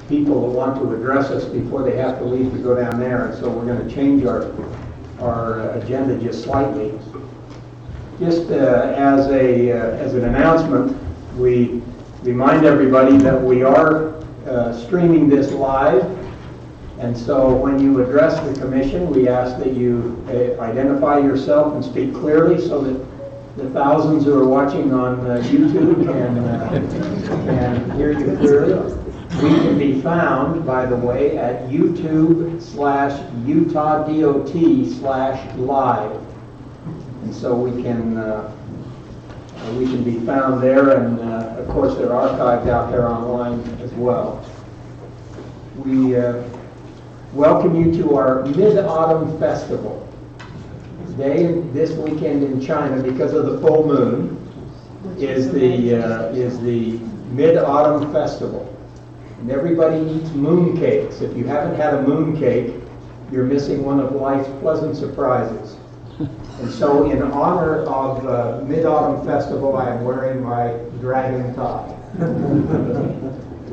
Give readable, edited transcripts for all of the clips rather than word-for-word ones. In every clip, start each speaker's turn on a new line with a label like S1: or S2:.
S1: people that want to address us before they have to leave to go down there, and so we're going to change our agenda just slightly. Just as an announcement, we remind everybody that we are streaming this live, and so when you address the commission, we ask that you identify yourself and speak clearly so that the thousands who are watching on YouTube can hear you clearly. We can be found, by the way, at YouTube/UtahDOT/live. And so we can be found there, and of course they're archived out there online as well. We welcome you to our Mid-Autumn Festival. Today, this weekend in China, because of the full moon, is the Mid-Autumn Festival. And everybody eats moon cakes. If you haven't had a moon cake, you're missing one of life's pleasant surprises. And so in honor of Mid-Autumn Festival, I am wearing my dragon tie.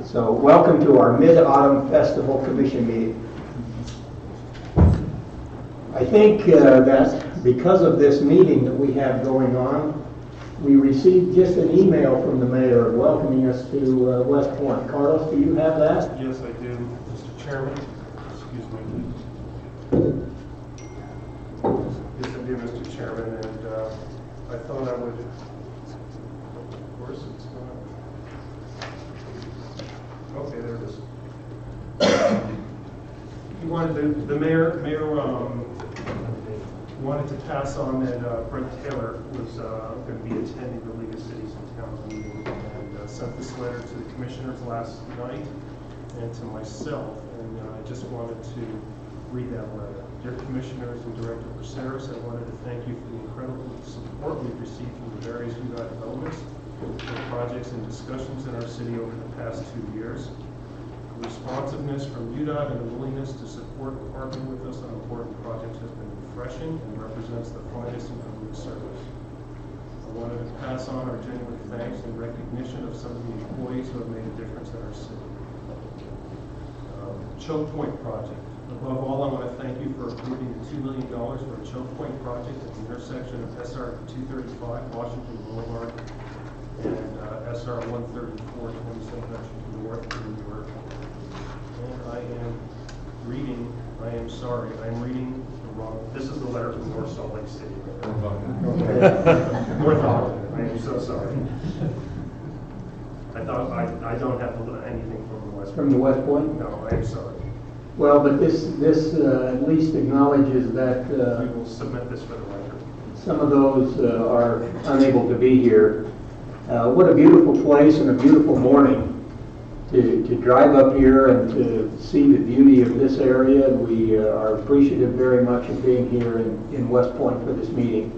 S1: So welcome to our Mid-Autumn Festival Commission meeting. I think that because of this meeting that we have going on, we received just an email from the mayor welcoming us to West Point. Carlos, do you have that?
S2: Yes, I do, Mr. Chairman. Excuse me. Yes, I do, Mr. Chairman, and I thought I would. Of course, it's not. Okay, there it is. He wanted the mayor wanted to pass on that Brent Taylor was going to be attending the League of Cities and Towns meeting, and sent this letter to the commissioners last night and to myself, and I just wanted to read that letter. Dear Commissioners and Director Braceras, I wanted to thank you for the incredible support we've received from the various UDOT developments, for projects and discussions in our city over the past 2 years. The responsiveness from UDOT and the willingness to support partnering with us on important projects has been refreshing and represents the finest in public service. I wanted to pass on our genuine thanks and recognition of some of the employees who have made a difference in our city. Choke Point project. Above all, I want to thank you for approving the $2 million for a Choke Point project at the intersection of SR 235 Washington Boulevard and SR 134 27 North New York. And I'm reading the wrong. This is the letter from North Salt Lake City. North Ogden. I am so sorry. I thought I don't have to look at anything from the West.
S1: From the West Point?
S2: No, I am sorry.
S1: Well, but this at least acknowledges that
S2: We will submit this for the record.
S1: some of those are unable to be here. What a beautiful place and a beautiful morning to drive up here and to see the beauty of this area. We are appreciative very much of being here in West Point for this meeting.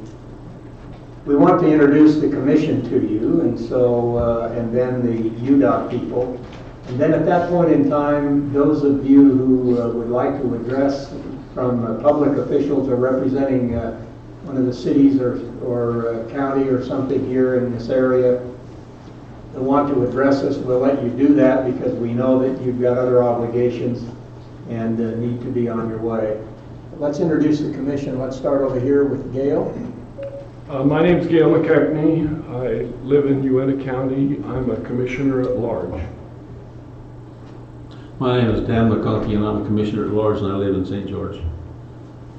S1: We want to introduce the commission to you, and so and then the UDOT people. And then at that point in time, those of you who would like to address from public officials or representing one of the cities or county or something here in this area that want to address us, we'll let you do that because we know that you've got other obligations and need to be on your way. Let's introduce the commission. Let's start over here with Gail.
S3: My name is Gail McKechnie. I live in Uintah County. I'm a commissioner at large.
S4: My name is Dan McConkie, and I'm a commissioner at large, and I live in St. George.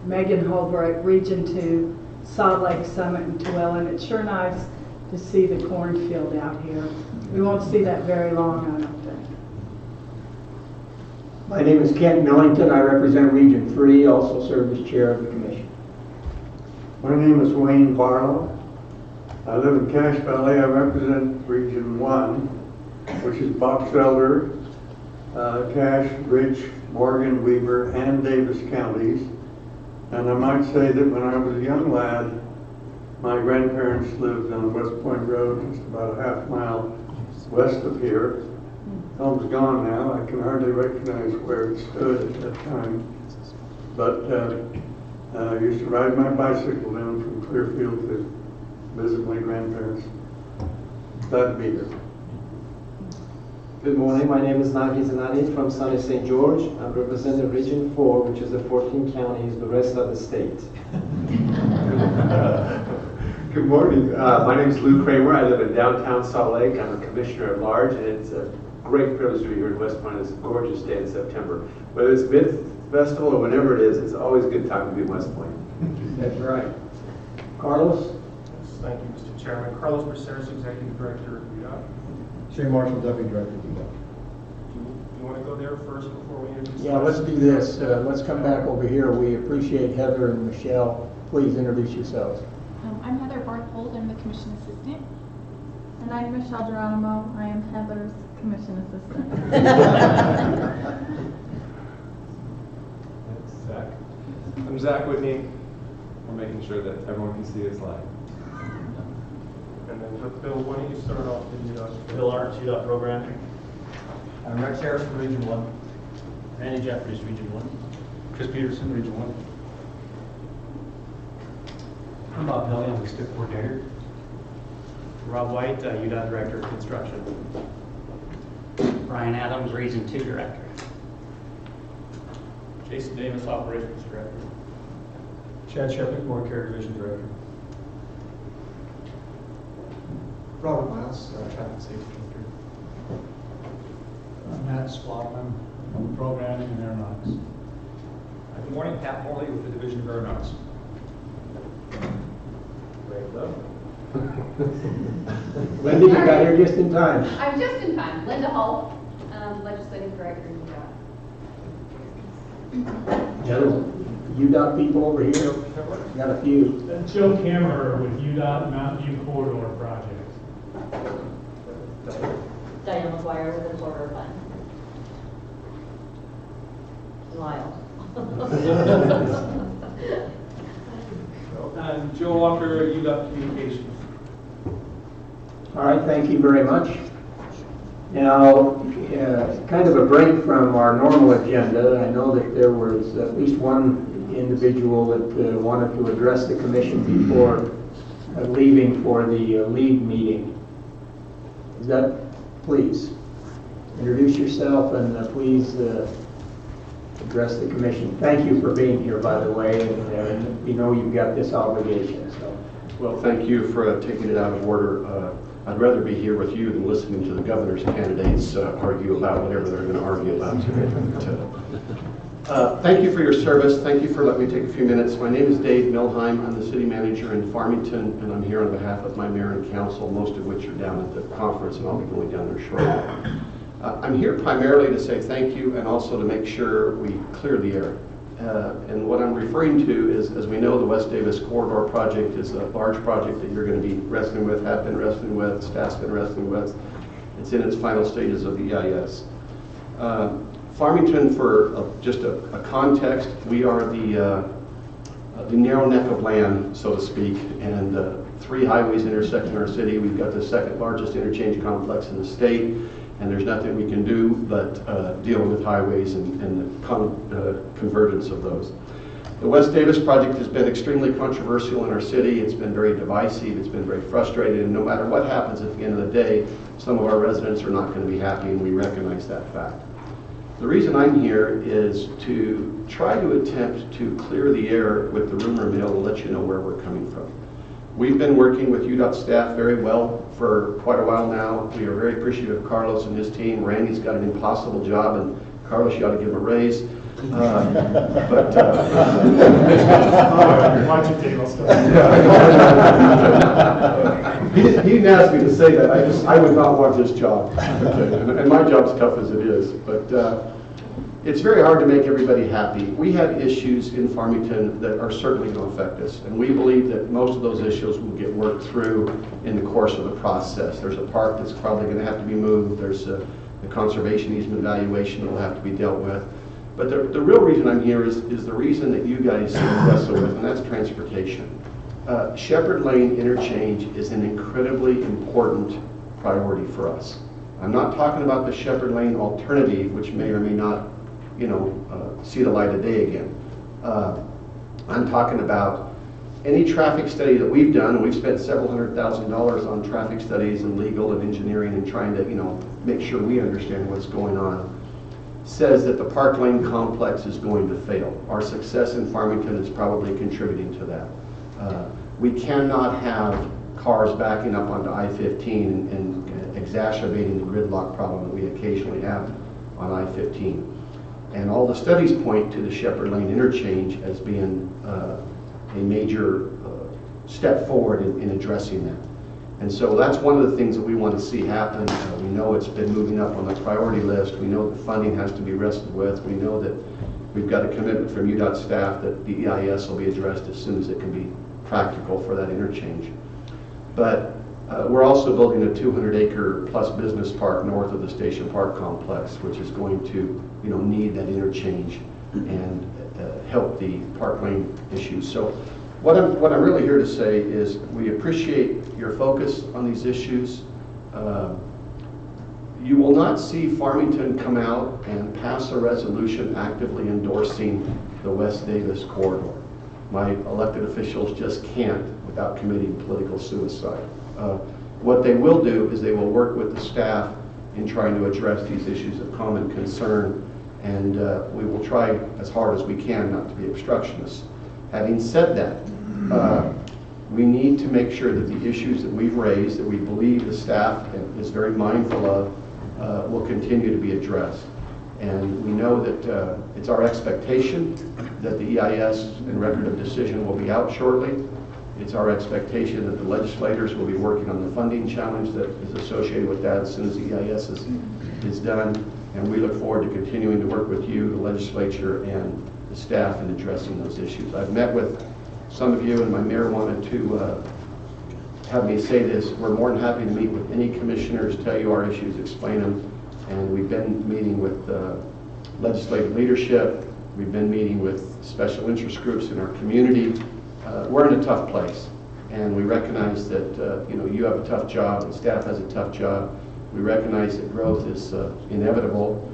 S5: Megan Holbrook, Region 2, Salt Lake Summit and Tuwilla. It's sure nice to see the cornfield out here. We won't see that very long, I don't think.
S1: My name is Kent Millington. I represent Region 3, also serve as chair of the commission.
S6: My name is Wayne Barlow. I live in Cache Valley. I represent Region 1, which is Box Elder, Cache, Rich, Morgan, Weber, and Davis counties. And I might say that when I was a young lad, my grandparents lived on West Point Road, just about a half mile west of here. Home's gone now. I can hardly recognize where it stood at that time. But I used to ride my bicycle down from Clearfield to visit my grandparents. Glad to be here.
S7: Good morning, my name is Nahi Zanani from sunny St. George. I represent the Region 4, which is the 14 counties, the rest of the state.
S8: Good morning. My name is Lou Kramer. I live in downtown Salt Lake. I'm a commissioner at large, and it's a great privilege to be here in West Point on this gorgeous day in September. Whether it's mid-festival or whenever it is, it's always a good time to be in West Point.
S1: That's right. Carlos?
S2: Thank you, Mr. Chairman. Carlos Braceras, Executive Director of UDOT.
S9: Shane Marshall, Deputy Director of UDOT.
S2: Do you want to go there first before we introduce?
S1: Yeah, let's do this. Let's come back over here. We appreciate Heather and Michelle. Please introduce yourselves.
S10: I'm Heather Barthold. I'm the Commission Assistant.
S11: And I'm Michelle Geronimo. I am Heather's Commission Assistant.
S12: Zach. I'm Zach Whitney. We're making sure that everyone can see this live.
S2: And then with Bill, why don't you start off the
S13: Bill Arts, UDOT Programming. I'm Rex Harris from Region 1. Randy Jeffries, Region 1. Chris Peterson, Region 1. I'm Bob Pelley, I'm the STIP Coordinator. Rob White, UDOT Director of Construction.
S14: Brian Adams, Region 2 Director.
S13: Jason Davis, Operations Director.
S9: Chad Shepard, Motor Carrier Division Director.
S15: Robert Miles, Traffic Safety Director.
S16: Matt Squatman, from Programming and Aeronautics.
S17: Good morning, Pat Morley with the Division of Aeronautics.
S2: Great, though.
S1: Linda, you got here just in time.
S18: I'm just in time. Linda Hull, Legislative Director of UDOT.
S1: Yeah, UDOT people over here. Got a few.
S16: Joe Kammerer with UDOT Mountain View Corridor Project.
S19: Diane McGuire with the Corridor Fund. Lyle.
S17: And Joe Walker, UDOT Communications.
S1: All right, thank you very much. Now, kind of a break from our normal agenda. I know that there was at least one individual that wanted to address the commission before leaving for the league meeting. Is that, please, introduce yourself and please address the commission. Thank you for being here, by the way, and we know you've got this obligation. So,
S20: well, thank you for taking it out of order. I'd rather be here with you than listening to the governor's candidates argue about whatever they're going to argue about today. Thank you for your service. Thank you for letting me take a few minutes. My name is Dave Milheim. I'm the city manager in Farmington, and I'm here on behalf of my mayor and council, most of which are down at the conference, and I'll be going down there shortly. I'm here primarily to say thank you and also to make sure we clear the air. And what I'm referring to is, as we know, the West Davis Corridor project is a large project that you're going to be wrestling with, have been wrestling with, staff's been wrestling with. It's in its final stages of the EIS. Farmington, for just a context, we are the narrow neck of land, so to speak, and 3 highways intersecting our city. We've got the second largest interchange complex in the state, and there's nothing we can do but deal with highways and the convergence of those. The West Davis project has been extremely controversial in our city. It's been very divisive, it's been very frustrating, and no matter what happens at the end of the day, some of our residents are not going to be happy, and we recognize that fact. The reason I'm here is to try to attempt to clear the air with the rumor mill and let you know where we're coming from. We've been working with UDOT staff very well for quite a while now. We are very appreciative of Carlos and his team. Randy's got an impossible job, and Carlos, you ought to give him a raise. He didn't ask me to say that. I would not want this job. Okay. And my job's tough as it is. But it's very hard to make everybody happy. We have issues in Farmington that are certainly going to affect us. And we believe that most of those issues will get worked through in the course of the process. There's a park that's probably going to have to be moved. There's the conservation easement valuation that will have to be dealt with. But the real reason I'm here is the reason that you guys wrestle with, and that's transportation. Shepherd Lane interchange is an incredibly important priority for us. I'm not talking about the Shepherd Lane alternative, which may or may not, see the light of day again. I'm talking about any traffic study that we've done, and we've spent several $100,000s on traffic studies and legal and engineering and trying to, make sure we understand what's going on, says that the Park Lane complex is going to fail. Our success in Farmington is probably contributing to that. We cannot have cars backing up onto I-15 and exacerbating the gridlock problem that we occasionally have on I-15. And all the studies point to the Shepherd Lane interchange as being a major step forward in addressing that. And so that's one of the things that we want to see happen. We know it's been moving up on the priority list. We know the funding has to be wrestled with. We know that we've got a commitment from UDOT staff that the EIS will be addressed as soon as it can be practical for that interchange. But we're also building a 200-acre plus business park north of the Station Park complex, which is going to, need that interchange and help the Park Lane issues. So what I'm really here to say is we appreciate your focus on these issues. You will not see Farmington come out and pass a resolution actively endorsing the West Davis corridor. My elected officials just can't without committing political suicide. What they will do is they will work with the staff in trying to address these issues of common concern, and we will try as hard as we can not to be obstructionists. Having said that, we need to make sure that the issues that we've raised, that we believe the staff is very mindful of, will continue to be addressed. And we know that it's our expectation that the EIS and record of decision will be out shortly. It's our expectation that the legislators will be working on the funding challenge that is associated with that as soon as the EIS is done. And we look forward to continuing to work with you, the legislature, and the staff in addressing those issues. I've met with some of you, and my mayor wanted to have me say this. We're more than happy to meet with any commissioners, tell you our issues, explain them. And we've been meeting with legislative leadership. We've been meeting with special interest groups in our community. We're in a tough place, and we recognize that you have a tough job, and staff has a tough job. We recognize that growth is inevitable.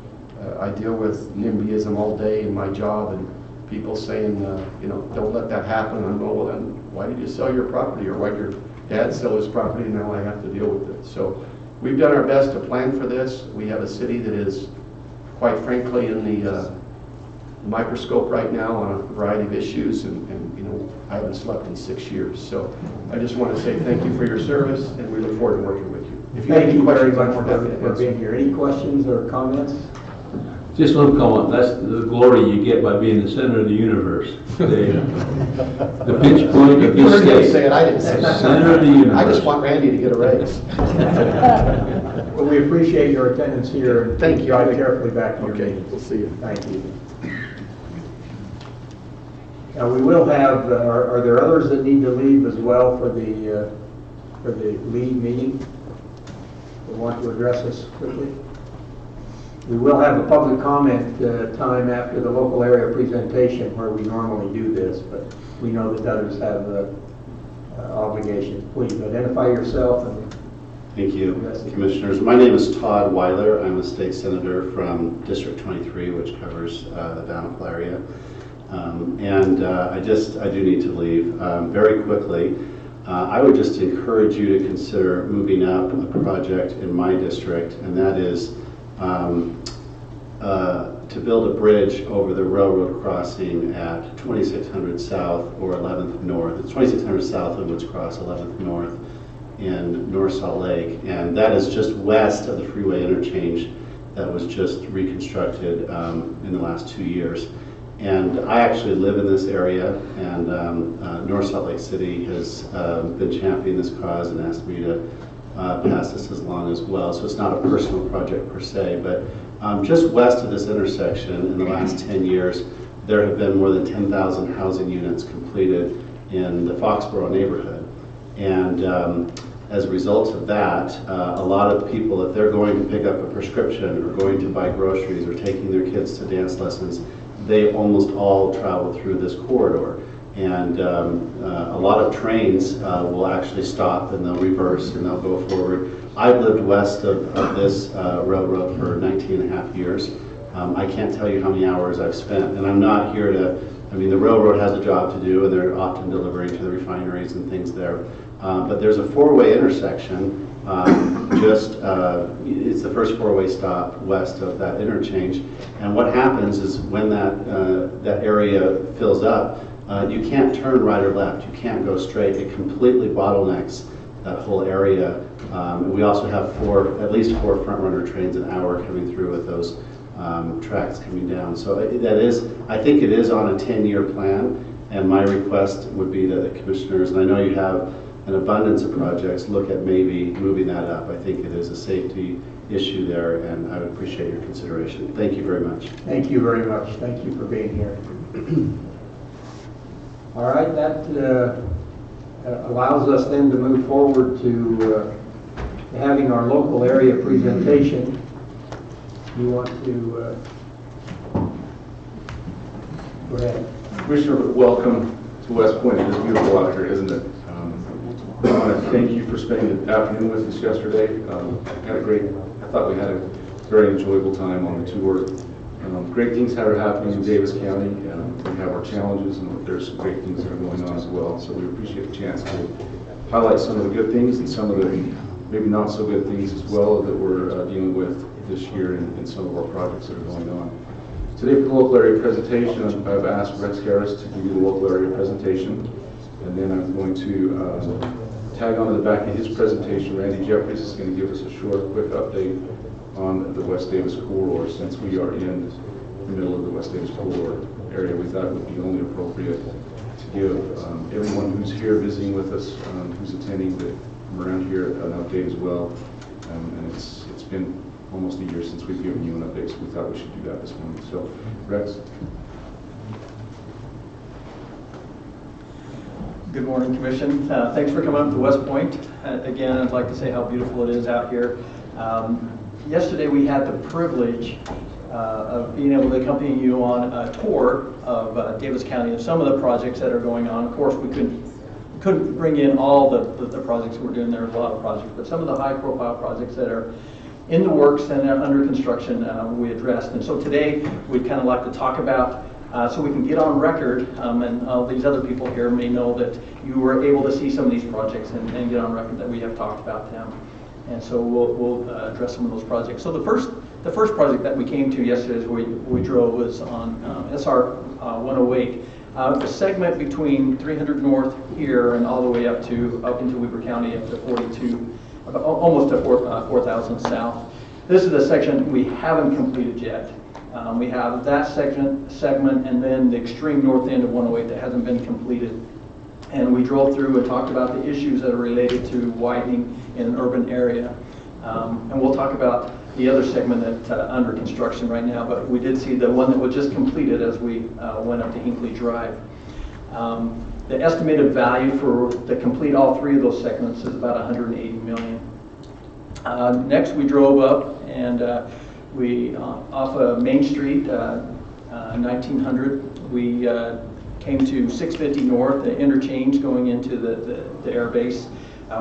S20: I deal with NIMBYism all day in my job, and people saying, don't let that happen. I'm going, well, then why did you sell your property, or why did your dad sell his property, and now I have to deal with it? So we've done our best to plan for this. We have a city that is, quite frankly, in the microscope right now on a variety of issues, and I haven't slept in 6 years. So I just want to say thank you for your service, and we look forward to working with you. If you have any questions, I'm more happy to
S1: for being here. Any questions or comments?
S4: Just one comment. That's the glory you get by being the center of the universe. The pitch point of this state.
S20: Say it. I didn't say it.
S4: Center of the universe.
S20: I just want Randy to get a raise.
S1: Well, we appreciate your attendance here.
S20: Thank you.
S1: Drive carefully back to your meeting.
S20: We'll see you.
S1: Thank you. Now we will have. Are there others that need to leave as well for the lead meeting? That want to address us quickly? We will have a public comment time after the local area presentation where we normally do this, but we know that others have obligations. Please identify yourself. And
S14: thank you, Commissioners. My name is Todd Weiler. I'm a state senator from District 23, which covers the Bountiful area. I do need to leave very quickly. I would just encourage you to consider moving up a project in my district, and that is to build a bridge over the railroad crossing at 2600 South or 11th North. It's 2600 South of Woods Cross, 11th North in North Salt Lake, and that is just west of the freeway interchange that was just reconstructed in the last 2 years. And I actually live in this area, and North Salt Lake City has been championing this cause and asked me to pass this along as well. So it's not a personal project per se, but just west of this intersection in the last 10 years, there have been more than 10,000 housing units completed in the Foxborough neighborhood. And as a result of that, a lot of people, if they're going to pick up a prescription or going to buy groceries or taking their kids to dance lessons, they almost all travel through this corridor. And a lot of trains will actually stop and they'll reverse and they'll go forward. I've lived west of this railroad for 19 and a half years. I can't tell you how many hours I've spent, and I'm not here to, the railroad has a job to do and they're often delivering to the refineries and things there. But there's a four-way intersection It's the first four-way stop west of that interchange. And what happens is when that area fills up, you can't turn right or left. You can't go straight. It completely bottlenecks that whole area. We also have at least four front runner trains an hour coming through with those tracks coming down. So I think it is on a 10-year plan. And my request would be that the commissioners, and I know you have an abundance of projects, look at maybe moving that up. I think it is a safety issue there, and I would appreciate your consideration. Thank you very much.
S1: Thank you very much. Thank you for being here. All right, that allows us then to move forward to having our local area presentation. You want to go ahead.
S21: Commissioner, welcome to West Point. It is beautiful out here, isn't it? I want to thank you for spending the afternoon with us yesterday. I thought we had a very enjoyable time on the tour. Great things that are happening in Davis County. We have our challenges, and there's some great things that are going on as well. So we appreciate the chance to highlight some of the good things and some of the maybe not so good things as well that we're dealing with this year in some of our projects that are going on. Today for the local area presentation, I've asked Rex Harris to give you the local area presentation, and then I'm going to tag on to the back of his presentation. Randy Jeffries is going to give us a short, quick update on the West Davis corridor. Since we are in the middle of the West Davis corridor area, we thought it would be only appropriate to give everyone who's here visiting with us, who's attending from around here, an update as well. And it's been almost a year since we've given you an update, so we thought we should do that this morning. So, Rex.
S13: Good morning, Commission. Thanks for coming up to West Point. Again, I'd like to say how beautiful it is out here. Yesterday we had the privilege of being able to accompany you on a tour of Davis County and some of the projects that are going on. Of course, we couldn't bring in all the projects we're doing. There's a lot of projects, but some of the high-profile projects that are in the works and under construction we addressed. And so today we'd kind of like to talk about, so we can get on record, and all these other people here may know that you were able to see some of these projects and get on record that we have talked about them. And so we'll address some of those projects. So the first project that we came to yesterday as we drove was on SR 108. The segment between 300 North here and all the way up into Weber County up to 42, almost to 4,000 South. This is the section we haven't completed yet. We have that segment and then the extreme north end of 108 that hasn't been completed. And we drove through and talked about the issues that are related to widening in an urban area. And we'll talk about the other segment that's under construction right now, but we did see the one that was just completed as we went up to Hinkley Drive. The estimated value to complete all three of those segments is about $180 million. Next, we drove up and we off of Main Street, 1900, we came to 650 North, the interchange going into the air base.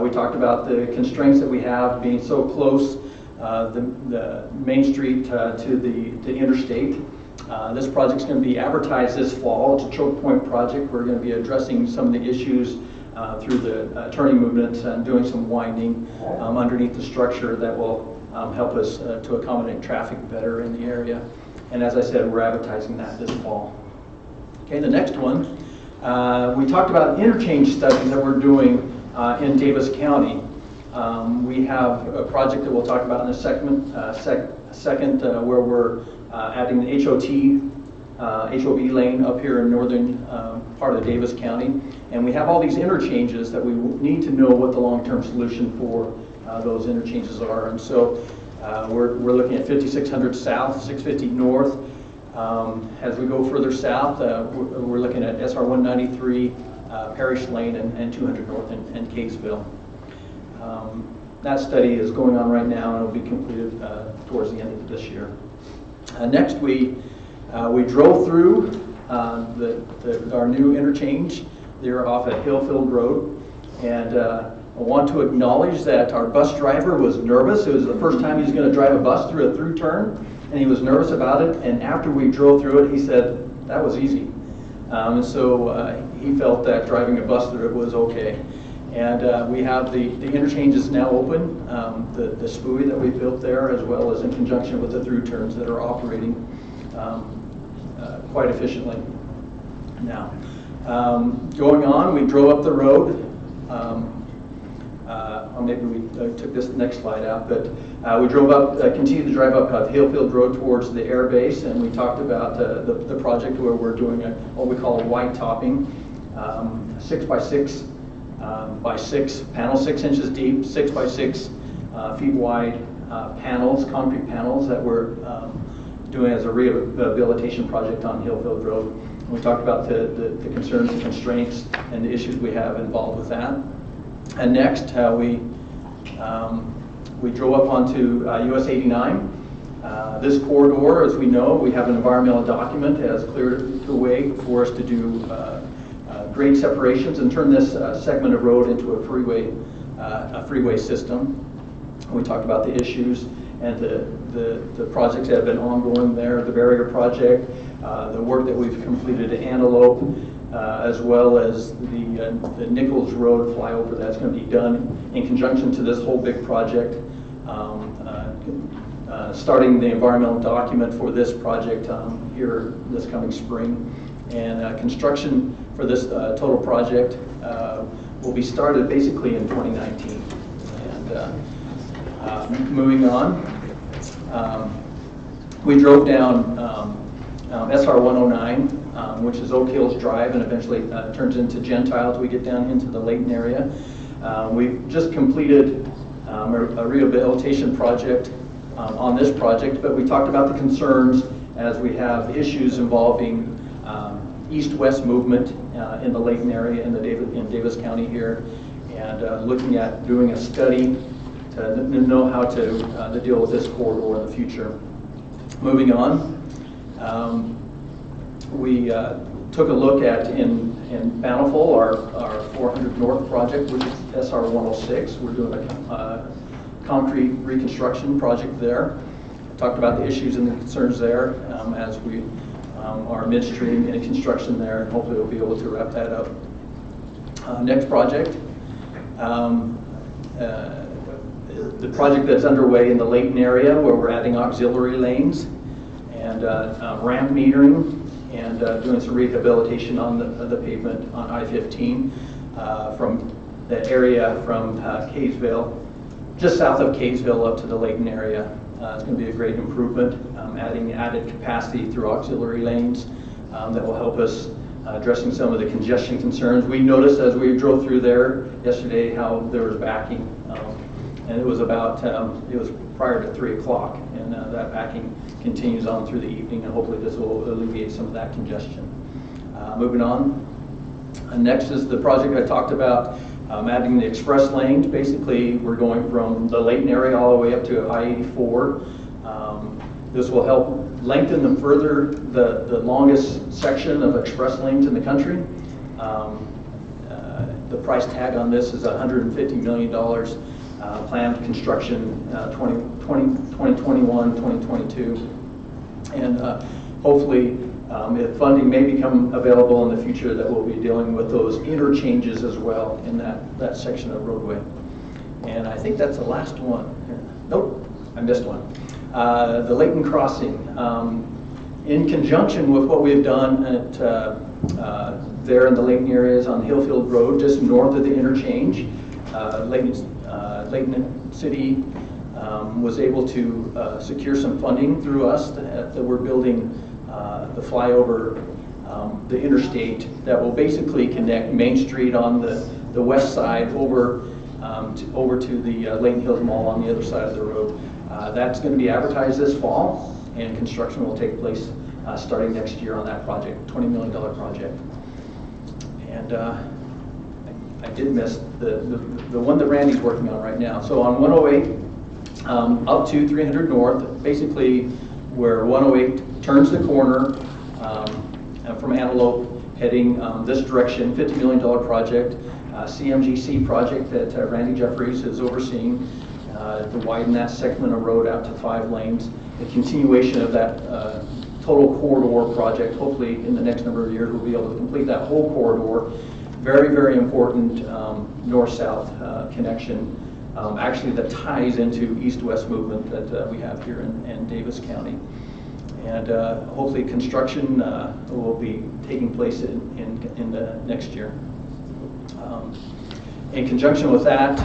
S13: We talked about the constraints that we have being so close, the Main Street to the interstate. This project's going to be advertised this fall. It's a choke point project. We're going to be addressing some of the issues through the turning movements and doing some winding underneath the structure that will help us to accommodate traffic better in the area. And as I said, we're advertising that this fall. Okay, the next one, we talked about interchange studies that we're doing in Davis County. We have a project that we'll talk about in a second where we're adding the HOV lane up here in northern part of Davis County. And we have all these interchanges that we need to know what the long-term solution for those interchanges are. And so we're looking at 5600 South, 650 North. As we go further south, we're looking at SR 193, Parish Lane, and 200 North in Kaysville. That study is going on right now and will be completed towards the end of this year. Next, we drove through our new interchange. They're off at Hillfield Road, and I want to acknowledge that our bus driver was nervous. It was the first time he was going to drive a bus through a through turn, and he was nervous about it. And after we drove through it, he said that was easy. So he felt that driving a bus through it was okay. And we have the interchange is now open, the SPUI that we built there, as well as in conjunction with the through turns that are operating quite efficiently now. Going on, we drove up the road. Or maybe we took this next slide out, but we drove up, continued to drive up Hillfield Road towards the air base, and we talked about the project where we're doing what we call a white topping, 6 by 6 by 6 panels, 6 inches deep, 6 by 6 feet wide panels, concrete panels that we're doing as a rehabilitation project on Hillfield Road. And we talked about the concerns, the constraints, and the issues we have involved with that. And next, we drove up onto US 89. This corridor, as we know, we have an environmental document that has cleared the way for us to do grade separations and turn this segment of road into a freeway system. We talked about the issues and the projects that have been ongoing there, the barrier project, the work that we've completed at Antelope, as well as the Nichols Road flyover that's going to be done in conjunction to this whole big project. Starting the environmental document for this project here this coming spring. And construction for this total project will be started basically in 2019. And moving on, we drove down SR 109, which is Oak Hills Drive, and eventually turns into Gentile as we get down into the Layton area. We've just completed a rehabilitation project on this project, but we talked about the concerns as we have issues involving east-west movement in the Layton area in Davis County here, and looking at doing a study to know how to deal with this corridor in the future. Moving on, we took a look at in Bountiful our 400 North project, which is SR 106. We're doing a concrete reconstruction project there. Talked about the issues and the concerns there as we are midstream in construction there, and hopefully we'll be able to wrap that up. Next project, the project that's underway in the Layton area, where we're adding auxiliary lanes and ramp metering and doing some rehabilitation on the pavement on I-15 from the area from Kaysville, just south of Kaysville up to the Layton area. It's going to be a great improvement, adding added capacity through auxiliary lanes that will help us addressing some of the congestion concerns. We noticed as we drove through there yesterday how there was backing, and it was about, it was prior to 3 o'clock, and that backing continues on through the evening, and hopefully this will alleviate some of that congestion. Moving on, next is the project I talked about, adding the express lanes. Basically, we're going from the Layton area all the way up to I-84. This will help lengthen and further the longest section of express lanes in the country. The price tag on this is $150 million. Planned construction 2021, 2022. And hopefully, if funding may become available in the future, that we'll be dealing with those interchanges as well in that section of roadway. And I think that's the last one. Nope, I missed one. The Layton Crossing. In conjunction with what we've done at there in the Layton areas on Hillfield Road, just north of the interchange, Layton City was able to secure some funding through us that we're building the flyover, the interstate that will basically connect Main Street on the west side over to the Layton Hills Mall on the other side of the road. That's going to be advertised this fall, and construction will take place starting next year on that project, $20 million project. And I did miss the one that Randy's working on right now. So on 108 up to 300 North, basically where 108 turns the corner from Antelope heading this direction, $50 million project, CMGC project that Randy Jeffries is overseeing to widen that segment of road out to 5 lanes. The continuation of that total corridor project, hopefully in the next number of years we'll be able to complete that whole corridor very, very important north-south connection, actually that ties into east-west movement that we have here in Davis County. And hopefully construction will be taking place in the next year. In conjunction with that,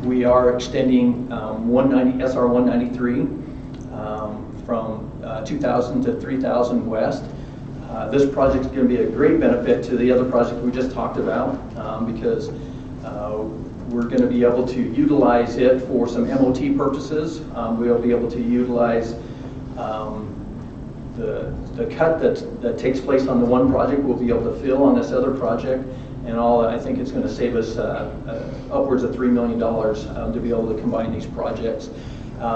S13: we are extending SR 193 from 2,000 to 3,000 west. This project is going to be a great benefit to the other project we just talked about because we're going to be able to utilize it for some MOT purposes. We'll be able to utilize the cut that takes place on the one project. We'll be able to fill on this other project. And all, I think it's going to save us upwards of $3 million to be able to combine these projects.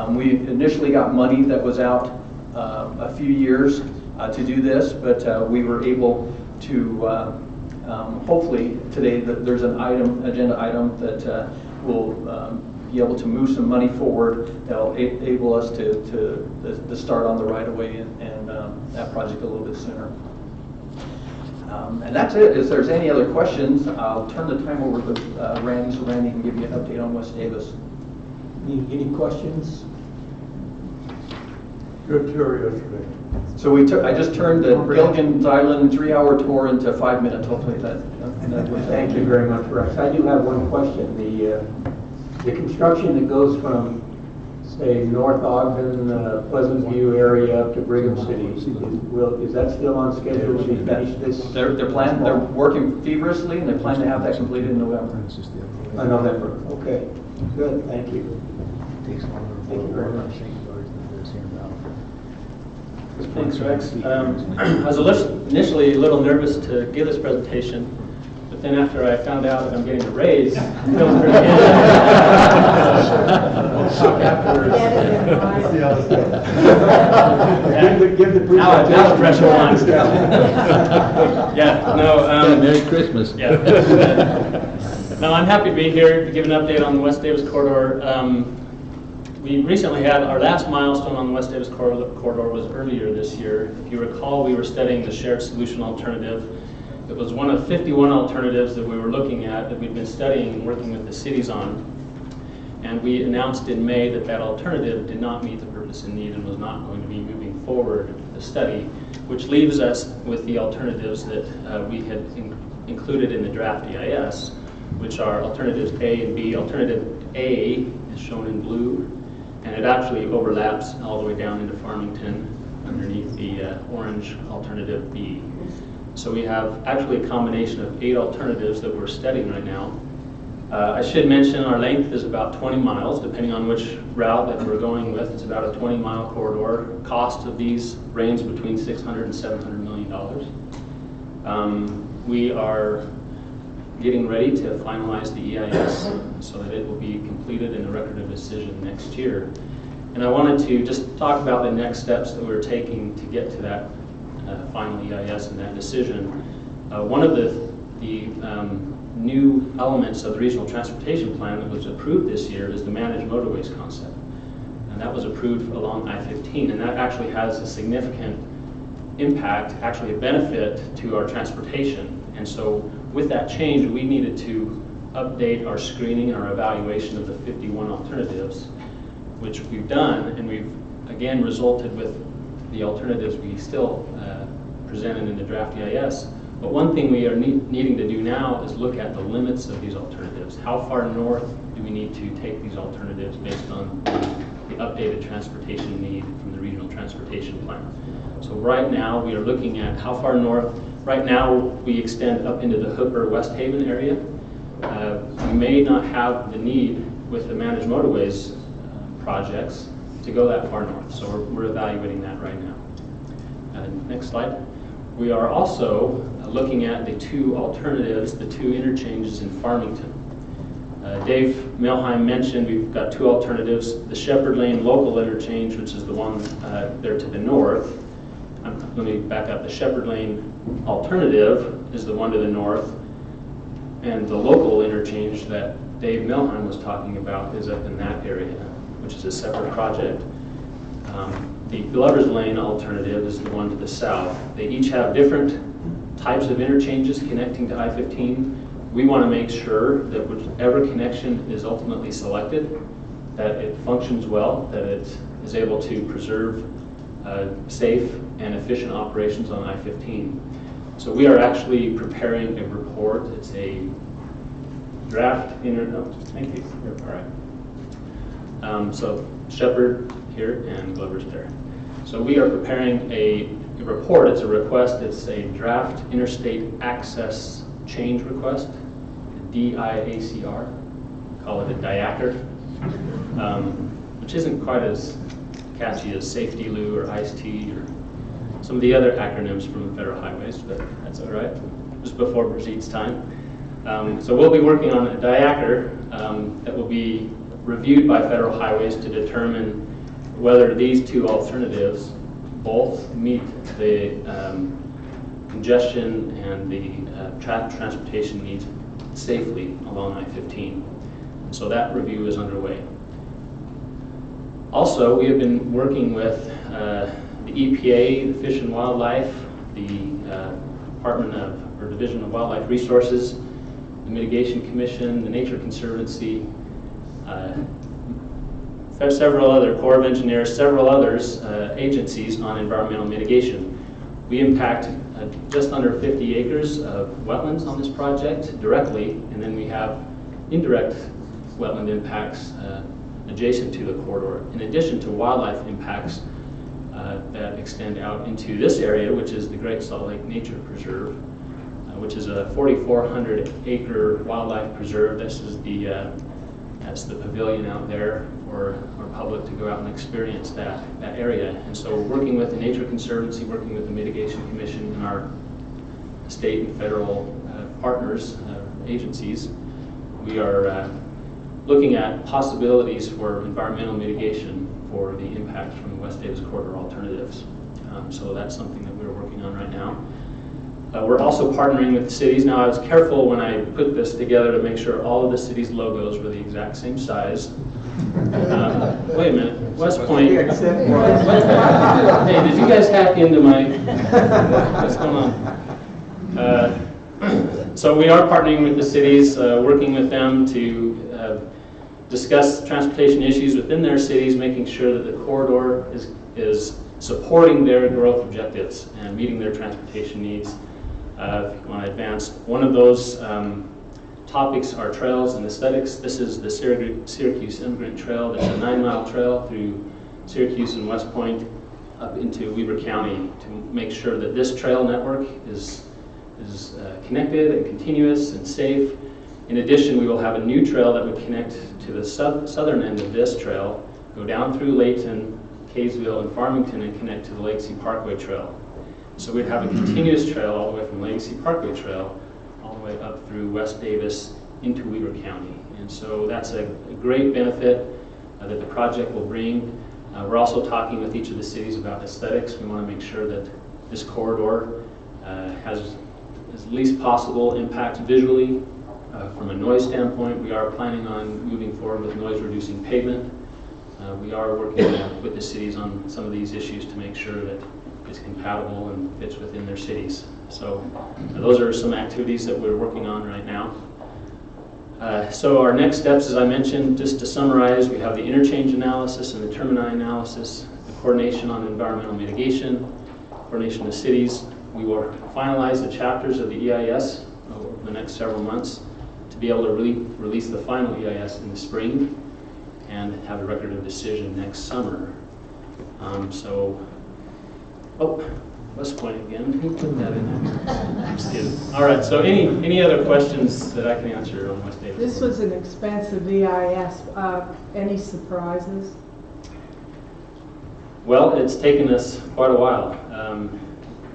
S13: We initially got money that was out a few years to do this, but we were able to, hopefully today, there's an agenda item that will be able to move some money forward that will enable us to start on the right of way and that project a little bit sooner. And that's it. If there's any other questions, I'll turn the time over to Randy so Randy can give you an update on West Davis.
S1: Any questions?
S6: Good tour yesterday.
S13: So I just turned the Gilligan's Island 3-hour tour into 5 minutes. Hopefully that was
S1: Thank you very much, Rex. I do have one question. The construction that goes from, say, North Ogden, Pleasant View area up to Brigham City, is that still on schedule to be finished this?
S13: They're working feverishly, and they plan to have that completed in November.
S1: November. Okay. Good. Thank you. Thank you very much.
S3: Thanks, Rex. I was initially a little nervous to give this presentation, but then after I found out that I'm getting a raise, I felt pretty good. We'll talk afterwards. Now the pressure on. Yeah, no.
S4: Merry Christmas.
S3: Yeah. No, I'm happy to be here to give an update on the West Davis corridor. We recently had our last milestone on the West Davis corridor was earlier this year. If you recall, we were studying the shared solution alternative. It was one of 51 alternatives that we were looking at that we'd been studying and working with the cities on. And we announced in May that that alternative did not meet the purpose and need and was not going to be moving forward the study, which leaves us with the alternatives that we had included in the draft EIS, which are alternatives A and B. Alternative A is shown in blue, and it actually overlaps all the way down into Farmington underneath the orange alternative B. So we have actually a combination of 8 alternatives that we're studying right now. I should mention our length is about 20 miles, depending on which route that we're going with. It's about a 20-mile corridor. Cost of these range between $600 and $700 million. We are getting ready to finalize the EIS so that it will be completed in a record of decision next year. And I wanted to just talk about the next steps that we're taking to get to that final EIS and that decision. One of the new elements of the Regional Transportation Plan that was approved this year is the managed motorways concept. And that was approved along I-15, and that actually has a significant impact, actually a benefit to our transportation. And so with that change, we needed to update our screening and our evaluation of the 51 alternatives, which we've done, and we've again resulted with the alternatives we still presented in the draft EIS. But one thing we are needing to do now is look at the limits of these alternatives. How far north do we need to take these alternatives based on the updated transportation need from the Regional Transportation Plan? So right now we are looking at how far north. Right now we extend up into the Hooper West Haven area. We may not have the need with the managed motorways projects to go that far north. So we're evaluating that right now. Next slide. We are also looking at the 2 alternatives, the 2 interchanges in Farmington. Dave Milheim mentioned we've got 2 alternatives. The Shepherd Lane local interchange, which is the one there to the north. Let me back up. The Shepherd Lane alternative is the one to the north, and the local interchange that Dave Milheim was talking about is up in that area, which is a separate project. The Glover's Lane alternative is the one to the south. They each have different types of interchanges connecting to I-15. We want to make sure that whichever connection is ultimately selected, that it functions well, that it is able to preserve safe and efficient operations on I-15. So we are actually preparing a report. It's a draft thank you. All right. So Shepherd here and Glover's there. So we are preparing a report. It's a request. It's a draft interstate access change request, DIACR. Call it a DIACR, which isn't quite as catchy as Safety Lou or ICE-T or some of the other acronyms from the Federal Highways, but that's all right. Just before Brigitte's time. So we'll be working on a DIACR that will be reviewed by Federal Highways to determine whether these two alternatives both meet the congestion and the transportation needs safely along I-15. So that review is underway. Also, we have been working with the EPA, the Fish and Wildlife, the Division of Wildlife Resources, the Mitigation Commission, the Nature Conservancy, several other Corps of Engineers, several others agencies on environmental mitigation. We impact just under 50 acres of wetlands on this project directly, and then we have indirect wetland impacts adjacent to the corridor, in addition to wildlife impacts that extend out into this area, which is the Great Salt Lake Nature Preserve, which is a 4,400 acre wildlife preserve. This is that's the pavilion out there for our public to go out and experience that area. And so we're working with the Nature Conservancy, working with the Mitigation Commission and our state and federal partners, agencies. We are looking at possibilities for environmental mitigation for the impacts from the West Davis Corridor alternatives. So that's something that we're working on right now. We're also partnering with the cities. Now, I was careful when I put this together to make sure all of the cities' logos were the exact same size. Wait a minute, West Point. Hey, did you guys hack into my, what's going on? So we are partnering with the cities, working with them to discuss transportation issues within their cities, making sure that the corridor is supporting their growth objectives and meeting their transportation needs. If you want to advance, one of those topics are trails and aesthetics. This is the Syracuse Immigrant Trail. It's a 9-mile trail through Syracuse and West Point up into Weber County to make sure that this trail network is connected and continuous and safe. In addition, we will have a new trail that would connect to the southern end of this trail, go down through Layton, Kaysville, and Farmington, and connect to the Legacy Parkway Trail. So we'd have a continuous trail all the way from Legacy Parkway Trail all the way up through West Davis into Weber County. And so that's a great benefit that the project will bring. We're also talking with each of the cities about aesthetics. We want to make sure that this corridor has as least possible impact visually. From a noise standpoint, we are planning on moving forward with noise-reducing pavement. We are working with the cities on some of these issues to make sure that it's compatible and fits within their cities. So those are some activities that we're working on right now. So our next steps, as I mentioned, just to summarize, we have the interchange analysis and the termini analysis, the coordination on environmental mitigation, coordination of cities. We will finalize the chapters of the EIS over the next several months to be able to release the final EIS in the spring and have a record of decision next summer. West Point again. Who put that in there? Just kidding. All right. So any other questions that I can answer on West Davis?
S5: This was an expensive EIS. Any surprises?
S3: Well, it's taken us quite a while.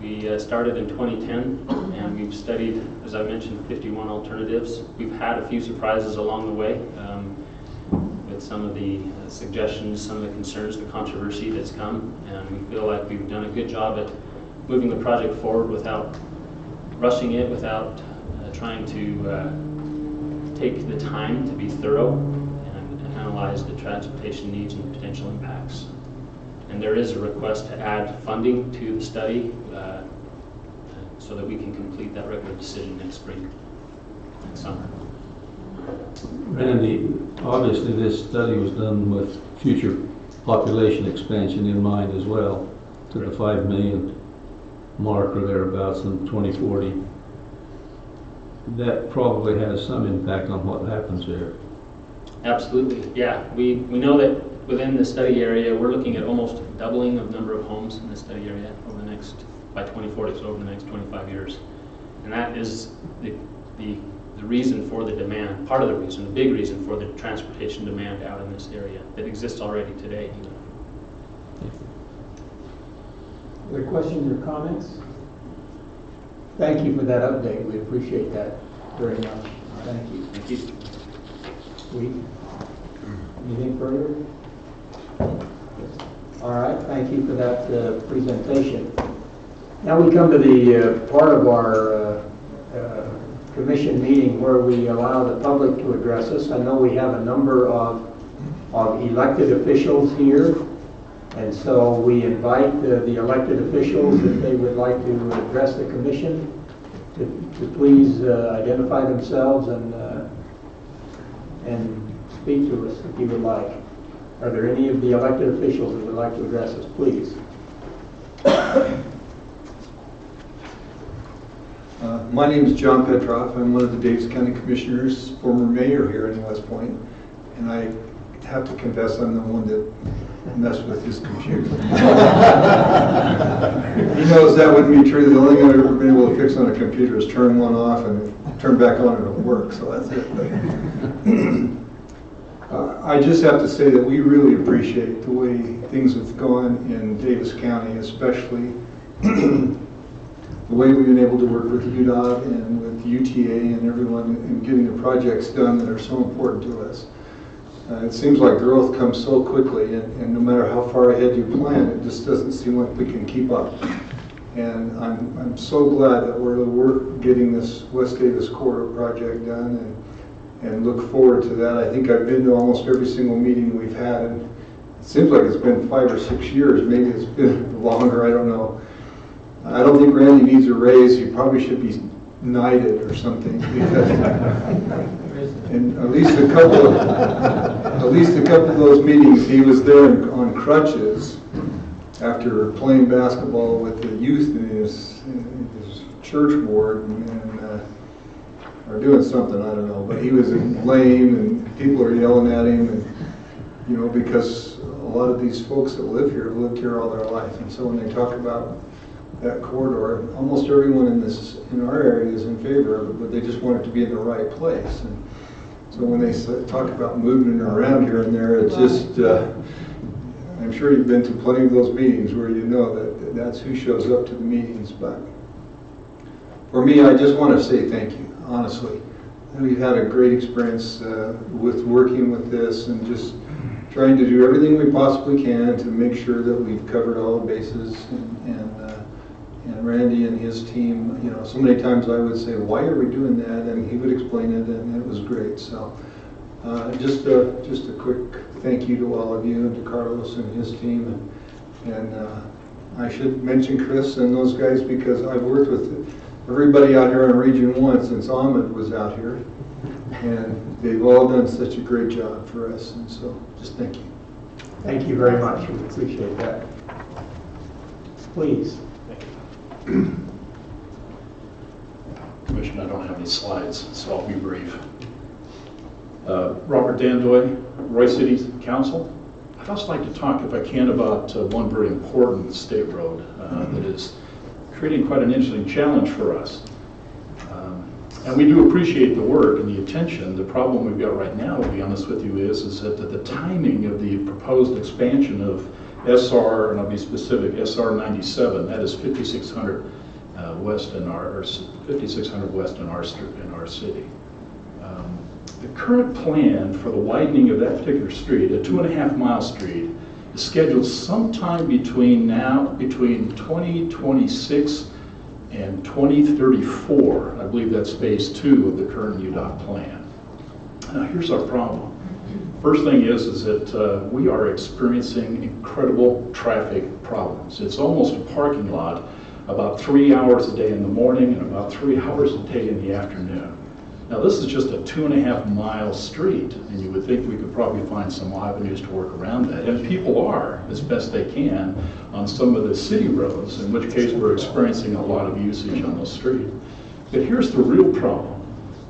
S3: We started in 2010, and we've studied, as I mentioned, 51 alternatives. We've had a few surprises along the way with some of the suggestions, some of the concerns, the controversy that's come, and we feel like we've done a good job at moving the project forward without rushing it, without trying to take the time to be thorough and analyze the transportation needs and potential impacts. And there is a request to add funding to the study. so that we can complete that record of decision next spring and summer.
S4: Randy, obviously this study was done with future population expansion in mind as well, to the 5 million mark or thereabouts in 2040. That probably has some impact on what happens there.
S3: Absolutely, yeah. We know that within the study area, we're looking at almost doubling of number of homes in the study area over the next, by 2040, so over the next 25 years. And that is the reason for the demand, part of the reason, the big reason for the transportation demand out in this area that exists already today.
S1: Other questions or comments? Thank you for that update. We appreciate that very much. Thank you.
S3: Thank you.
S1: Sweet. Anything further? All right, thank you for that presentation. Now we come to the part of our commission meeting where we allow the public to address us. I know we have a number of elected officials here, and so we invite the elected officials, if they would like to address the commission, to please identify themselves and speak to us if you would like. Are there any of the elected officials that would like to address us, please?
S9: My name is John Petroff. I'm one of the Davis County Commissioners, former mayor here in West Point, and I have to confess I'm the one that messed with his computer. He knows that wouldn't be true. The only thing I've ever been able to fix on a computer is turn one off and turn back on and it'll work, so that's it. I just have to say that we really appreciate the way things have gone in Davis County, especially the way we've been able to work with UDOT and with UTA and everyone in getting the projects done that are so important to us. It seems like growth comes so quickly, and no matter how far ahead you plan, it just doesn't seem like we can keep up. And I'm so glad that we're getting this West Davis Corridor project done, and look forward to that. I think I've been to almost every single meeting we've had, and it seems like it's been 5 or 6 years. Maybe it's been longer, I don't know. I don't think Randy needs a raise. He probably should be knighted or something, because and at least a couple of those meetings he was there on crutches after playing basketball with the youth in his church board or doing something, I don't know, but he was lame and people are yelling at him, and because a lot of these folks that live here have lived here all their life, and so when they talk about that corridor, almost everyone in our area is in favor of it, but they just want it to be in the right place. And so when they talk about moving around here and there, it's just, I'm sure you've been to plenty of those meetings where you know that that's who shows up to the meetings. But for me, I just want to say thank you, honestly. We've had a great experience with working with this and just trying to do everything we possibly can to make sure that we've covered all the bases, and Randy and his team, so many times I would say, why are we doing that? And he would explain it, and it was great. So just a quick thank you to all of you and to Carlos and his team. And I should mention Chris and those guys, because I've worked with everybody out here in Region 1 since Ahmed was out here. And they've all done such a great job for us. And so just thank you.
S1: Thank you very much. We appreciate that. Please.
S7: Commissioner, I don't have any slides, so I'll be brief. Robert Dandoy, Roy City Council. I'd also like to talk, if I can, about one very important state road that is creating quite an interesting challenge for us. And we do appreciate the work and the attention. The problem we've got right now, to be honest with you, is that the timing of the proposed expansion of SR, and I'll be specific, SR 97, that is 5600 west in our 5600 west in our city. The current plan for the widening of that particular street, a 2.5-mile street, is scheduled sometime between 2026 and 2034. I believe that's phase 2 of the current UDOT plan. Now here's our problem. First thing is that we are experiencing incredible traffic problems. It's almost a parking lot about 3 hours a day in the morning and about 3 hours a day in the afternoon. Now, this is just a 2.5-mile street, and you would think we could probably find some avenues to work around that. And people are, as best they can, on some of the city roads, in which case we're experiencing a lot of usage on those streets. But here's the real problem.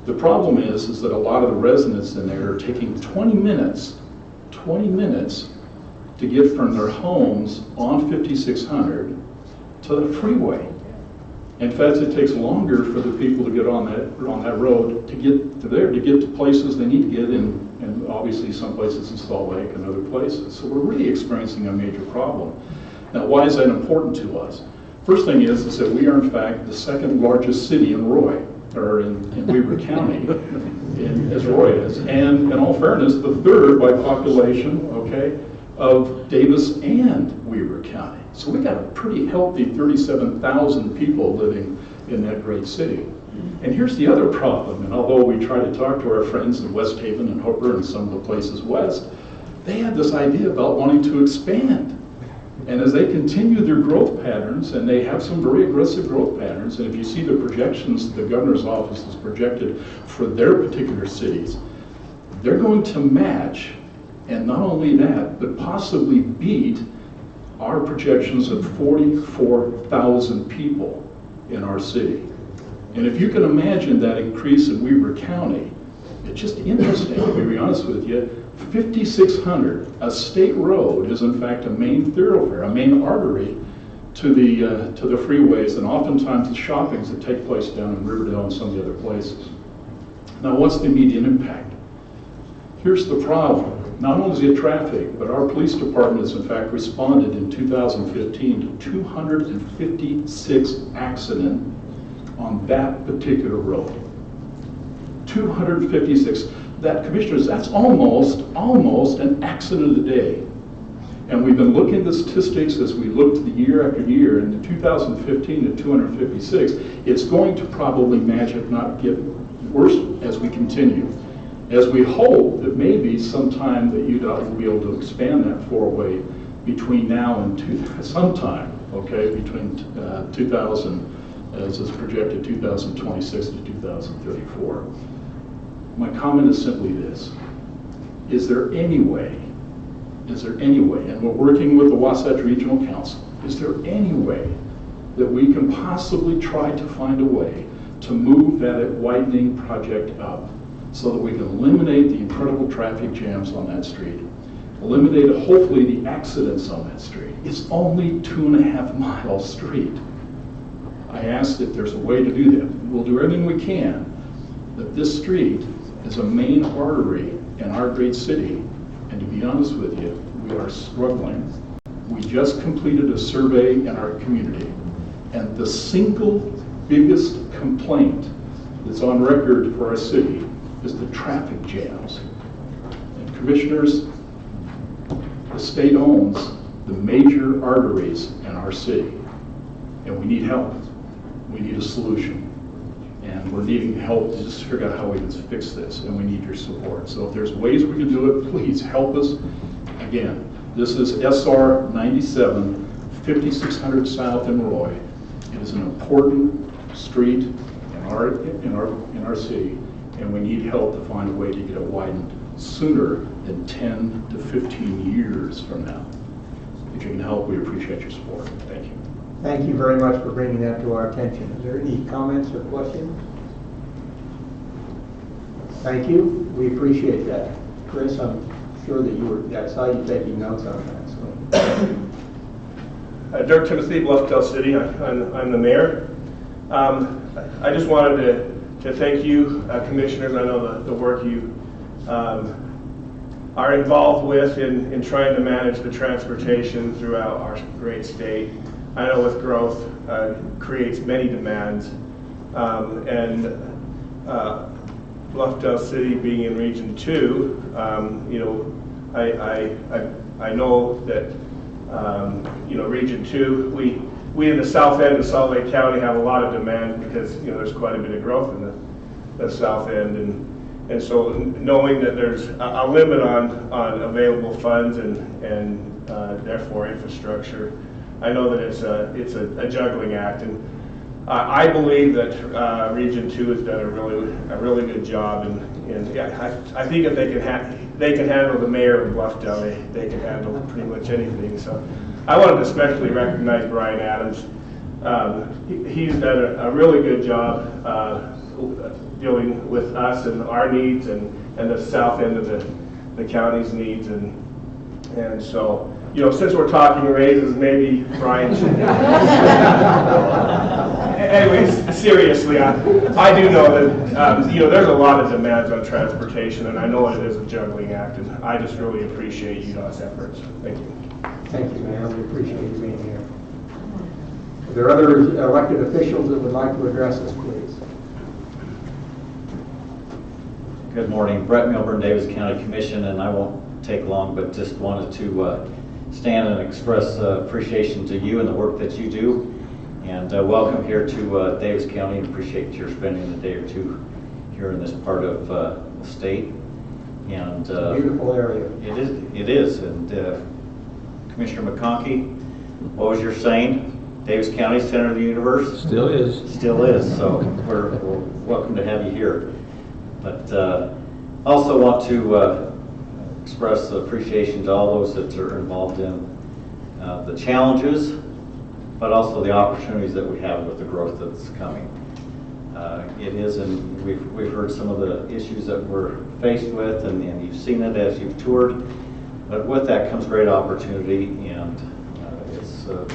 S7: The problem is that a lot of the residents in there are taking 20 minutes to get from their homes on 5600 to the freeway. In fact, it takes longer for the people to get on that road to get to there, to get to places they need to get in, and obviously some places in Salt Lake and other places. So we're really experiencing a major problem. Now, why is that important to us? First thing is that we are in fact the second largest city in Roy, or in Weber County, as Roy is, and in all fairness, the third by population, okay, of Davis and Weber County. So we got a pretty healthy 37,000 people living in that great city. And here's the other problem, and although we try to talk to our friends in West Haven and Hooper and some of the places west, they have this idea about wanting to expand. And as they continue their growth patterns, and they have some very aggressive growth patterns, and if you see the projections the governor's office has projected for their particular cities, they're going to match, and not only that, but possibly beat our projections of 44,000 people in our city. And if you can imagine that increase in Weber County, it's just interesting, to be honest with you. 5600, a state road, is in fact a main thoroughfare, a main artery to the freeways, and oftentimes the shoppings that take place down in Riverdale and some of the other places. Now, what's the immediate impact? Here's the problem. Not only is it traffic, but our police department has in fact responded in 2015 to 256 accidents on that particular road. 256. That, commissioners, that's almost an accident a day. And we've been looking at the statistics as we looked the year after year, and in 2015 to 256, it's going to probably match, if not get worse as we continue. As we hope that maybe sometime that UDOT will be able to expand that four-way between now and sometime, okay, between 2000, as is projected, 2026 to 2034. My comment is simply this: is there any way, and we're working with the Wasatch Regional Council, is there any way that we can possibly try to find a way to move that widening project up so that we can eliminate the incredible traffic jams on that street, eliminate, hopefully, the accidents on that street? It's only 2.5-mile street. I asked if there's a way to do that. We'll do everything we can, but this street is a main artery in our great city, and to be honest with you, we are struggling. We just completed a survey in our community, and the single biggest complaint that's on record for our city is the traffic jams. And commissioners, the state owns the major arteries in our city, and we need help. We need a solution. And we're needing help to just figure out how we can fix this, and we need your support. So if there's ways we can do it, please help us. Again, this is SR 97, 5600 South in Roy. It is an important street in our city, and we need help to find a way to get it widened sooner than 10 to 15 years from now. If you can help, we appreciate your support. Thank you.
S1: Thank you very much for bringing that to our attention. Is there any comments or questions? Thank you. We appreciate that. Chris, I'm sure that I saw you taking notes on that. So.
S8: Dirk Timothy, Bluffdale City. I'm the mayor. I just wanted to thank you, commissioners. I know the work you are involved with in trying to manage the transportation throughout our great state. I know with growth creates many demands, and Bluffdale City being in Region 2, you know, I know that you know, Region 2, we in the south end of Salt Lake County have a lot of demand because, you know, there's quite a bit of growth in the south end, and so knowing that there's a limit on available funds and therefore infrastructure, I know that it's a juggling act, and I believe that Region 2 has done a really good job, and yeah, I think if they can handle the mayor of Bluffdale, they can handle pretty much anything. So I wanted to especially recognize Brian Adams. He's done a really good job dealing with us and our needs and the south end of the county's needs, and so, you know, since we're talking raises, maybe Brian should. Anyways, seriously, I do know that you know, there's a lot of demands on transportation, and I know it is a juggling act, and I just really appreciate UDOT's efforts. Thank you.
S1: Thank you, ma'am. We appreciate you being here. Are there other elected officials that would like to address us, please?
S10: Good morning. Brett Milburn, Davis County Commission, and I won't take long, but just wanted to stand and express appreciation to you and the work that you do, and welcome here to Davis County. Appreciate your spending a day or two here in this part of the state. And
S1: beautiful area.
S10: It is. And Commissioner McConkey, what was your saying? Davis County, center of the universe?
S4: Still is.
S10: Still is. So we're welcome to have you here. But also want to express appreciation to all those that are involved in the challenges, but also the opportunities that we have with the growth that's coming. It is, and we've heard some of the issues that we're faced with, and you've seen it as you've toured. But with that comes great opportunity, and it's a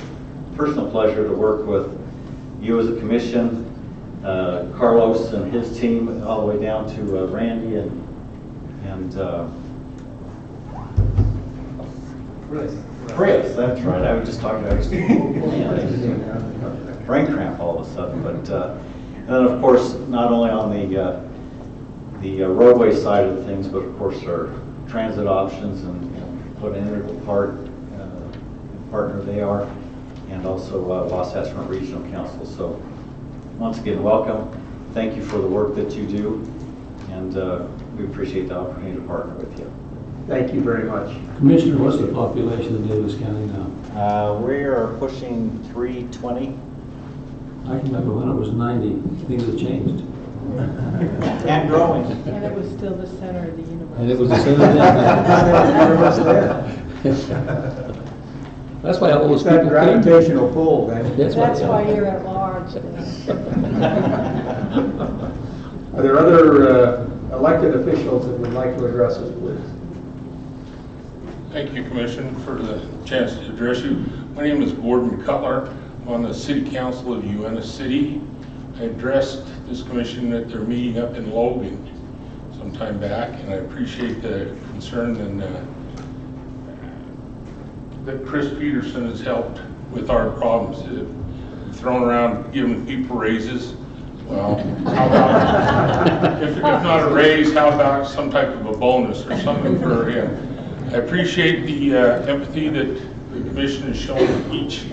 S10: personal pleasure to work with you as a commission, Carlos and his team, all the way down to Randy and Chris. That's right. I was just talking about brain cramp all of a sudden. But and then of course, not only on the roadway side of things, but of course our transit options, and what an integral partner they are, and also Wasatch Front Regional Council. So once again, welcome. Thank you for the work that you do, and we appreciate the opportunity to partner with you.
S1: Thank you very much.
S4: Commissioner, what's the population of Davis County now?
S10: We are pushing 320.
S4: I can remember when it was 90. Things have changed.
S10: And growing.
S5: And it was still the center of the universe.
S4: And it was the center of the universe there. That's why all those people
S1: that gravitational pull, then.
S5: That's why you're at large.
S1: Are there other elected officials that would like to address us, please?
S22: Thank you, Commissioner, for the chance to address you. My name is Gordon Cutler. I'm on the City Council of Uena City. I addressed this commission at their meeting up in Logan some time back, and I appreciate the concern and that Chris Peterson has helped with our problems. Thrown around giving people raises. Well, how about, if not a raise, how about some type of a bonus or something for him? I appreciate the empathy that the commission has shown each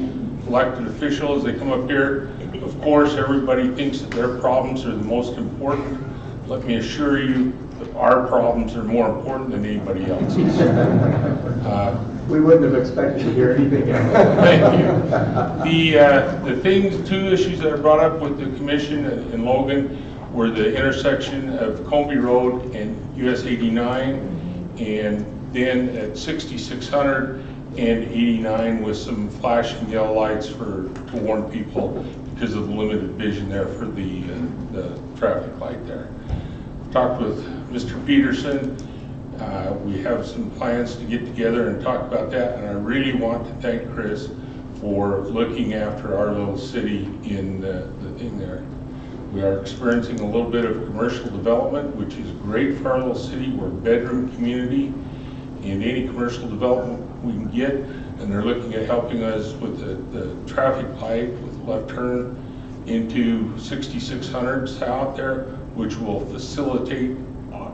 S22: elected official as they come up here. Of course, everybody thinks that their problems are the most important. Let me assure you that our problems are more important than anybody else's.
S1: We wouldn't have expected to hear anything else.
S22: Thank you. The two issues that are brought up with the commission in Logan were the intersection of Comby Road and US 89, and then at 6600 and 89 with some flashing yellow lights to warn people because of the limited vision there for the traffic light there. Talked with Mr. Peterson. We have some plans to get together and talk about that, and I really want to thank Chris for looking after our little city in the thing there. We are experiencing a little bit of commercial development, which is great for our little city. We're a bedroom community, and any commercial development we can get, and they're looking at helping us with the traffic light with left turn into 6600 south there, which will facilitate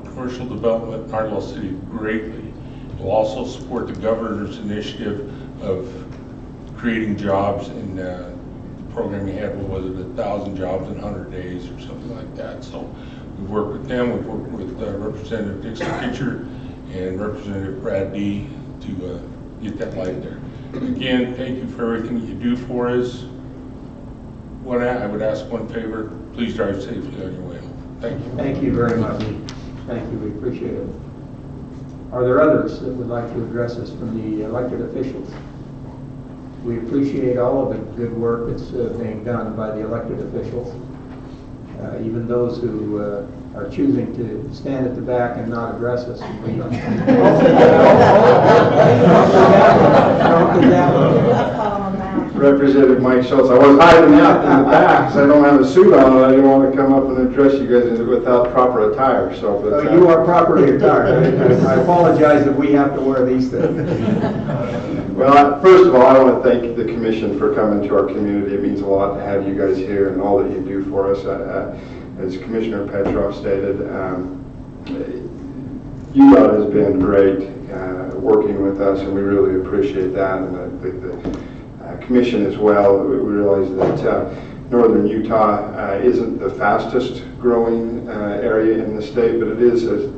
S22: commercial development in our little city greatly. It will also support the governor's initiative of creating jobs in the program we had, what was it, 1,000 jobs in 100 days or something like that. So we've worked with them, we've worked with Representative Dixon Pitcher and Representative Brad D to get that light there. Again, thank you for everything you do for us. I would ask one favor, please drive safely on your way home. Thank you.
S1: Thank you very much. Thank you, we appreciate it. Are there others that would like to address us from the elected officials? We appreciate all of the good work that's being done by the elected officials, even those who are choosing to stand at the back and not address us.
S9: Representative Mike Schultz. I was hiding out in the back because I don't have a suit on and I didn't want to come up and address you guys without proper attire. So, but,
S1: you are properly attired. I apologize if we have to wear these things.
S9: Well, first of all, I want to thank the commission for coming to our community. It means a lot to have you guys here and all that you do for us. As Commissioner Petrov stated, UDOT has been great working with us, and we really appreciate that. And I think the commission as well. We realize that northern Utah isn't the fastest growing area in the state, but it is a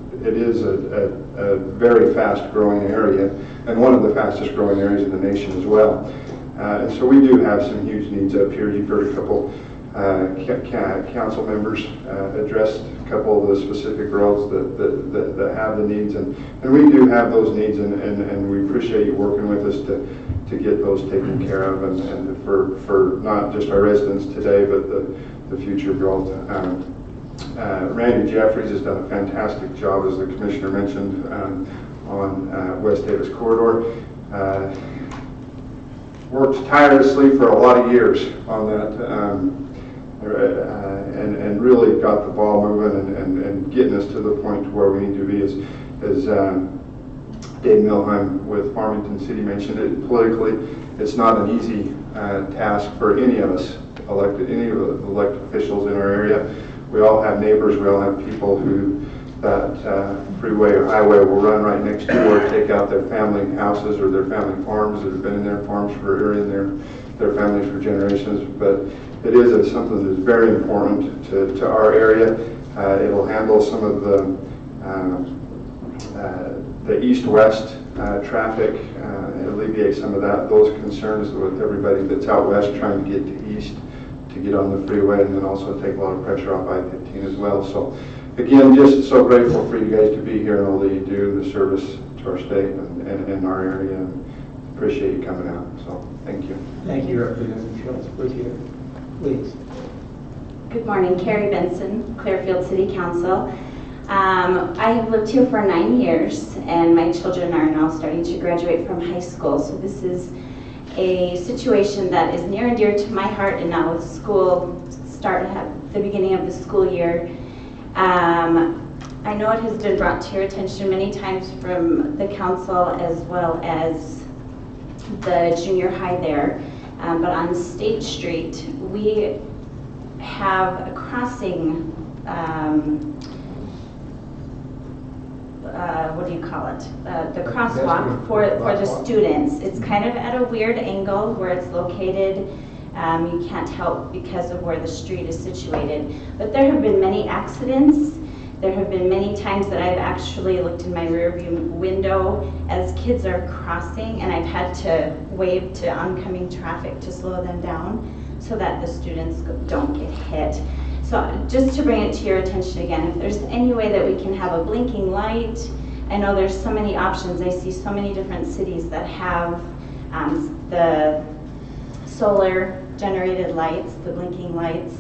S9: very fast growing area, and one of the fastest growing areas in the nation as well. And so we do have some huge needs up here. You've heard a couple council members addressed a couple of the specific roads that have the needs, and we do have those needs, and we appreciate you working with us to get those taken care of, and for not just our residents today, but the future growth. Randy Jeffries has done a fantastic job, as the commissioner mentioned, on West Davis Corridor. Worked tirelessly for a lot of years on that, and really got the ball moving and getting us to the point to where we need to be. As Dave Milheim with Farmington City mentioned it, politically, it's not an easy task for any of us any of the elected officials in our area. We all have neighbors, we all have people who that freeway or highway will run right next door, take out their family houses or their family farms that have been in their farms or in their families for generations. But it is something that's very important to our area. It'll handle some of the east-west traffic, alleviate some of those concerns with everybody that's out west trying to get to east to get on the freeway, and then also take a lot of pressure off I-15 as well. So again, just so grateful for you guys to be here and all that you do, the service to our state and our area, and appreciate you coming out. So thank you.
S1: Thank you, Representative Schultz. Appreciate it. Please.
S11: Good morning, Carrie Benson, Clearfield City Council. I have lived here for 9 years, and my children are now starting to graduate from high school, so this is a situation that is near and dear to my heart, and now with school start at the beginning of the school year. I know it has been brought to your attention many times from the council as well as the junior high there, but on State Street we have a crossing, what do you call it? The crosswalk for the students. It's kind of at a weird angle where it's located. You can't help because of where the street is situated. But there have been many accidents. There have been many times that I've actually looked in my rear view window as kids are crossing, and I've had to wave to oncoming traffic to slow them down so that the students don't get hit. So just to bring it to your attention again, if there's any way that we can have a blinking light, I know there's so many options. I see so many different cities that have the solar generated lights, the blinking lights,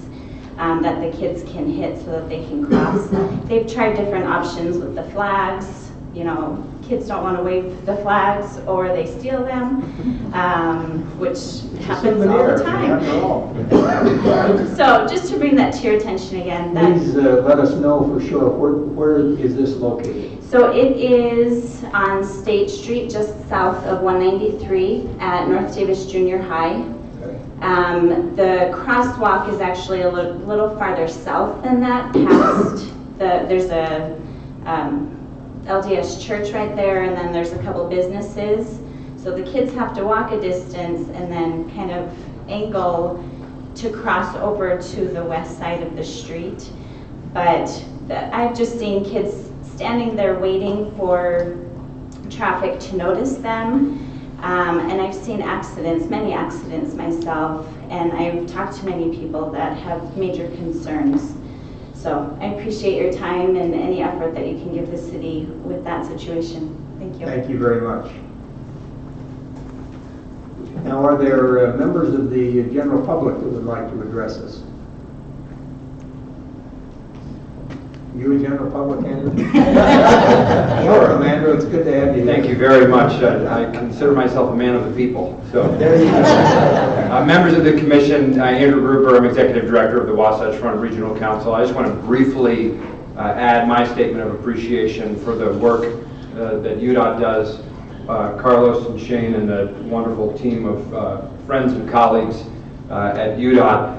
S11: that the kids can hit so that they can cross. They've tried different options with the flags. You know, kids don't want to wave the flags or they steal them, which happens all the time. So just to bring that to your attention again.
S1: Please let us know for sure, where is this located?
S11: So it is on State Street, just south of 193 at North Davis Junior High. The crosswalk is actually a little farther south than that, past there's a LDS church right there, and then there's a couple businesses. So the kids have to walk a distance and then kind of angle to cross over to the west side of the street. But I've just seen kids standing there waiting for traffic to notice them. And I've seen accidents, many accidents myself, and I've talked to many people that have major concerns. So I appreciate your time and any effort that you can give the city with that situation. Thank you.
S1: Thank you very much. Now, are there members of the general public that would like to address us? You a general public, Andrew? Welcome, Andrew. It's good to have you.
S12: Thank you very much. I consider myself a man of the people. So,
S1: there you go.
S12: Members of the commission, Andrew Gruber, I'm executive director of the Wasatch Front Regional Council. I just want to briefly add my statement of appreciation for the work that UDOT does. Carlos and Shane and the wonderful team of friends and colleagues at UDOT.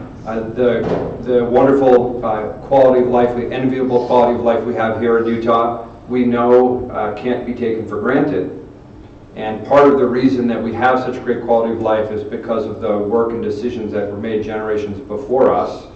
S12: The wonderful quality of life, the enviable quality of life we have here in Utah, we know can't be taken for granted. And part of the reason that we have such great quality of life is because of the work and decisions that were made generations before us.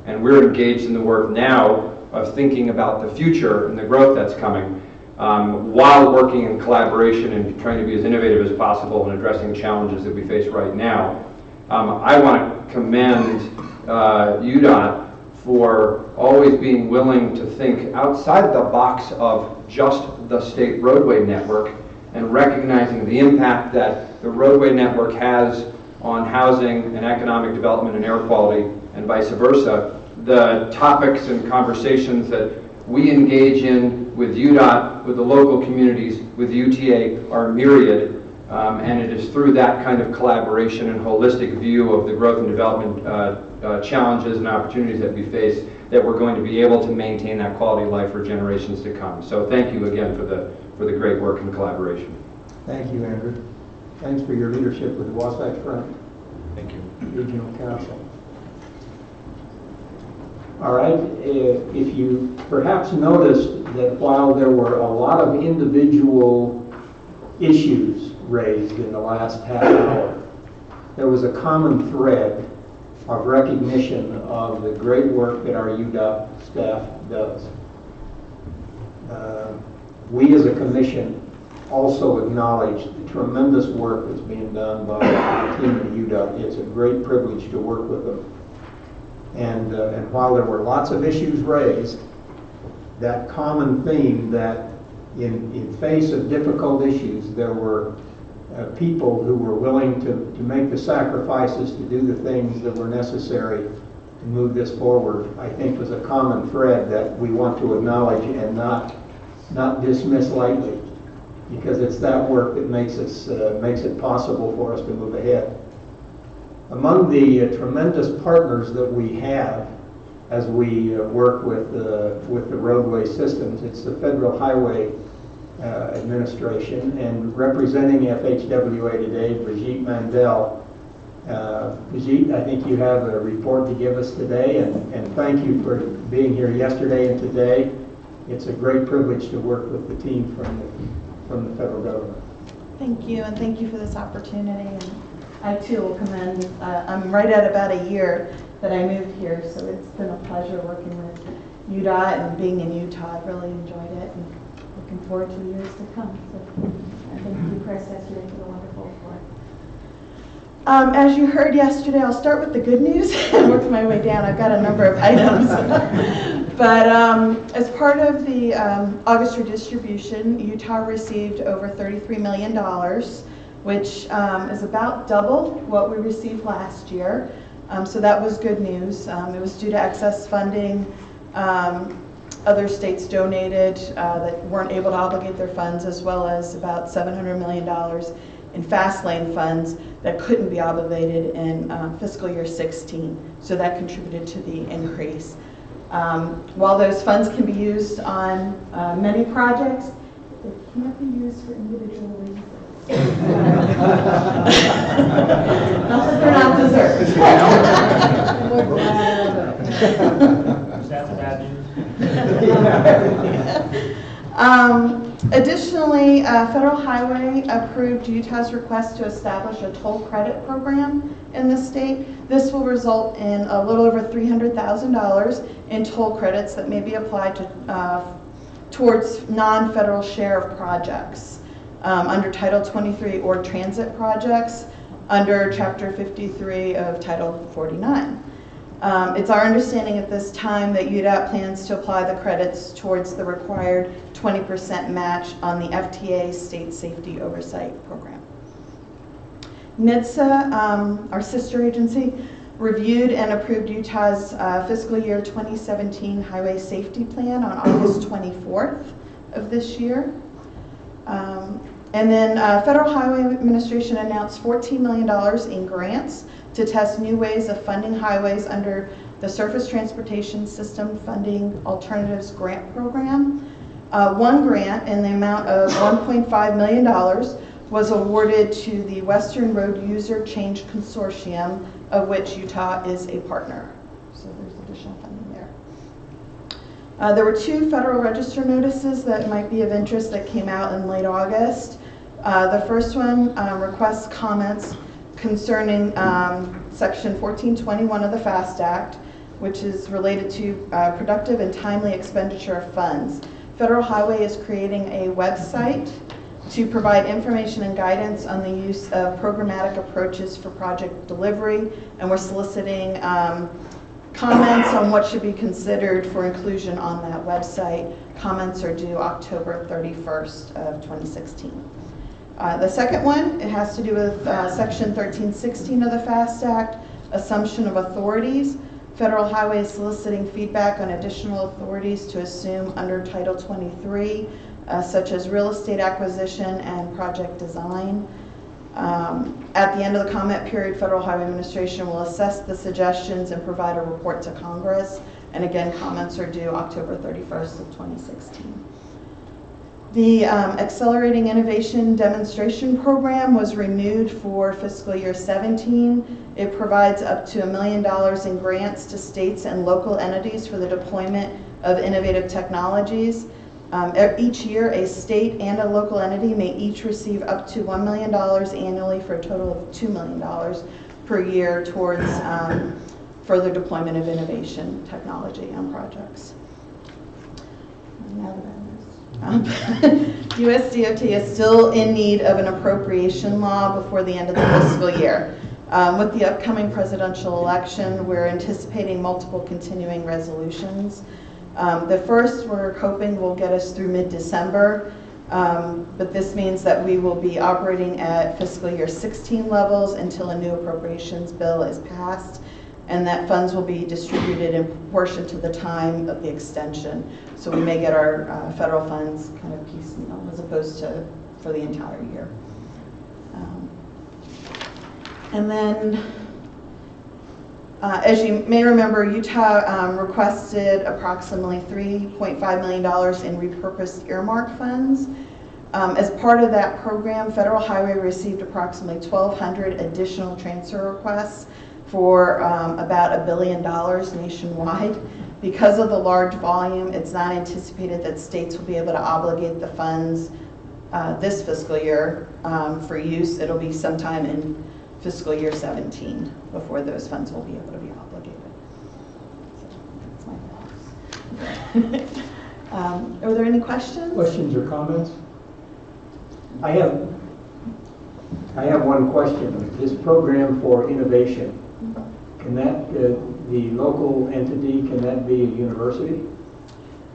S12: And we're engaged in the work now of thinking about the future and the growth that's coming, while working in collaboration and trying to be as innovative as possible in addressing challenges that we face right now. I want to commend UDOT for always being willing to think outside the box of just the state roadway network and recognizing the impact that the roadway network has on housing and economic development and air quality and vice versa. The topics and conversations that we engage in with UDOT, with the local communities, with UTA are myriad. And it is through that kind of collaboration and holistic view of the growth and development challenges and opportunities that we face that we're going to be able to maintain that quality of life for generations to come. So thank you again for the great work and collaboration.
S1: Thank you, Andrew. Thanks for your leadership with the Wasatch Front.
S12: Thank you.
S1: Regional Council. All right, if you perhaps noticed that while there were a lot of individual issues raised in the last half hour, there was a common thread of recognition of the great work that our UDOT staff does. We as a commission also acknowledge the tremendous work that's being done by the team at UDOT. It's a great privilege to work with them. And while there were lots of issues raised, that common theme that in face of difficult issues, there were people who were willing to make the sacrifices to do the things that were necessary to move this forward, I think was a common thread that we want to acknowledge and not dismiss lightly, because it's that work that makes it possible for us to move ahead. Among the tremendous partners that we have as we work with the roadway systems, it's the Federal Highway Administration, and representing FHWA today, Brigitte Mandel. Brigitte, I think you have a report to give us today, and thank you for being here yesterday and today. It's a great privilege to work with the team from the federal government.
S5: Thank you, and thank you for this opportunity. And I too will commend, I'm right at about a year that I moved here, so it's been a pleasure working with UDOT and being in Utah. I've really enjoyed it and looking forward to the years to come. So thank you, Chris, yesterday for the wonderful report. As you heard yesterday, I'll start with the good news and work my way down. I've got a number of items. But as part of the August redistribution, Utah received over $33 million, which is about double what we received last year. So that was good news. It was due to excess funding. Other states donated that weren't able to obligate their funds, as well as about $700 million in fast lane funds that couldn't be obligated in fiscal year 16. So that contributed to the increase. While those funds can be used on many projects, they can't be used for individual reasons. Not that they're not deserved.
S17: That's bad news.
S5: Additionally, Federal Highway approved Utah's request to establish a toll credit program in the state. This will result in a little over $300,000 in toll credits that may be applied to, towards non-federal share of projects. under Title 23 or transit projects under Chapter 53 of Title 49. It's our understanding at this time that UDOT plans to apply the credits towards the required 20% match on the FTA State Safety Oversight Program. NHTSA, our sister agency, reviewed and approved Utah's fiscal year 2017 Highway Safety Plan on August 24th of this year. And then Federal Highway Administration announced $14 million in grants to test new ways of funding highways under the Surface Transportation System Funding Alternatives Grant Program. One grant in the amount of $1.5 million was awarded to the Western Road User Change Consortium, of which Utah is a partner. So there's additional funding there. There were 2 Federal Register notices that might be of interest that came out in late August. The first one requests comments concerning Section 1421 of the FAST Act, which is related to productive and timely expenditure of funds. Federal Highway is creating a website to provide information and guidance on the use of programmatic approaches for project delivery, and we're soliciting comments on what should be considered for inclusion on that website. Comments are due October 31st of 2016. The second one, it has to do with Section 1316 of the FAST Act, assumption of authorities. Federal Highway is soliciting feedback on additional authorities to assume under Title 23, such as real estate acquisition and project design. At the end of the comment period, Federal Highway Administration will assess the suggestions and provide a report to Congress. And again, comments are due October 31st of 2016. The Accelerating Innovation Demonstration Program was renewed for fiscal year 17. It provides up to $1 million in grants to states and local entities for the deployment of innovative technologies. Each year, a state and a local entity may each receive up to $1 million annually for a total of $2 million per year towards further deployment of innovation technology on projects. USDOT is still in need of an appropriation law before the end of the fiscal year. With the upcoming presidential election, we're anticipating multiple continuing resolutions. The first, we're hoping, will get us through mid-December, but this means that we will be operating at fiscal year 16 levels until a new appropriations bill is passed, and that funds will be distributed in proportion to the time of the extension. So we may get our federal funds kind of piecemeal as opposed to for the entire year. And then, as you may remember, Utah requested approximately $3.5 million in repurposed earmark funds. As part of that program, Federal Highway received approximately 1,200 additional transfer requests for about $1 billion nationwide. Because of the large volume, it's not anticipated that states will be able to obligate the funds this fiscal year for use. It'll be sometime in fiscal year 17 before those funds will be able to be obligated. So that's my thoughts. Are there any questions?
S1: Questions or comments? I have one question. This program for innovation, can that, the local entity, can that be a university?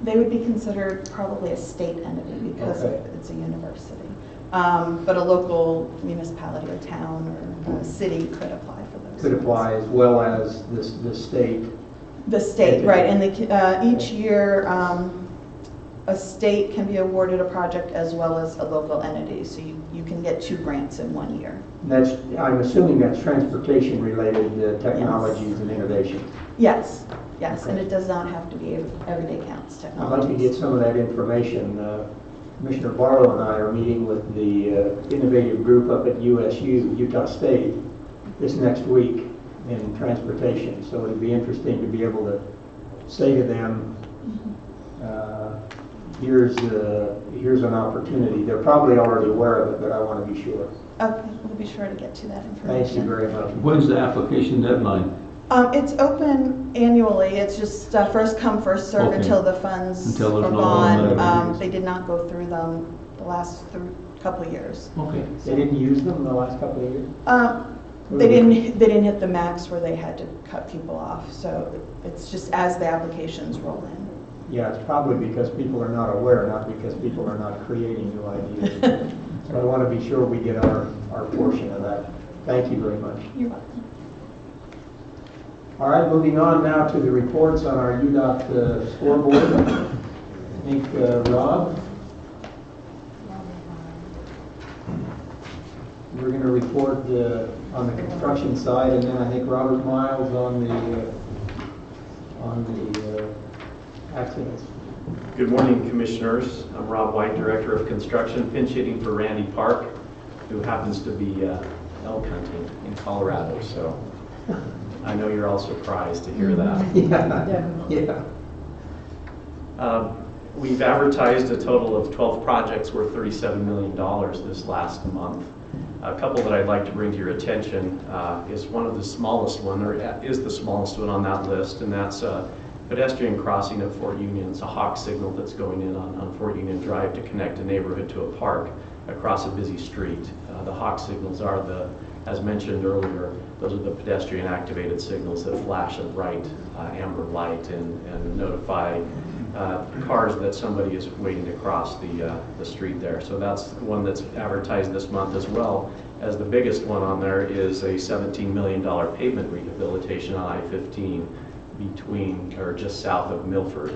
S5: They would be considered probably a state entity because it's a university. But a local municipality or town or city could apply for those.
S1: Could apply as well as the state.
S5: The state, entity. Right. And each year, a state can be awarded a project as well as a local entity. So you can get 2 grants in 1 year.
S1: That's, I'm assuming that's transportation related technologies and innovation.
S5: Yes, yes, okay. And it does not have to be everyday counts technology.
S1: I'd like to get some of that information. Commissioner Barlow and I are meeting with the innovative group up at USU, Utah State, this next week in transportation. So it'd be interesting to be able to say to them, here's an opportunity. They're probably already aware of it, but I want to be sure.
S5: Okay, we'll be sure to get to that information.
S1: Thank you very much.
S4: When's the application deadline?
S5: It's open annually. It's just first come, first serve until the funds are gone. They did not go through them the last couple years.
S1: Okay. They didn't use them in the last couple of years?
S5: They didn't hit the max where they had to cut people off, so it's just as the applications roll in.
S1: Yeah, it's probably because people are not aware, not because people are not creating new ideas. So I want to be sure we get our portion of that. Thank you very much.
S5: You're welcome.
S1: All right, moving on now to the reports on our UDOT scoreboard. I think Rob, we're going to report on the construction side, and then I think Robert Miles on the accidents.
S2: Good morning, Commissioners. I'm Rob White, Director of Construction, pinch hitting for Randy Park, who happens to be elk hunting in Colorado. So I know you're all surprised to hear that.
S1: Yeah.
S2: We've advertised a total of 12 projects worth $37 million this last month. A couple that I'd like to bring to your attention is one of the smallest one, or is the smallest one on that list, and that's a pedestrian crossing at Fort Union. It's a hawk signal that's going in on Fort Union Drive to connect a neighborhood to a park across a busy street. The hawk signals are as mentioned earlier, those are the pedestrian activated signals that flash a bright amber light and notify cars that somebody is waiting to cross the street there. So that's one that's advertised this month, as well as the biggest one on there is a $17 million pavement rehabilitation on I-15 between, or just south of Milford.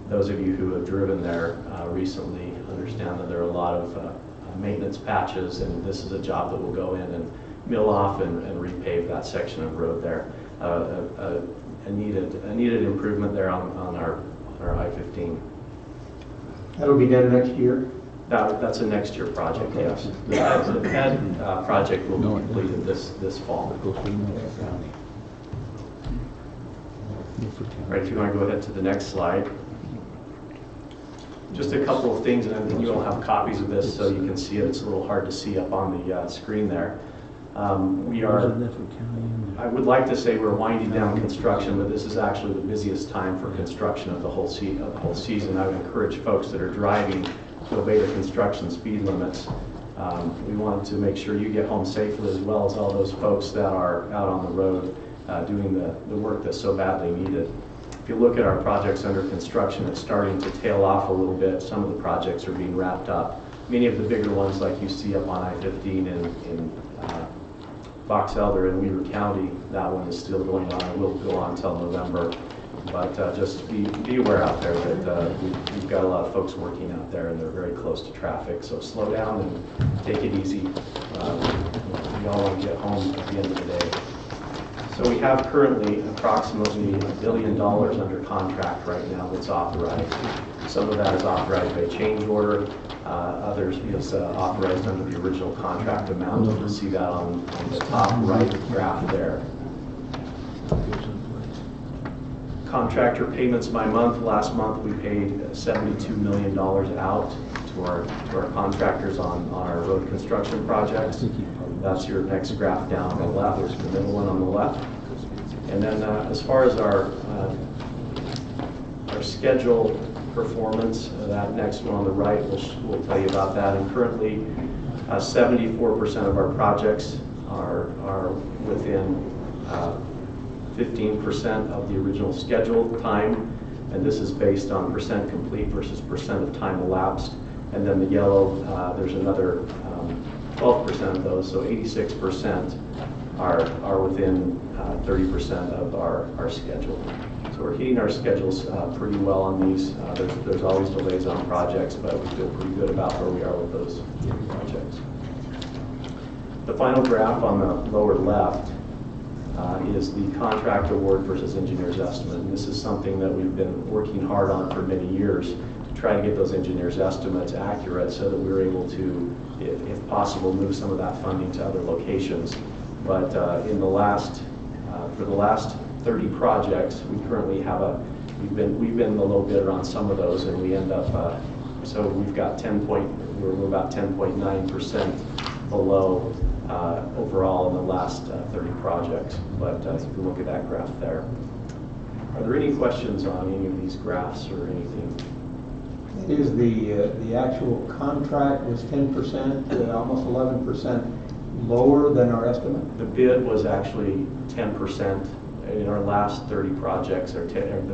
S2: Those of you who have driven there recently understand that there are a lot of maintenance patches, and this is a job that will go in and mill off and repave that section of road there. A needed improvement there on our I-15.
S1: That'll be done next year?
S2: That's a next year project, okay. Yes. The PED project will be completed this fall. Right, if you want to go ahead to the next slide. Just a couple of things, and I think you all have copies of this so you can see it. It's a little hard to see up on the screen there. I would like to say we're winding down construction, but this is actually the busiest time for construction of the whole season. I would encourage folks that are driving to obey the construction speed limits. We want to make sure you get home safely, as well as all those folks that are out on the road doing the work that's so badly needed. If you look at our projects under construction, it's starting to tail off a little bit. Some of the projects are being wrapped up. Many of the bigger ones, like you see up on I-15 in Box Elder in Weaver County, that one is still going on. It will go on until November. But just be aware out there that we've got a lot of folks working out there, and they're very close to traffic. So slow down and take it easy. We all want to get home at the end of the day. So we have currently approximately $1 billion under contract right now that's authorized. Some of that is authorized by change order. Others is authorized under the original contract amount. You'll see that on the top right graph there. Contractor payments by month. Last month we paid $72 million out to our contractors on our road construction projects. That's your next graph down on the left. There's the middle one on the left. And then as far as our schedule performance, that next one on the right will tell you about that. And currently 74% of our projects are within 15% of the original schedule time, and this is based on percent complete versus percent of time elapsed. And then the yellow, there's another 12% of those, so 86% are within 30% of our schedule. So we're hitting our schedules pretty well on these. There's always delays on projects, but we feel pretty good about where we are with those projects. The final graph on the lower left is the contract award versus engineer's estimate. And this is something that we've been working hard on for many years to try to get those engineer's estimates accurate so that we're able to, if possible, move some of that funding to other locations. But for the last 30 projects, we currently have we've been the low bidder on some of those, and we end up, so we've got we're about 10.9% below overall in the last 30 projects. But if you look at that graph there. Are there any questions on any of these graphs or anything?
S1: Is the actual contract was 10%, almost 11% lower than our estimate?
S2: The bid was actually 10%. In our last 30 projects, the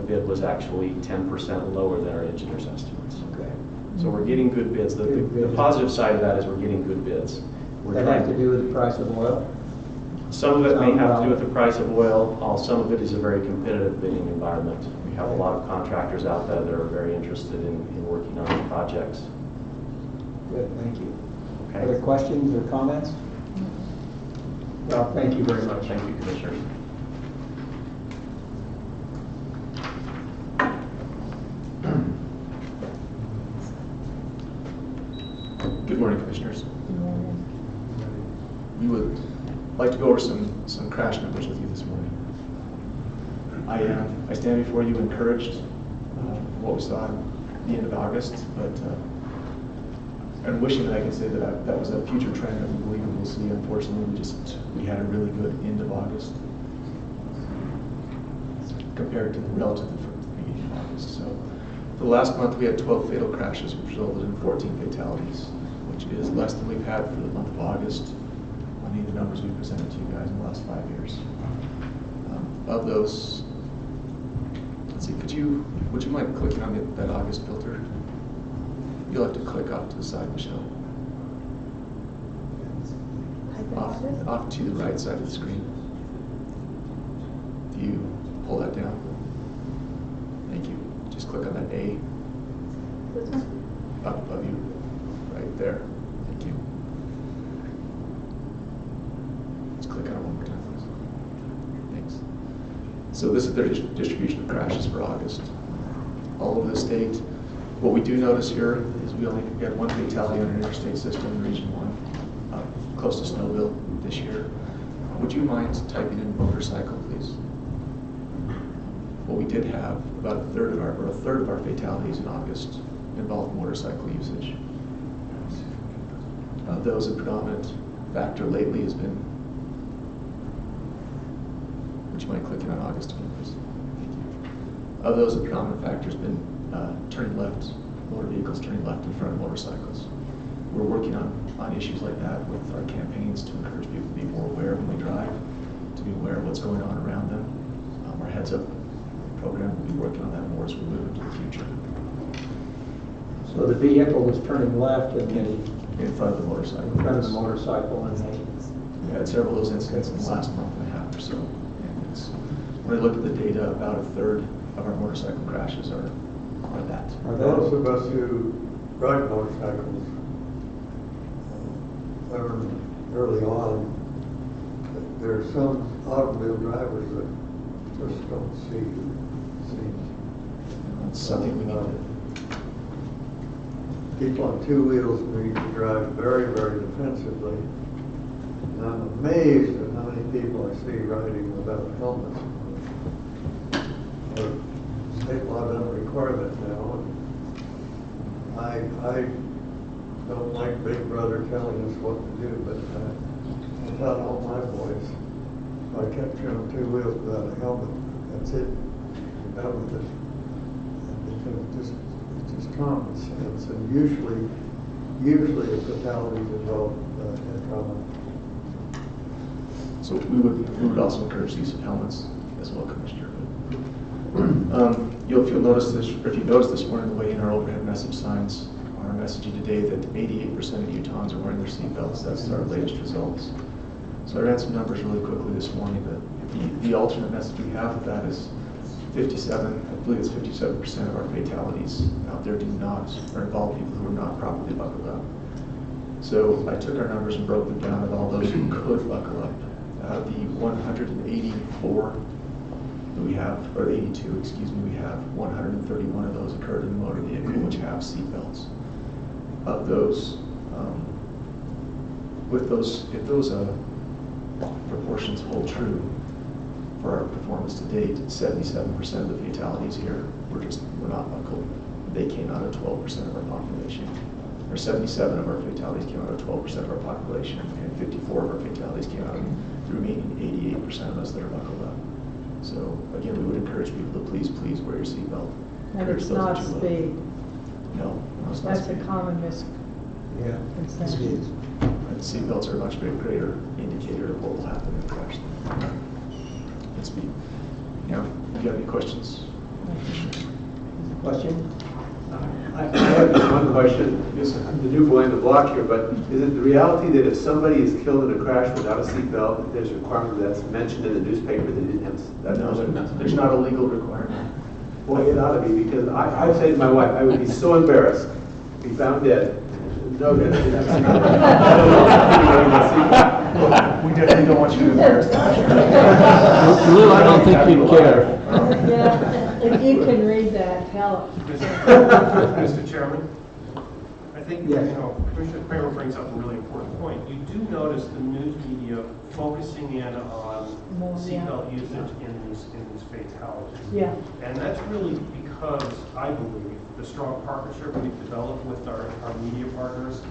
S2: bid was actually 10% lower than our engineer's estimates.
S1: Okay.
S2: So we're getting good bids. The positive side of that is we're getting good bids.
S1: That have to do with the price of oil?
S2: Some of it may have to do with the price of oil. Some of it is a very competitive bidding environment. We have a lot of contractors out there that are very interested in working on the projects.
S1: Good, thank you.
S2: Okay.
S1: Other questions or comments? Well, thank you very much.
S2: Thank you, Commissioners.
S15: Good morning, Commissioners. We would like to go over some crash numbers with you this morning. I stand before you encouraged what we saw at the end of August, but I'm wishing that I could say that that was a future trend that we believe we will see. Unfortunately, we had a really good end of August compared to the relative beginning of August. So for the last month, we had 12 fatal crashes, which resulted in 14 fatalities, which is less than we've had for the month of August on any of the numbers we presented to you guys in the last 5 years. Of those, let's see, would you mind clicking on that August filter? You'll have to click off to the side, Michelle. Off to the right side of the screen. Do you pull that down? Thank you. Just click on that A.
S19: This one?
S15: Up above you. Right there. Thank you. Let's click on it one more time, please. Thanks. So this is their distribution of crashes for August. All over the state. What we do notice here is we only get one fatality on an interstate system in Region 1, close to Snowville this year. Would you mind typing in motorcycle, please? What we did have, about a third of our fatalities in August involved motorcycle usage. Those a predominant factor lately has been, would you mind clicking on August again, please? Thank you. Of those, a predominant factor has been turning left, motor vehicles turning left in front of motorcycles. We're working on issues like that with our campaigns to encourage people to be more aware when they drive, to be aware of what's going on around them. Our Heads Up program will be working on that more as we move into the future.
S1: So the vehicle was turning left and
S15: in front of the motorcycle.
S1: In front of the motorcycle, and
S15: we had several of those incidents in the last month and a half or so. And when I look at the data, about a third of our motorcycle crashes are that.
S6: Those of us who ride motorcycles learned early on that there are some automobile drivers that just don't see.
S15: It's something we need to.
S6: People on two wheels need to drive very, very defensively. And I'm amazed at how many people I see riding without helmets. State law doesn't require that now. I don't like Big Brother telling us what to do, but I taught all my boys, if I catch you on two wheels without a helmet, that's it. You're done with it. And it's just common sense, and usually the fatalities involve head trauma.
S15: So we would also encourage the use of helmets as well, Commissioner. If you notice this morning, the way in our overhead message signs are messaging today that 88% of Utahns are wearing their seatbelts. That's our latest results. So I ran some numbers really quickly this morning. The alternate message we have with that is 57, I believe it's 57% of our fatalities out there are involved people who are not properly buckled up. So I took our numbers and broke them down of all those who could buckle up. Out of the 184 that we have, or 82, excuse me, we have 131 of those occurred in the motor vehicle which have seatbelts. Of those, if those proportions hold true for our performance to date, 77% of the fatalities here were not buckled. They came out of 12% of our population. Or 77 of our fatalities came out of 12% of our population, and 54 of our fatalities came out of the remaining 88% of us that are buckled up. So again, we would encourage people to please wear your seatbelt.
S5: And it's not speed.
S15: No.
S19: That's a common
S1: Yeah.
S19: misconception.
S15: The seatbelts are a much greater indicator of what will happen in a crash. Let's be, you know, if you have any questions.
S1: Question?
S16: I have just one question.
S15: Yes, sir.
S16: I'm the new boy in the block here, but is it the reality that if somebody is killed in a crash without a seatbelt, that there's a requirement that's mentioned in the newspaper that didn't have that?
S15: No, there's not a legal requirement.
S16: Boy, it ought to be, because I say to my wife, I would be so embarrassed to be found dead. No, that I didn't have a seatbelt. I don't know if anybody
S15: We definitely don't want you to embarrass
S4: Lou, I don't think you'd care.
S19: Yeah, if you can read that, help.
S18: Mr. Chairman, I think,
S1: Yes.
S18: Commissioner Kramer brings up a really important point. You do notice the news media focusing in on
S19: More, yeah.
S18: seatbelt usage in these fatalities.
S19: Yeah.
S18: And that's really because, I believe, the strong partnership we've developed with our media partners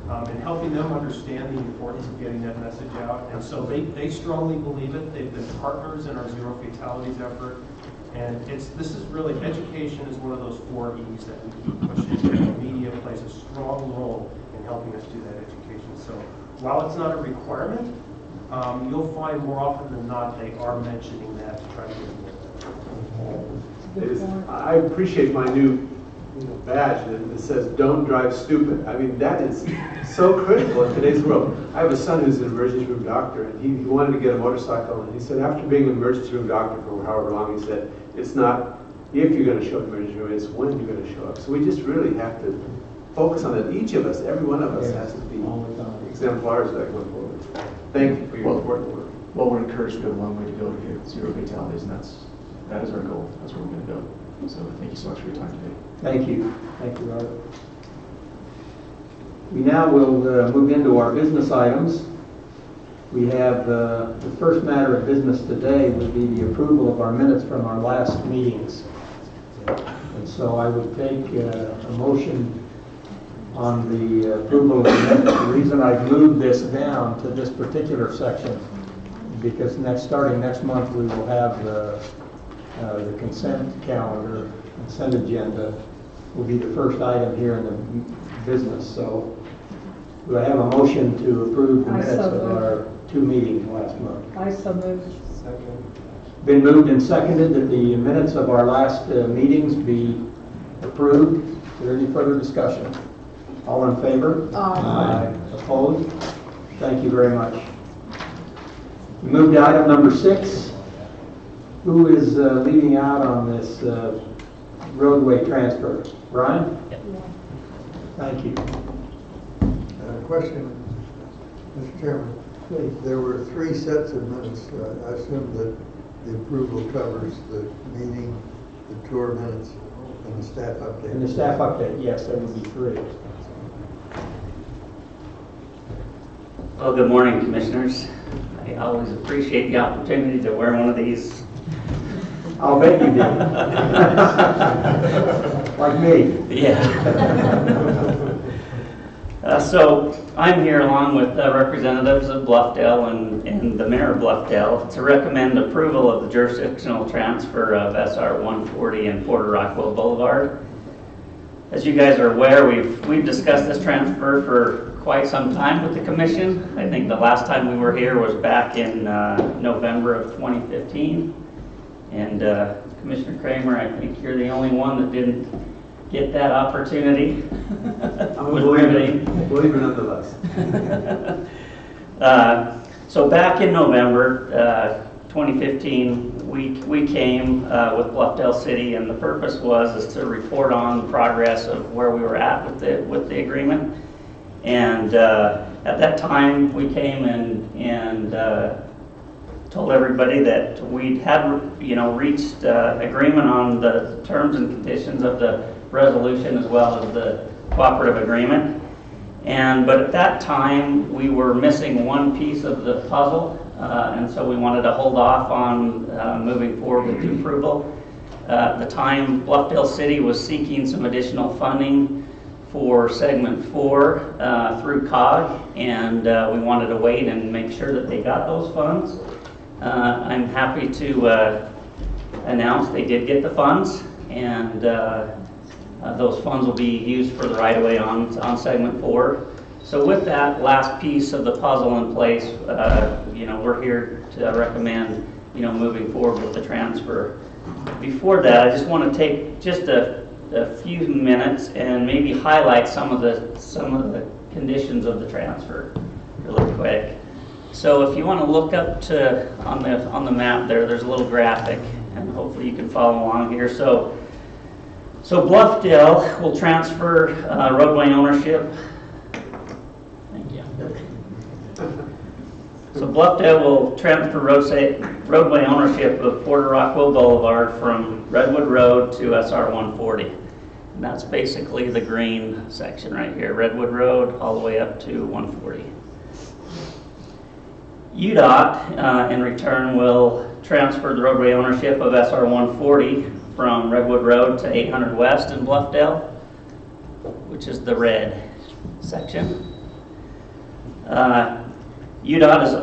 S18: and helping them understand the importance of getting that message out. And so they strongly believe it. They've been partners in our Zero Fatalities effort. And this is really, education is one of those 4 E's that we keep pushing. And the media plays a strong role in helping us do that education. So while it's not a requirement, you'll find more often than not they are mentioning that to try to get more.
S16: I appreciate my new badge that says "Don't drive stupid." I mean, that is so critical in today's world. I have a son who's an emergency room doctor, and he wanted to get a motorcycle, and he said after being an emergency room doctor for however long, he said, it's not if you're going to show up in the emergency room, it's when you're going to show up. So we just really have to focus on that. Each of us, every one of us, has to be exemplars that going forward. Thank you for your important work.
S15: Well, we're encouraged. We have a long way to go to get 0 fatalities, and that is our goal. That's where we're going to go. So thank you so much for your time today.
S1: Thank you. Thank you, Robert. We now will move into our business items. We have the first matter of business today would be the approval of our minutes from our last meetings. And so I would take a motion on the approval of the minutes. The reason I've moved this down to this particular section is because starting next month we will have the consent calendar, consent agenda will be the first item here in the business. So do I have a motion to approve the minutes of our 2 meetings last month?
S19: I so moved.
S1: Been moved and seconded that the minutes of our last meetings be approved. Is there any further discussion? All in favor?
S19: Aye.
S1: Opposed? Thank you very much. We move to item number 6. Who is leading out on this roadway transfer? Brian? Thank you.
S6: Question, Mr. Chairman.
S1: Please.
S6: There were 3 sets of minutes. I assume that the approval covers the meeting, the tour minutes, and the staff update.
S1: And the staff update, yes, there would be 3.
S23: Well, good morning, Commissioners. I always appreciate the opportunity to wear one of these.
S1: I'll bet you did. Like me.
S23: Yeah. So I'm here along with representatives of Bluffdale and the Mayor of Bluffdale to recommend approval of the jurisdictional transfer of SR 140 and Porter Rockwell Boulevard. As you guys are aware, we've discussed this transfer for quite some time with the commission. I think the last time we were here was back in November of 2015. And Commissioner Kramer, I think you're the only one that didn't get that opportunity.
S16: I'm a believer nonetheless.
S23: So back in November 2015, we came with Bluffdale City, and the purpose was to report on the progress of where we were at with the agreement. And at that time, we came and told everybody that we had, reached agreement on the terms and conditions of the resolution as well as the cooperative agreement. But at that time, we were missing one piece of the puzzle, and so we wanted to hold off on moving forward with the approval. At the time, Bluffdale City was seeking some additional funding for segment 4 through COG, and we wanted to wait and make sure that they got those funds. I'm happy to announce they did get the funds, and Those funds will be used for the right-of-way on segment 4. So with that last piece of the puzzle in place, we're here to recommend, moving forward with the transfer. Before that, I just want to take just a few minutes and maybe highlight some of the conditions of the transfer really quick. So if you want to look up to on the map there's a little graphic, and hopefully you can follow along here. So Bluffdale will transfer roadway ownership. Thank you. So Bluffdale will transfer roadway ownership of Porter Rockwell Boulevard from Redwood Road to SR 140. And that's basically the green section right here, Redwood Road all the way up to 140. UDOT, in return, will transfer the roadway ownership of SR 140 from Redwood Road to 800 West in Bluffdale, which is the red section. UDOT has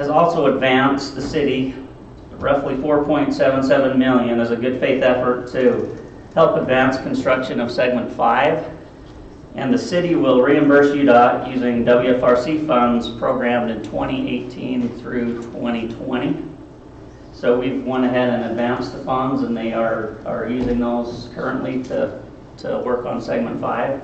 S23: also advanced the city roughly $4.77 million as a good faith effort to help advance construction of segment 5. And the city will reimburse UDOT using WFRC funds programmed in 2018 through 2020. So we've went ahead and advanced the funds, and they are using those currently to work on segment 5.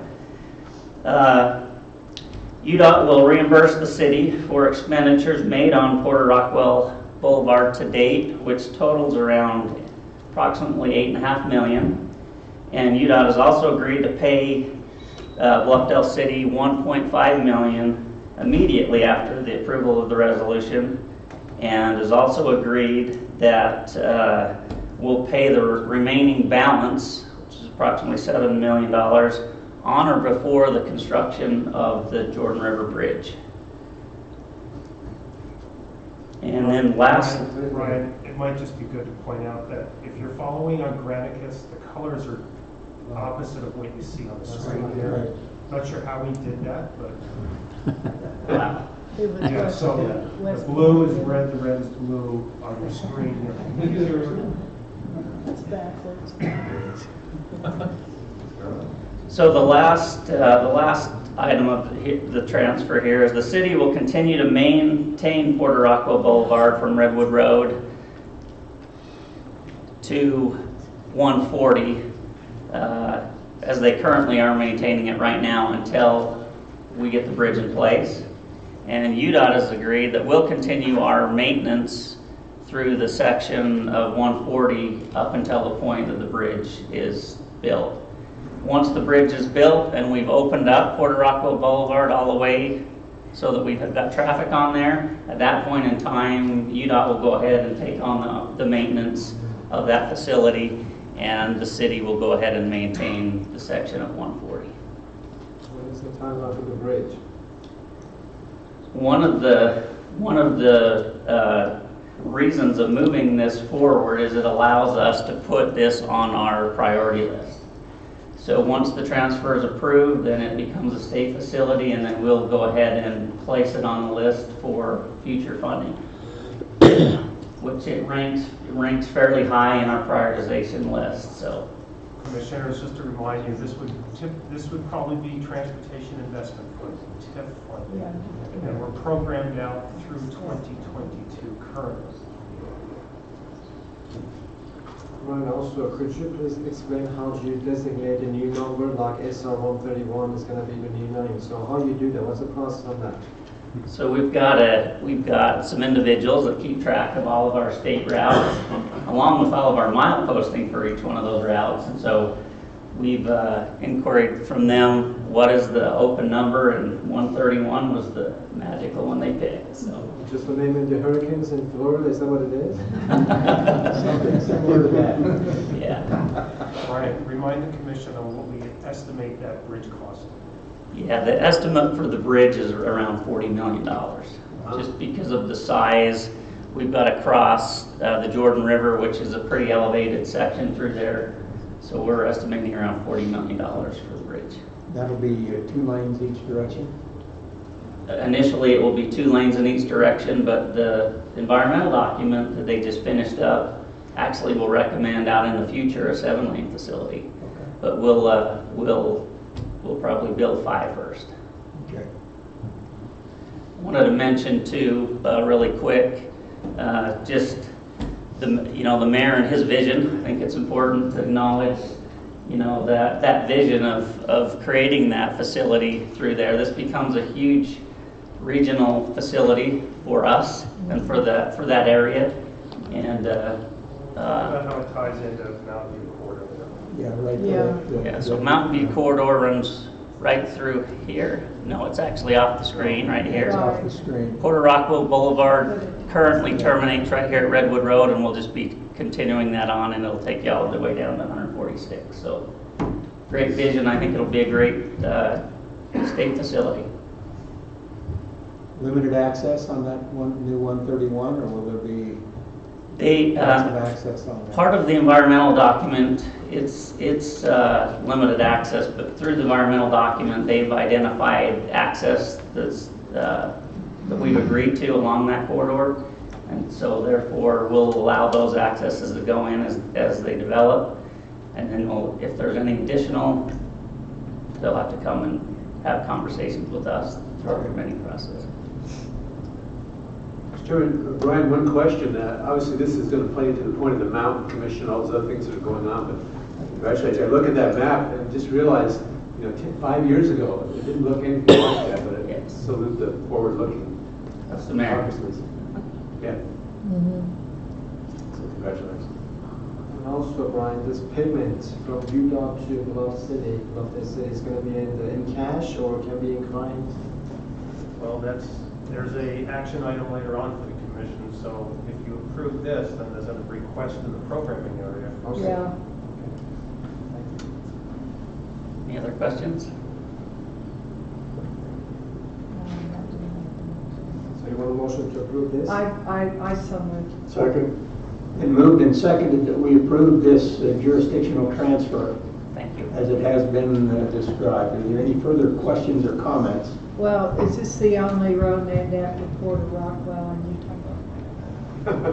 S23: UDOT will reimburse the city for expenditures made on Porter Rockwell Boulevard to date, which totals around approximately $8.5 million. And UDOT has also agreed to pay Bluffdale City $1.5 million immediately after the approval of the resolution, and has also agreed that we'll pay the remaining balance, which is approximately $7 million, on or before the construction of the Jordan River Bridge. And then last...
S18: Ryan, it might just be good to point out that if you're following on Granicus, the colors are opposite of what you see on the screen here. Not sure how he did that, but...
S23: Wow.
S18: Yeah, so the blue is red, the red is blue on your screen.
S5: It's backwards.
S23: So the last item of the transfer here is the city will continue to maintain Porter Rockwell Boulevard from Redwood Road to 140 as they currently are maintaining it right now until we get the bridge in place. And UDOT has agreed that we'll continue our maintenance through the section of 140 up until the point that the bridge is built. Once the bridge is built and we've opened up Porter Rockwell Boulevard all the way so that we've got traffic on there, at that point in time, UDOT will go ahead and take on the maintenance of that facility, and the city will go ahead and maintain the section of 140.
S16: When is the timeline for the bridge?
S23: One of the reasons of moving this forward is it allows us to put this on our priority list. So once the transfer is approved, then it becomes a state facility, and then we'll go ahead and place it on the list for future funding, which it ranks fairly high in our prioritization list. So,
S18: Commissioners, just to remind you, this would probably be Transportation Investment Fund, TIF fund, and we're programmed out through 2022 currently.
S16: Ryan, also, could you please explain how you designate a new number, like SR 131 is going to be the new name? So how you do that? What's the process on that?
S23: So we've got some individuals that keep track of all of our state routes, along with all of our mile posting for each one of those routes. And so we've inquired from them what is the open number, and 131 was the magical one they picked. So
S16: just the name of the hurricanes in Florida, is that what it is? Something similar to that.
S23: Yeah.
S18: Ryan, remind the commission on what we estimate that bridge cost.
S23: Yeah, the estimate for the bridge is around $40 million. Just because of the size, we've got to cross the Jordan River, which is a pretty elevated section through there. So we're estimating around $40 million for the bridge.
S1: That'll be 2 lanes each direction?
S23: Initially, it will be 2 lanes in each direction, but the environmental document that they just finished up actually will recommend out in the future a 7-lane facility. But we'll probably build 5 first.
S1: Okay.
S23: Wanted to mention too, really quick, just the mayor and his vision. I think it's important to acknowledge, that vision of creating that facility through there. This becomes a huge regional facility for us and for that area. And
S18: About how it ties into Mountain View Corridor.
S1: Yeah, right
S23: Yeah.
S1: there.
S23: Yeah, so Mountain View Corridor runs right through here. No, it's actually off the screen, right here.
S1: It's off the screen.
S23: Porter Rockville Boulevard currently terminates right here at Redwood Road, and we'll just be continuing that on, and it'll take you all the way down to 146. So, great vision. I think it'll be a great state facility.
S1: Limited access on that new 131, or will there be
S23: They,
S1: lots of access on that?
S23: part of the environmental document, it's limited access, but through the environmental document, they've identified access that we've agreed to along that corridor. And so therefore, we'll allow those accesses to go in as they develop. And then if there's any additional, they'll have to come and have conversations with us through our permitting process.
S16: Mr. Chairman, Brian, one question. Obviously, this is going to play into the point of the Mountain Commission, all those other things that are going on, but congratulations. I look at that map and just realized, 5 years ago, it didn't look anything like that, but it salute the forward-looking.
S23: That's the mayor.
S16: Yeah. So congratulations.
S14: And also, Brian, this payment from UDOT to Bluff City is going to be in cash or can be in kind?
S18: Well, there's a action item later on for the commission, so if you approve this, then there's a request in the programming area.
S14: Okay.
S20: Yeah.
S23: Any other questions?
S14: So you want a motion to approve this?
S20: I so moved.
S1: Second. Been moved and seconded that we approve this jurisdictional transfer.
S23: Thank you.
S1: As it has been described. Are there any further questions or comments?
S20: Well, is this the only road named after Porter Rockwell in Utah?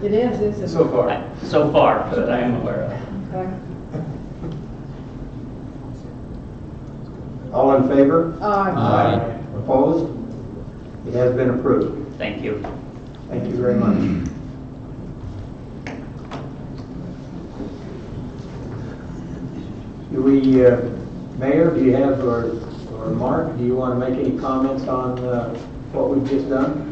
S20: It is, isn't it?
S16: So far.
S23: So far, that I am aware of.
S20: Okay.
S1: All in favor?
S20: Aye.
S1: Opposed? It has been approved.
S23: Thank you.
S1: Thank you very much. Do we, Mayor, do you have, or Mark, do you want to make any comments on what we've just done?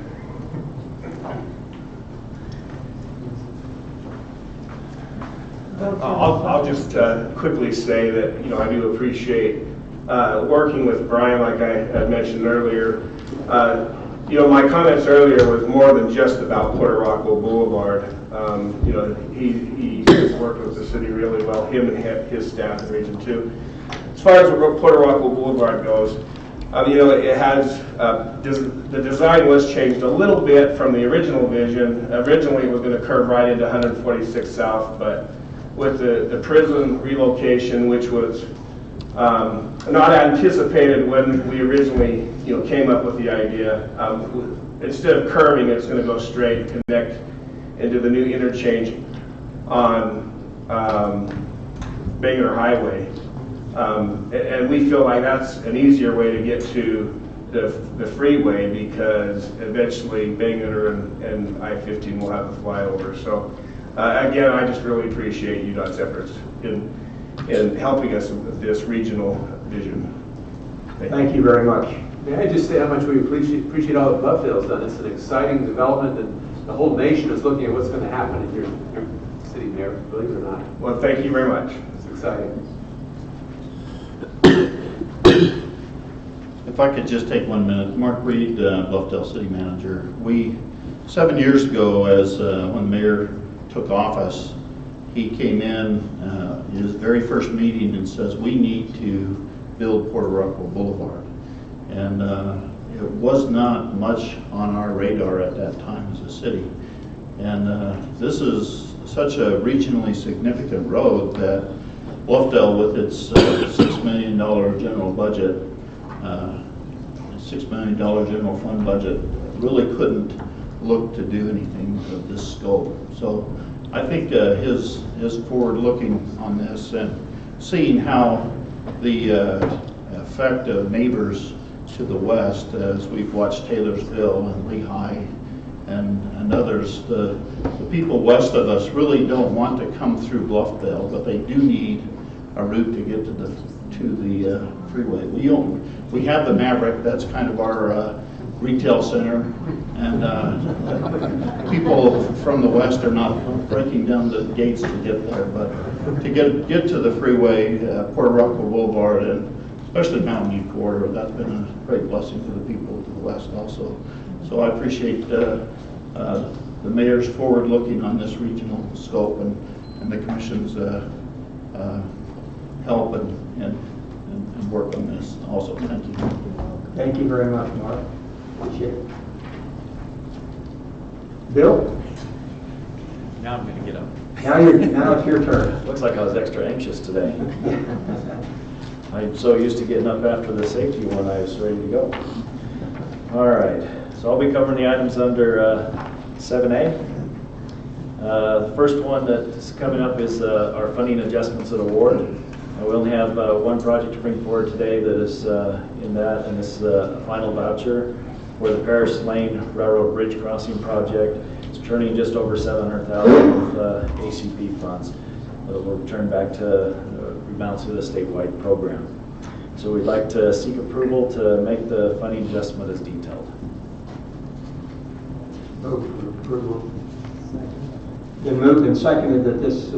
S8: I'll just quickly say that, I do appreciate working with Brian, like I had mentioned earlier. My comments earlier was more than just about Porter Rockville Boulevard. He has worked with the city really well, him and his staff in Region 2. As far as Porter Rockville Boulevard goes, it has, the design was changed a little bit from the original vision. Originally, it was going to curve right into 146 South, but with the prison relocation, which was not anticipated when we originally, came up with the idea. Instead of curving, it's going to go straight and connect into the new interchange on Bangor Highway. And we feel like that's an easier way to get to the freeway because eventually Bangor and I-15 will have a flyover. So again, I just really appreciate UDOT's efforts in helping us with this regional vision.
S1: Thank you very much.
S16: May I just say how much we appreciate all that Bluffdale's done. It's an exciting development, and the whole nation is looking at what's going to happen in your city, Mayor, believe it or not.
S8: Well, thank you very much.
S16: It's exciting.
S21: If I could just take 1 minute. Mark Reed, Bluffdale City Manager. 7 years ago, as when the mayor took office, he came in his very first meeting and says, we need to build Porter Rockville Boulevard. And it was not much on our radar at that time as a city. And this is such a regionally significant road that Bluffdale, with its $6 million general budget, $6 million general fund budget, really couldn't look to do anything of this scope. So I think his forward looking on this and seeing how the effect of neighbors to the west, as we've watched Taylorsville and Lehigh and others, the people west of us really don't want to come through Bluffdale, but they do need a route to get to the freeway. We have the Maverick, that's kind of our retail center, and people from the west are not breaking down the gates to get there, but to get to the freeway, Puerto Rocco Boulevard, and especially Mountain View Corridor, that's been a great blessing for the people to the west also. So I appreciate the mayor's forward looking on this regional scope and the commission's help and work on this also. Thank you.
S1: Thank you very much, Mark. Appreciate it. Bill?
S3: Now I'm going to get up.
S1: Now it's your turn.
S3: Looks like I was extra anxious today. I'm so used to getting up after the safety one, I was ready to go. All right, so I'll be covering the items under 7A. The first one that's coming up is our funding adjustments and award. We only have one project to bring forward today that is in that, and this is a final voucher for the Paris Lane Railroad Bridge Crossing Project. It's turning just over $700,000 of ACP funds that will return back to rebalance to the statewide program. So we'd like to seek approval to make the funding adjustment as detailed.
S1: Move for approval. Been moved and seconded that this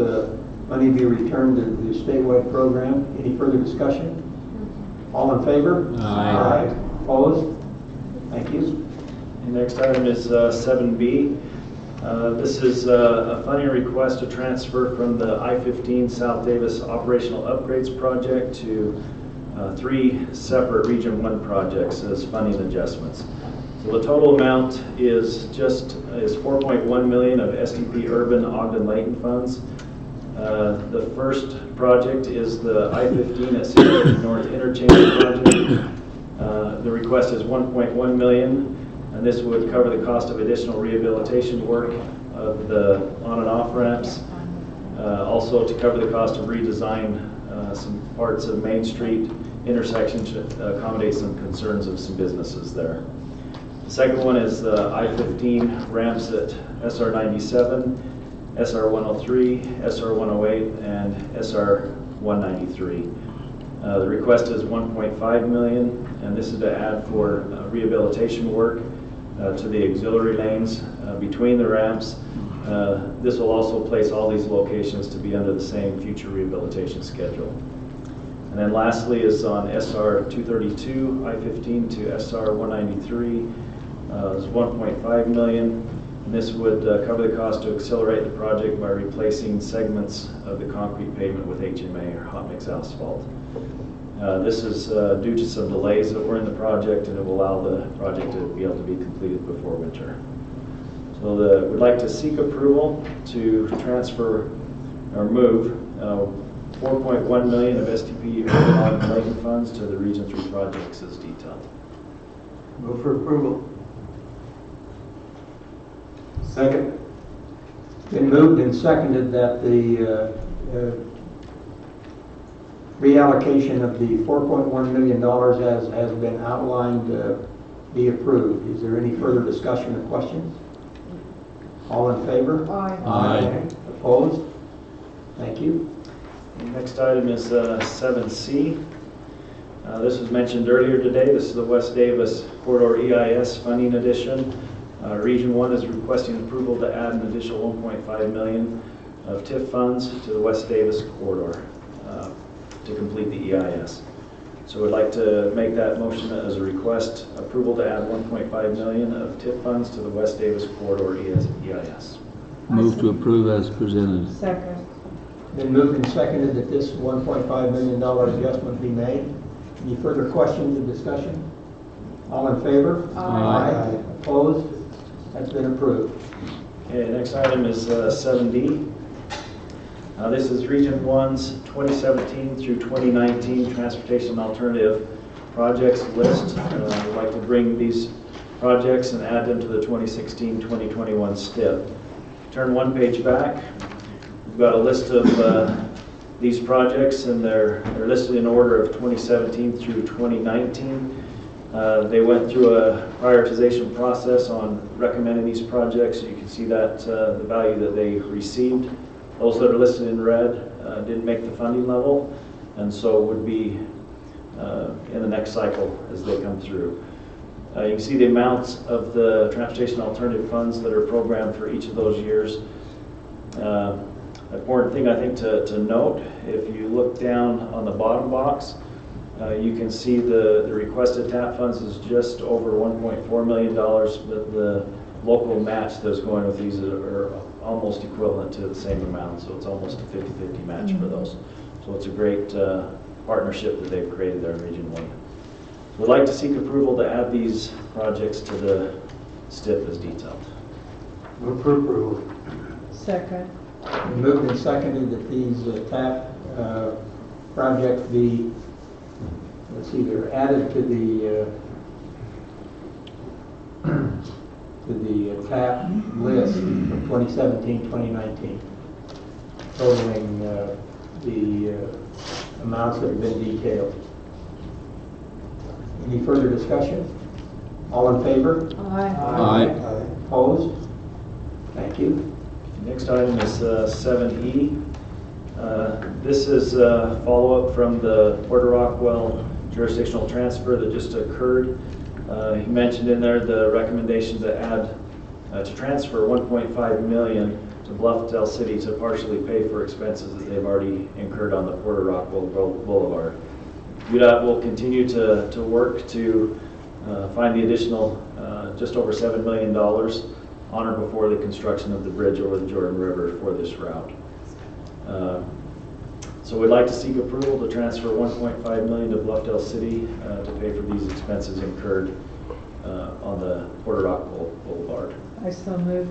S1: money be returned to the statewide program. Any further discussion? All in favor?
S4: Aye.
S1: Opposed? Thank you.
S3: The next item is 7B. This is a funding request to transfer from the I-15 South Davis Operational Upgrades Project to 3 separate Region 1 projects as funding adjustments. So the total amount is 4.1 million of STP Urban Ogden-Layton funds. The first project is the I-15 at 68 North Interchange project. The request is 1.1 million, and this would cover the cost of additional rehabilitation work of the on and off ramps. Also to cover the cost of redesign some parts of Main Street intersection to accommodate some concerns of some businesses there. The second one is the I-15 ramps at SR 97, SR 103, SR 108, and SR 193. The request is 1.5 million, and this is to add for rehabilitation work to the auxiliary lanes between the ramps. This will also place all these locations to be under the same future rehabilitation schedule. And then lastly is on SR 232, I-15 to SR 193. It's 1.5 million. And this would cover the cost to accelerate the project by replacing segments of the concrete pavement with HMA or hot mix asphalt. This is due to some delays that were in the project, and it will allow the project to be able to be completed before winter. So we'd like to seek approval to transfer or move 4.1 million of STP Urban Layton funds to the Region 3 projects as detailed.
S16: Move for approval. Second.
S1: Been moved and seconded that the reallocation of the $4.1 million as has been outlined be approved. Is there any further discussion or questions? All in favor?
S20: Aye.
S1: Aye. Opposed? Thank you.
S3: The next item is 7C. This was mentioned earlier today. This is the West Davis Corridor EIS funding addition. Region 1 is requesting approval to add an additional 1.5 million of TIF funds to the West Davis Corridor to complete the EIS. So we'd like to make that motion as a request, approval to add 1.5 million of TIF funds to the West Davis Corridor EIS.
S4: Move to approve as presented.
S20: Second.
S1: Been moved and seconded that this $1.5 million adjustment be made. Any further questions or discussion? All in favor?
S20: Aye.
S1: Opposed? That's been approved.
S3: Okay, next item is 7D. This is Region 1's 2017 through 2019 Transportation Alternative Projects list. I'd like to bring these projects and add them to the 2016-2021 STIP. Turn one page back. We've got a list of these projects, and they're listed in order of 2017 through 2019. They went through a prioritization process on recommending these projects. You can see that the value that they received. Those that are listed in red didn't make the funding level, and so would be in the next cycle as they come through. You can see the amounts of the transportation alternative funds that are programmed for each of those years. Important thing I think to note, if you look down on the bottom box, you can see the requested TAP funds is just over $1.4 million, but the local match that's going with these are almost equivalent to the same amount, so it's almost a 50-50 match for those. So it's a great partnership that they've created there in Region 1. We'd like to seek approval to add these projects to the STIP as detailed.
S6: Move for approval.
S20: Second.
S1: Moved and seconded that these TAP projects be, let's see, they're added to the TAP list from 2017-2019, totaling the amounts that have been detailed. Any further discussion? All in favor?
S20: Aye.
S1: Aye. Opposed? Thank you.
S3: Next item is 7E. This is a follow-up from the Porter Rockwell jurisdictional transfer that just occurred. He mentioned in there the recommendation to add, to transfer $1.5 million to Bluffdale City to partially pay for expenses that they've already incurred on the Porter Rockwell Boulevard. UDOT will continue to work to find the additional just over $7 million on or before the construction of the bridge over the Jordan River for this route. So we'd like to seek approval to transfer $1.5 million to Bluffdale City to pay for these expenses incurred on the Porter Rockwell Boulevard.
S20: I so move.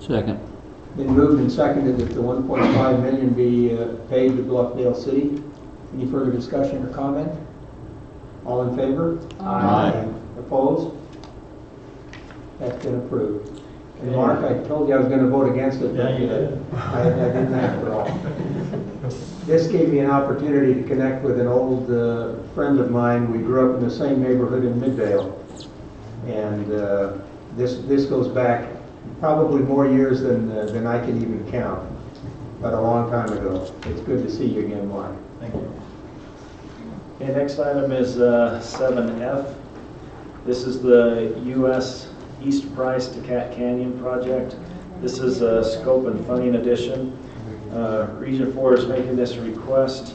S4: Second.
S1: Been moved and seconded that the $1.5 million be paid to Bluffdale City. Any further discussion or comment? All in favor?
S20: Aye.
S1: Opposed? That's been approved. And Mark, I told you I was going to vote against it.
S6: Yeah, you did.
S1: I didn't after all. This gave me an opportunity to connect with an old friend of mine. We grew up in the same neighborhood in Midvale. And this goes back probably more years than I can even count, but a long time ago. It's good to see you again, Mark.
S3: Thank you. Okay, next item is 7F. This is the U.S. East Price to Cat Canyon project. This is a scope and funding addition. Region 4 is making this request.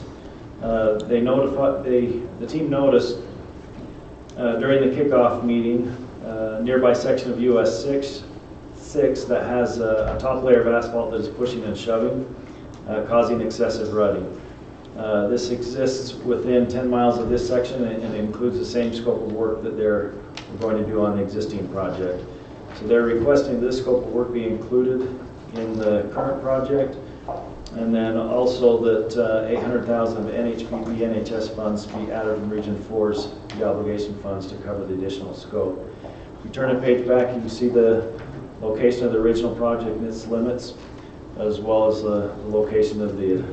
S3: The team noticed during the kickoff meeting a nearby section of US 6 that has a top layer of asphalt that is pushing and shoving, causing excessive rutting. This exists within 10 miles of this section and includes the same scope of work that they're going to do on the existing project. So they're requesting this scope of work be included in the current project, and then also that $800,000 of NHPP NHS funds be added from Region 4's de-obligation funds to cover the additional scope. If you turn a page back, you can see the location of the original project and its limits, as well as the location of the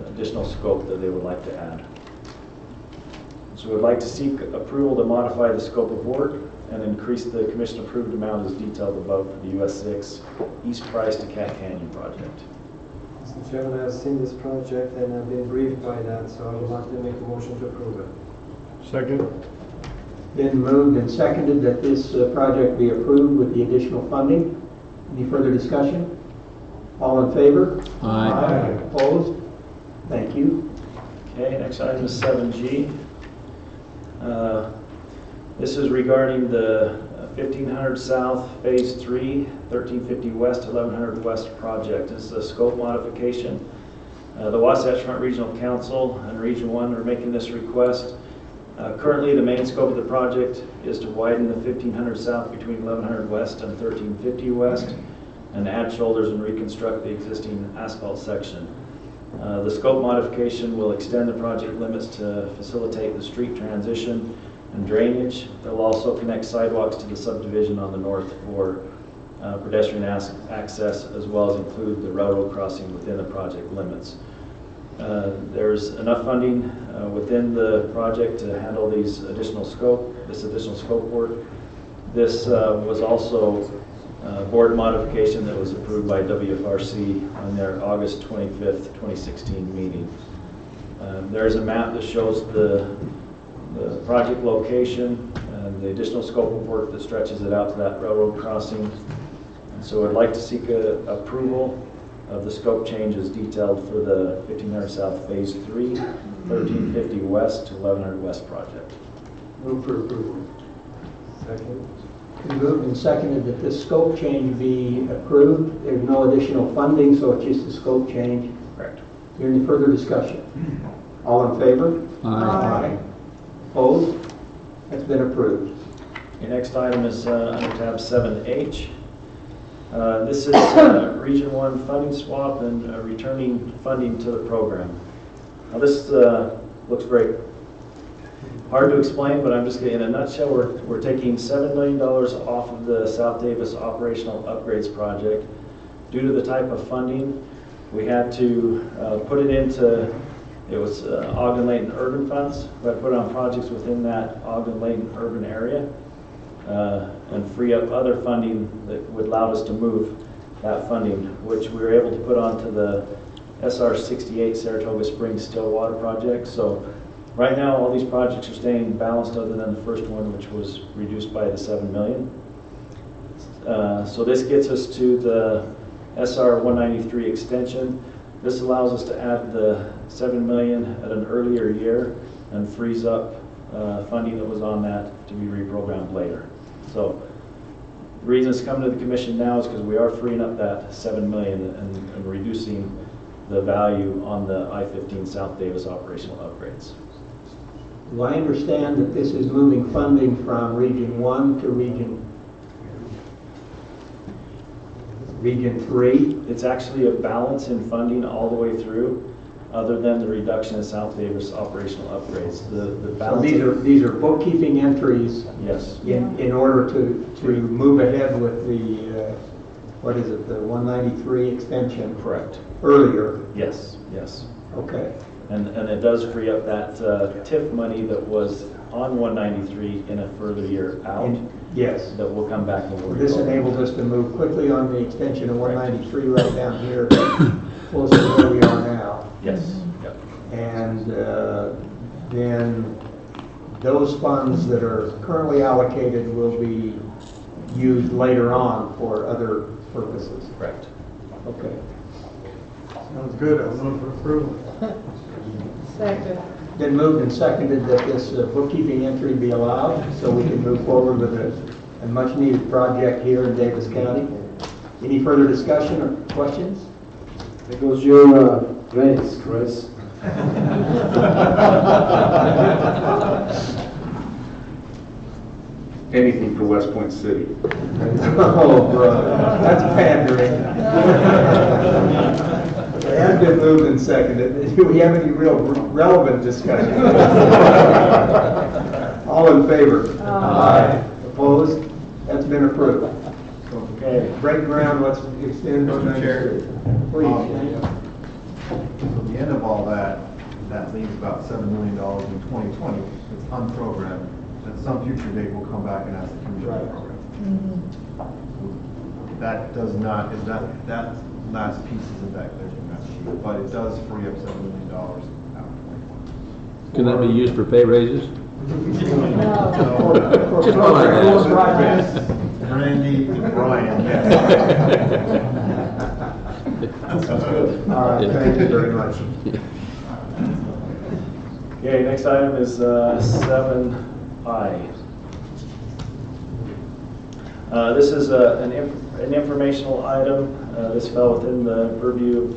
S3: additional scope that they would like to add. So we'd like to seek approval to modify the scope of work and increase the commission approved amount as detailed above for the US 6 East Price to Cat Canyon project.
S14: Mr. Chairman, I've seen this project and I've been briefed by that, so I would like to make a motion to approve it.
S6: Second.
S1: Been moved and seconded that this project be approved with the additional funding. Any further discussion? All in favor?
S4: Aye.
S1: Opposed? Thank you.
S3: Okay, next item is 7G. This is regarding the 1500 South Phase 3, 1350 West, 1100 West project. This is a scope modification. The Wasatch Front Regional Council and Region 1 are making this request. Currently, the main scope of the project is to widen the 1500 South between 1100 West and 1350 West and add shoulders and reconstruct the existing asphalt section. The scope modification will extend the project limits to facilitate the street transition and and drainage. They'll also connect sidewalks to the subdivision on the north for pedestrian access, as well as include the railroad crossing within the project limits. There's enough funding within the project to handle this additional scope work. This was also a board modification that was approved by WFRC on their August 25th, 2016 meeting. There's a map that shows the project location and the additional scope of work that stretches it out to that railroad crossing. And so I'd like to seek approval of the scope changes detailed for the 1500 South Phase 3, 1350 West to 1100 West project.
S1: Move for approval.
S16: Second.
S1: Been moved and seconded that this scope change be approved. There's no additional funding, so it's just a scope change.
S3: Correct.
S1: Is there any further discussion? All in favor?
S20: Aye.
S1: Opposed? That's been approved.
S3: The next item is under tab 7H. This is Region 1 funding swap and returning funding to the program. Now this looks great. Hard to explain, but I'm just getting in a nutshell. We're taking $7 million off of the South Davis Operational Upgrades Project. Due to the type of funding, we had to put it into, it was Ogden-Layton Urban Funds. We had to put it on projects within that Ogden-Layton urban area and free up other funding that would allow us to move that funding, which we were able to put onto the SR 68 Saratoga Springs Still Water Project. So right now, all these projects are staying balanced other than the first one, which was reduced by the $7 million. So this gets us to the SR 193 extension. This allows us to add the $7 million at an earlier year and frees up funding that was on that to be reprogrammed later. So the reason it's coming to the commission now is because we are freeing up that $7 million and reducing the value on the I-15 South Davis operational upgrades.
S1: Do I understand that this is moving funding from Region 1 to Region 3?
S3: It's actually a balance in funding all the way through, other than the reduction in South Davis operational upgrades. The balance.
S1: So these are bookkeeping entries.
S3: Yes.
S1: In order to move ahead with the what is it, the 193 extension?
S3: Correct.
S1: Earlier.
S3: Yes. Yes.
S1: Okay.
S3: And it does free up that TIF money that was on 193 in a further year out.
S1: Yes.
S3: That will come back and
S1: This enables us to move quickly on the extension of 193 right down here, close to where we are now.
S3: Yes. Yep.
S1: And then those funds that are currently allocated will be used later on for other purposes.
S3: Correct.
S1: Okay.
S6: Sounds good. I'll move for approval.
S20: Second.
S1: Been moved and seconded that this bookkeeping entry be allowed so we can move forward with a much needed project here in Davis County. Any further discussion or questions?
S16: There goes your raise, Chris.
S7: Anything for West Point City.
S1: Oh, brother, that's pandering. It has been moved and seconded. Do we have any real relevant discussion? All in favor? Aye. Opposed? That's been approved.
S3: Okay.
S1: Break ground, let's extend on
S10: Mr. Chair.
S1: Please.
S10: So the end of all that leaves about $7 million in 2020. It's unprogrammed. At some future date, we'll come back and ask the commission to program. That does not, that last piece isn't that clear from that sheet, but it does free up $7 million out of 2020.
S4: Can that be used for pay raises?
S1: Just projects.
S10: Randy, Brian, yes.
S1: All right, thank you very much.
S3: Okay, next item is 7I. This is an informational item. This fell within the purview of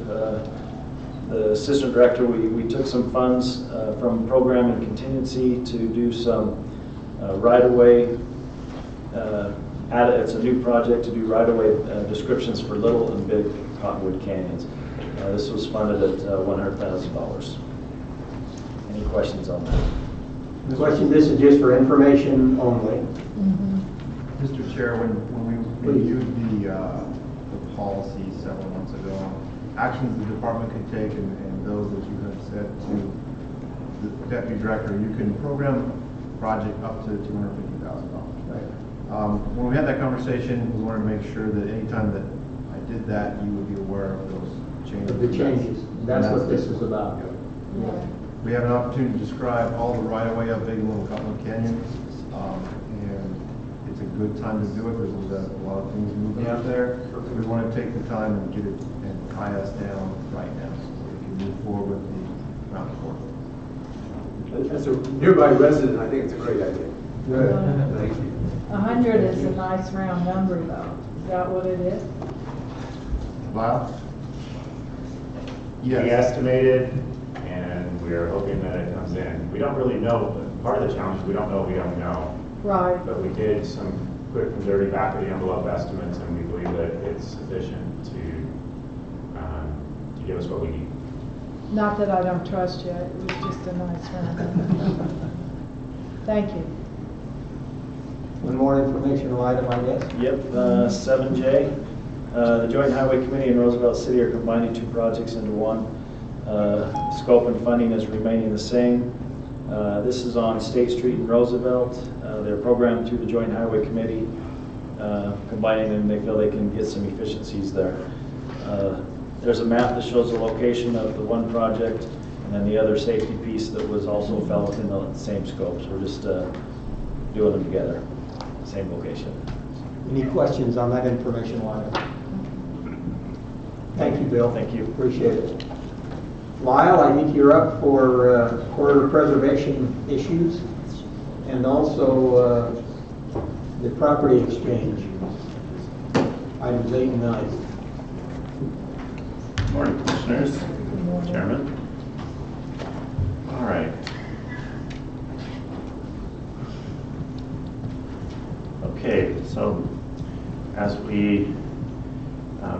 S3: the assistant director. We took some funds from program and contingency to do some right-of-way. It's a new project to do right-of-way descriptions for Little and Big Cottonwood Canyons. This was funded at $100,000. Any questions on that?
S1: The question, this is just for information only.
S10: Mr. Chair, when we reviewed the policy several months ago, actions the department could take and those that you have said to the deputy director, you can program a project up to $250,000. When we had that conversation, we wanted to make sure that anytime that I did that, you would be aware of those changes.
S1: Of the changes. That's what this is about.
S10: Yeah. We have an opportunity to describe all the right-of-way of Big and Little Cutler Canyon, and it's a good time to do it. There's a lot of things moving up there. So we want to take the time and get it and tie us down right now so we can move forward with the round corridor.
S16: As a nearby resident, I think it's a great idea.
S10: Good.
S16: Thank you.
S20: 100 is a nice round number, though. Is that what it is?
S10: Wow.
S9: We estimated, and we're hoping that it comes in. We don't really know. Part of the challenge is we don't know.
S20: Right.
S9: But we did some quick and dirty back of the envelope estimates, and we believe that it's sufficient to give us what we need.
S20: Not that I don't trust you. It was just a nice round number. Thank you.
S1: One more informational item, I guess.
S3: Yep, 7J. The Joint Highway Committee and Roosevelt City are combining two projects into one. Scope and funding is remaining the same. This is on State Street in Roosevelt. They're programmed through the Joint Highway Committee, combining them. They feel they can get some efficiencies there. There's a map that shows the location of the one project, and then the other safety piece that was also fell within the same scope. So we're just doing them together, same location.
S1: Any questions on that informational item? Thank you, Bill.
S3: Thank you.
S1: Appreciate it. Lyle, I think you're up for corridor preservation issues and also the property exchange, items 8 and 9.
S13: Good morning, Commissioners, Chairman. All right. Okay, so as we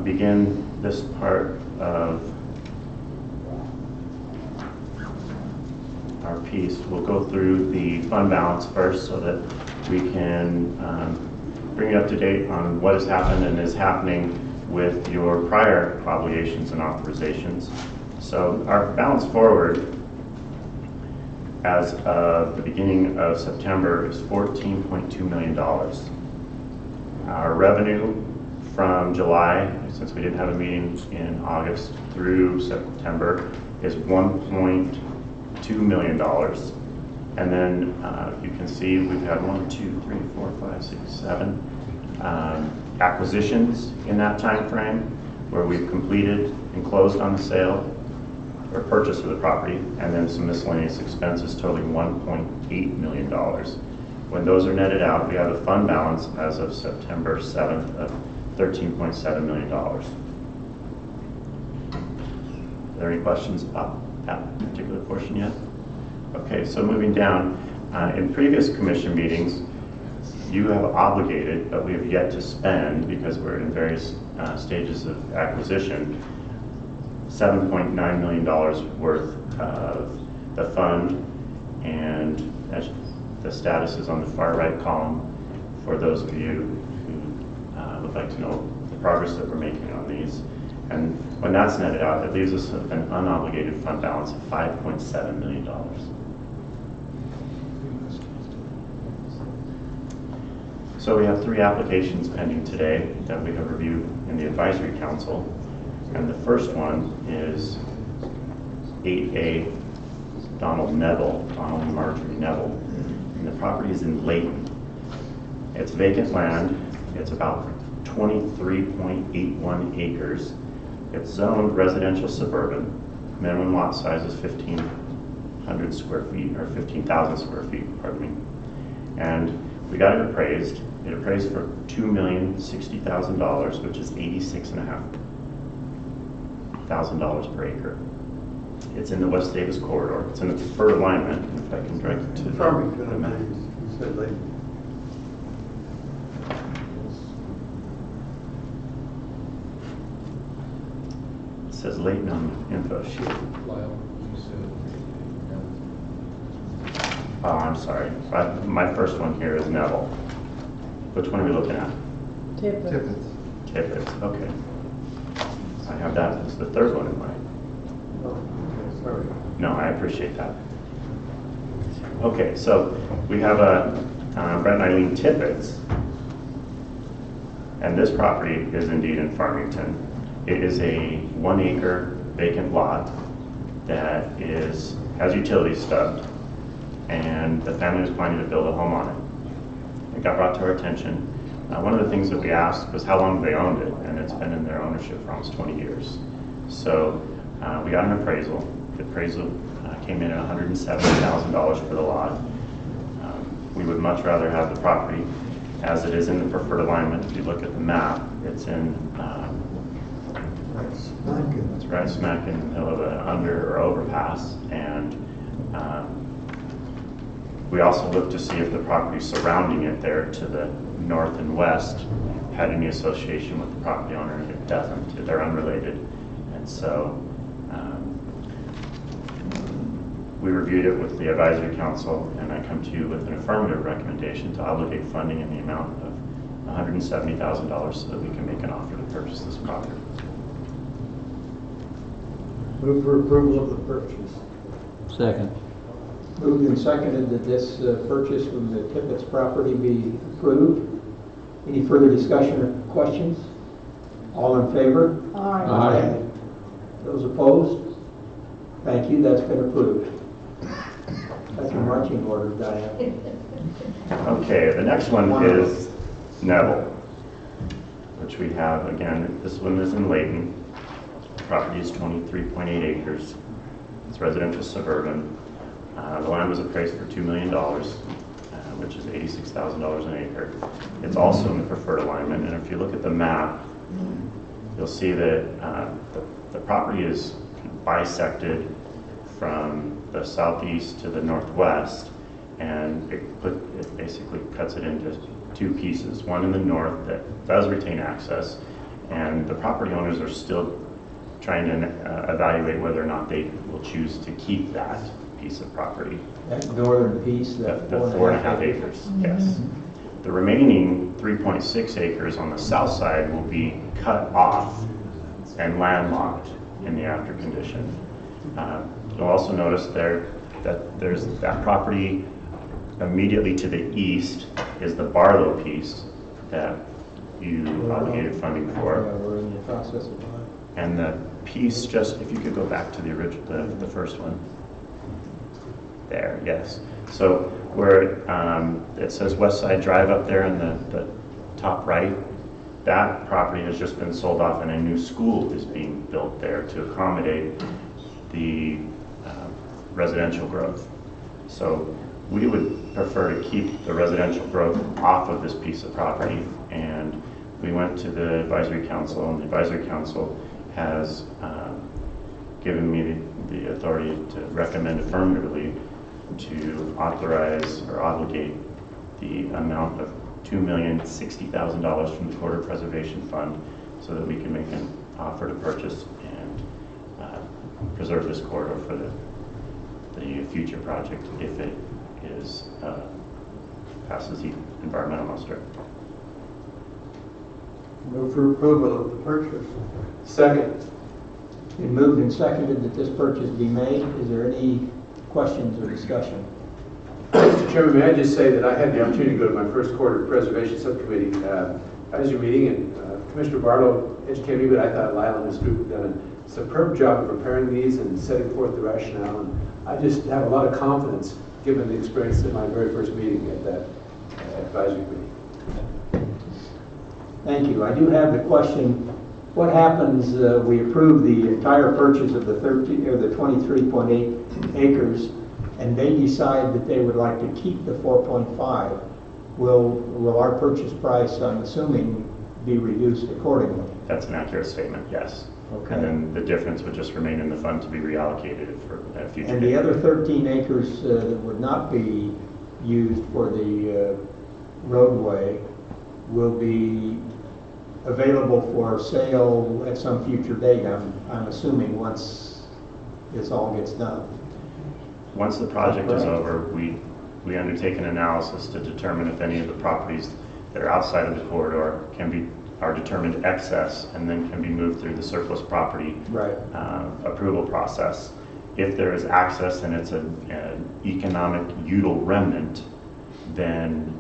S13: begin this part of our piece, we'll go through the fund balance first so that we can bring you up to date on what has happened and is happening with your prior obligations and authorizations. So our balance forward as of the beginning of September is $14.2 million. Our revenue from July, since we didn't have a meeting in August, through September is $1.2 million. And then you can see we've had 7 acquisitions in that time frame where we've completed and closed on the sale or purchase of the property, and then some miscellaneous expenses totaling $1.8 million. When those are netted out, we have a fund balance as of September 7th of $13.7 million. Are there any questions about that particular portion yet? Okay, so moving down, in previous commission meetings, you have obligated, but we have yet to spend because we're in various stages of acquisition, $7.9 million worth of the fund, and the status is on the far right column for those of you who would like to know the progress that we're making on these. And when that's netted out, it leaves us with an unobligated fund balance of $5.7 million. So we have 3 applications pending today that we have reviewed in the advisory council. And the first one is 8A Donald and Marjorie Neville. And the property is in Layton. It's vacant land. It's about 23.81 acres. It's zoned residential suburban. Minimum lot size is 1,500 square feet, or 15,000 square feet, pardon me. And we got it appraised. It appraised for $2,060,000, which is $86,500 per acre. It's in the West Davis corridor. It's in the preferred alignment. If I can direct it to the map. It says Layton on the info sheet. Oh, I'm sorry. My first one here is Neville. Which one are we looking at?
S20: Tippett.
S13: Tippett, okay. I have that as the third one in mind.
S6: Sorry.
S13: No, I appreciate that. Okay, so we have Brett and Eileen Tippett's. And this property is indeed in Farmington. It is a 1 acre vacant lot that has utilities stubbed, and the family was planning to build a home on it. It got brought to our attention. One of the things that we asked was how long they owned it, and it's been in their ownership for almost 20 years. So we got an appraisal. The appraisal came in at $170,000 for the lot. We would much rather have the property as it is in the preferred alignment. If you look at the map, it's in it's right smack in the middle of an under or overpass, and we also looked to see if the property surrounding it there to the north and west had any association with the property owner, and it doesn't. They're unrelated. And so we reviewed it with the advisory council, and I come to you with an affirmative recommendation to obligate funding in the amount of $170,000 so that we can make an offer to purchase this property.
S1: Move for approval of the purchase.
S4: Second.
S1: Moved and seconded that this purchase from the Tippett's property be approved. Any further discussion or questions? All in favor?
S20: Aye.
S1: Those opposed? Thank you, that's been approved. That's your marching orders, Diane.
S13: Okay, the next one is Neville, which we have, again, this one is in Layton. The property is 23.8 acres. It's residential suburban. The land was appraised for $2 million, which is $86,000 an acre. It's also in the preferred alignment, and if you look at the map, you'll see that the property is bisected from the southeast to the northwest, and it basically cuts it into two pieces. One in the north that does retain access, and the property owners are still trying to evaluate whether or not they will choose to keep that piece of property.
S1: That northern piece,
S13: the 4.5 acres, yes. The remaining 3.6 acres on the south side will be cut off and landlocked in the after condition. You'll also notice there that there's that property immediately to the east is the Barlow piece that you obligated funding for.
S1: Yeah, we're in the process of buying.
S13: And the piece, just if you could go back to the original, the first one. There, yes. So where it says West Side Drive up there in the top right, that property has just been sold off, and a new school is being built there to accommodate the residential growth. So we would prefer to keep the residential growth off of this piece of property, and we went to the advisory council, and the advisory council has given me the authority to recommend affirmatively to authorize or obligate the amount of $2,060,000 from the Corridor Preservation Fund so that we can make an offer to purchase and preserve this corridor for the future project if it is passes the environmental muster.
S6: Move for approval of the purchase.
S16: Second.
S1: Been moved and seconded that this purchase be made. Is there any questions or discussion?
S16: Mr. Chairman, may I just say that I had the opportunity to go to my first Corridor Preservation Subcommittee advisory meeting, and Commissioner Barlow educated me, but I thought Lyle and his group have done a superb job of preparing these and setting forth the rationale. And I just have a lot of confidence given the experience at my very first meeting at that advisory committee.
S1: Thank you. I do have the question, what happens, we approve the entire purchase of the 23.8 acres, and they decide that they would like to keep the 4.5, will our purchase price, I'm assuming, be reduced accordingly?
S13: That's an accurate statement, yes.
S1: Okay.
S13: And then the difference would just remain in the fund to be reallocated for a future
S1: And
S13: date.
S1: the other 13 acres that would not be used for the roadway will be available for sale at some future date, I'm assuming, once this all gets done.
S13: Once the project is over, we undertake an analysis to determine if any of the properties that are outside of the corridor are determined excess and then can be moved through the surplus property approval process. If there is access and it's an economic util remnant, then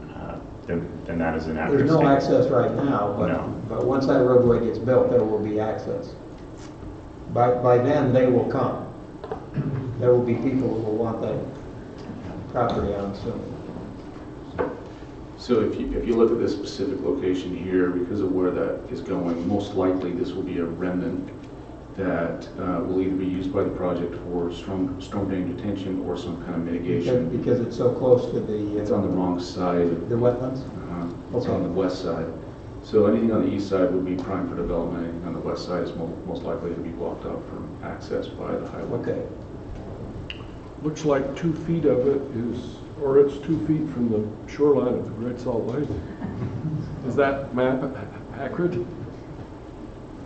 S13: that is an accurate
S1: There's no
S13: statement.
S1: access right now, but once that roadway gets built, there will be access. By then, they will come. There will be people who will want that property, I'm assuming.
S7: So if you look at this specific location here, because of where that is going, most likely this will be a remnant that will either be used by the project for storm drain detention or some kind of mitigation.
S1: Because it's so close to the...
S7: It's on the wrong side.
S1: The wetlands?
S7: It's on the west side. So anything on the east side would be prime for development. Anything on the west side is most likely to be blocked off from access by the highway.
S1: Okay.
S11: Looks like 2 feet of it is, or it's 2 feet from the shoreline of the Great Salt Lake. Is that map accurate?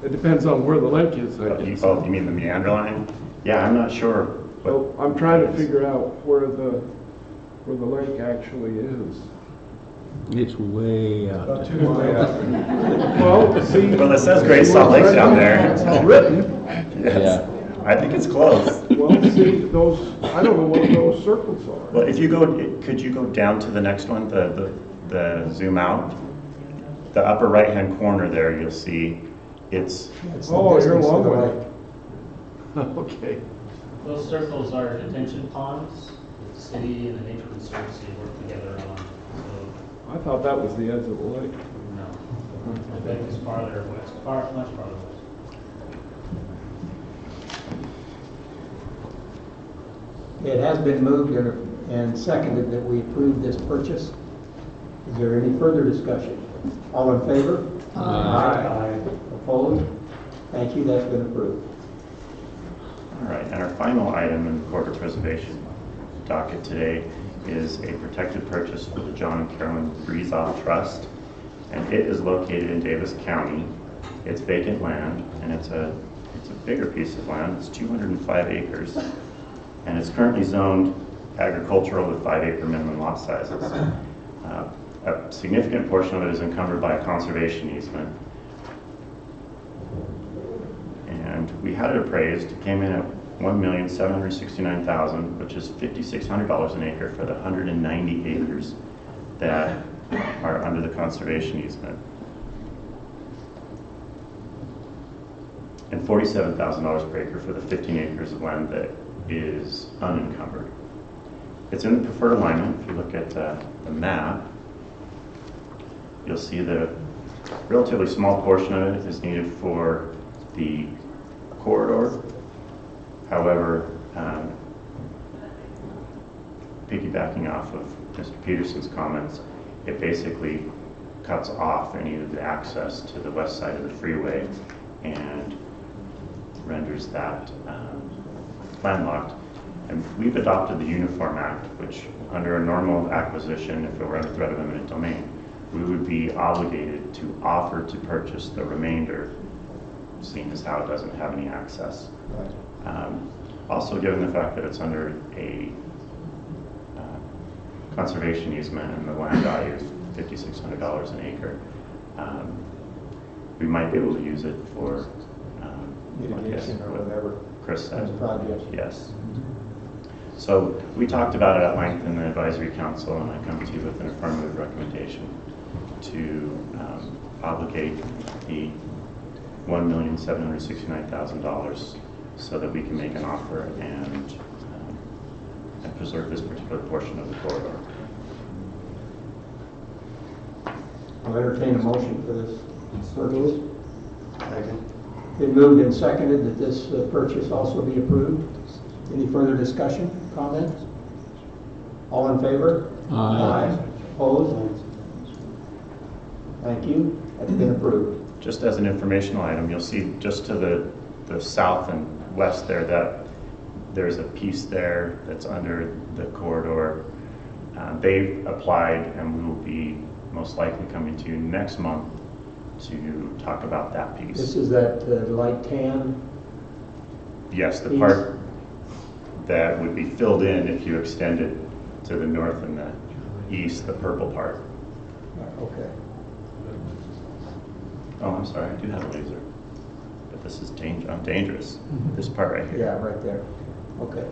S11: It depends on where the lake is.
S13: You mean the meander line? Yeah, I'm not sure.
S11: So I'm trying to figure out where the lake actually is.
S4: It's way out.
S11: Well, see.
S13: Well, it says Great Salt Lake down there.
S11: It's written.
S13: Yes. Yeah. I think it's close.
S11: Well, see, those, I don't know what those circles are.
S13: Well, if you go, could you go down to the next one, the zoom out? The upper right-hand corner there, you'll see it's...
S11: Oh, you're along the lake. Okay.
S12: Those circles are detention ponds that the city and the Nature Conservancy work together on.
S11: I thought that was the edge of the lake.
S12: No. The lake is farther west, much farther west.
S1: It has been moved and seconded that we approve this purchase. Is there any further discussion? All in favor? Aye. Opposed? Thank you, that's been approved.
S13: All right, and our final item in the corporate preservation docket today is a protected purchase for the John and Carolyn Breezoff Trust, and it is located in Davis County. It's vacant land, and it's a bigger piece of land. It's 205 acres, and it's currently zoned agricultural with 5-acre minimum lot sizes. A significant portion of it is encumbered by a conservation easement, and we had it appraised. It came in at $1,769,000, which is $5,600 an acre for the 190 acres that are under the conservation easement, and $47,000 per acre for the 15 acres of land that is unencumbered. It's in the preferred alignment. If you look at the map, you'll see that a relatively small portion of it is needed for the corridor. However, piggybacking off of Mr. Peterson's comments, it basically cuts off any of the access to the west side of the freeway and renders that landlocked. And we've adopted the Uniform Act, which under a normal acquisition, if it were under threat of eminent domain, we would be obligated to offer to purchase the remainder, seeing as how it doesn't have any access.
S1: Right.
S13: Also, given the fact that it's under a conservation easement and the land value is $5,600 an acre, we might be able to use it for
S1: mitigation or whatever.
S13: Chris said.
S1: Project.
S13: Yes. So we talked about it at length in the advisory council, and I come to you with an affirmative recommendation to obligate the $1,769,000 so that we can make an offer and preserve this particular portion of the corridor.
S1: I'll entertain a motion for this purchase. Second. Been moved and seconded that this purchase also be approved. Any further discussion, comments? All in favor? Aye. Opposed? Thank you. That's been approved.
S13: Just as an informational item, you'll see just to the south and west there that there's a piece there that's under the corridor. They've applied, and we will be most likely coming to you next month to talk about that piece.
S1: This is that light tan?
S13: Yes, the
S1: piece?
S13: part that would be filled in if you extended to the north and the east, the purple part.
S1: Okay.
S13: Oh, I'm sorry, I do have a laser. But this is dangerous. This part right here.
S1: Yeah, right there. Okay.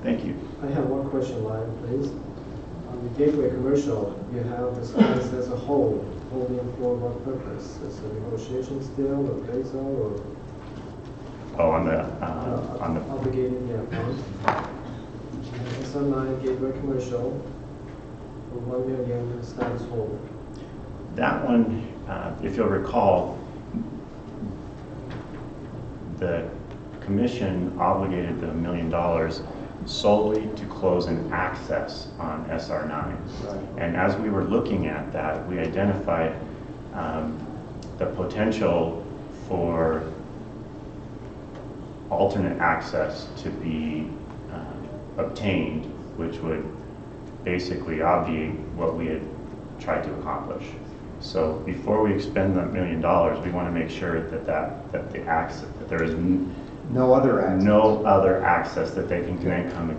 S13: Thank you.
S14: I have one question, Lion, please. On the Gateway Commercial, you have the space as a whole, holding for what purpose? Is it negotiation still, appraisal, or?
S13: Oh, on the
S14: Obligated, yeah, fund. SR9 Gateway Commercial, for 1 million status hold.
S13: that one, if you'll recall, the commission obligated the $1 million solely to close an access on SR9.
S1: Right.
S13: And as we were looking at that, we identified the potential for alternate access to be obtained, which would basically obviate what we had tried to accomplish. So before we expend that $1 million, we want to make sure that there is
S1: No other
S13: access that they can then come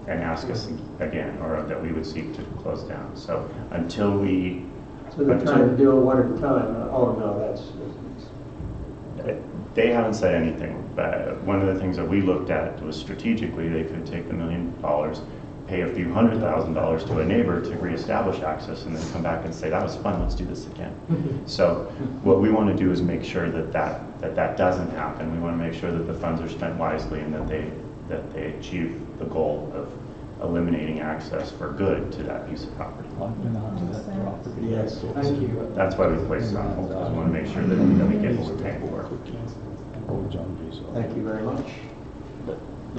S13: and ask us again, or that we would seek to close down. So until we.
S1: So they're trying to do it one at a time. Oh no, that's.
S13: They haven't said anything, but one of the things that we looked at was strategically they could take the $1 million, pay a few $100,000 to a neighbor to reestablish access, and then come back and say, that was fun, let's do this again. So what we want to do is make sure that doesn't happen. We want to make sure that the funds are spent wisely and that they achieve the goal of eliminating access for good to that piece of property.
S1: Yes.
S14: Thank you.
S13: That's why we placed it on hold, because we want to make sure that we get what we're paying for.
S1: Thank you very much.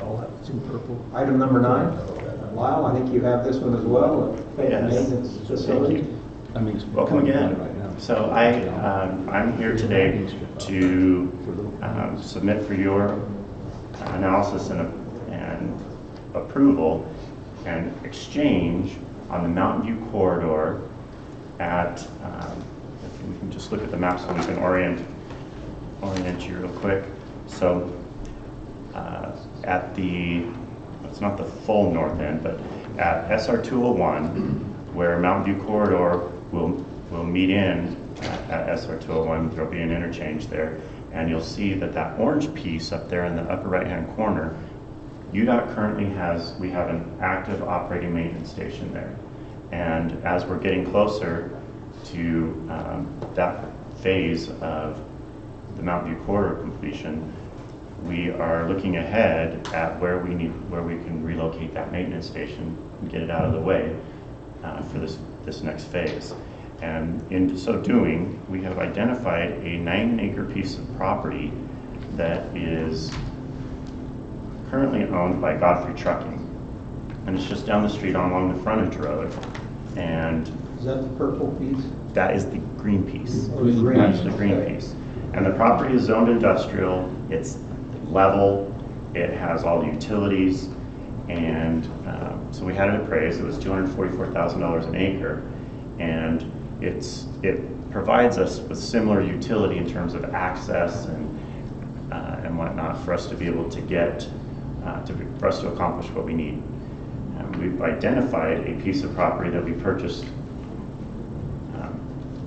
S1: All that's in purple. Item number 9. Lyle, I think you have this one as well.
S13: Yes.
S1: Maintenance facility.
S13: Welcome again. So I'm here today to submit for your analysis and approval and exchange on the Mountain View corridor at, if we can just look at the map so we can orient you real quick. So at it's not the full north end, but at SR 201, where Mountain View corridor will meet in at SR 201, there'll be an interchange there, and you'll see that orange piece up there in the upper right-hand corner, UDOT currently we have an active operating maintenance station there. And as we're getting closer to that phase of the Mountain View corridor completion, we are looking ahead at where we can relocate that maintenance station and get it out of the way for this next phase. And in so doing, we have identified a 9-acre piece of property that is currently owned by Godfrey Trucking. And it's just down the street along the frontage road. And
S1: is that the purple piece?
S13: That is the green piece.
S1: Oh, the green.
S13: That's the green piece. And the property is zoned industrial. It's level. It has all the utilities. And so we had it appraised. It was $244,000 an acre. And it provides us with similar utility in terms of access and whatnot for us to be able to get for us to accomplish what we need. We've identified a piece of property that we purchased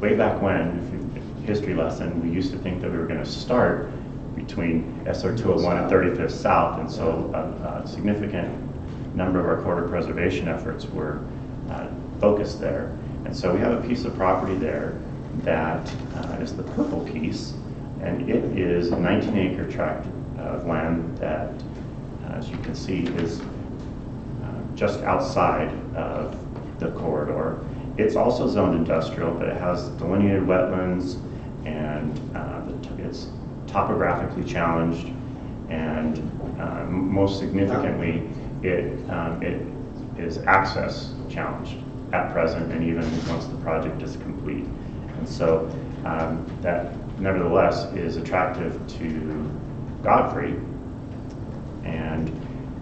S13: way back when. History lesson, we used to think that we were going to start between SR 201 and 35th South, and so a significant number of our corridor preservation efforts were focused there. And so we have a piece of property there that is the purple piece, and it is a 19-acre tract of land that, as you can see, is just outside of the corridor. It's also zoned industrial, but it has delineated wetlands, and it's topographically challenged, and most significantly, it is access challenged at present, and even once the project is complete. And so that nevertheless is attractive to Godfrey, and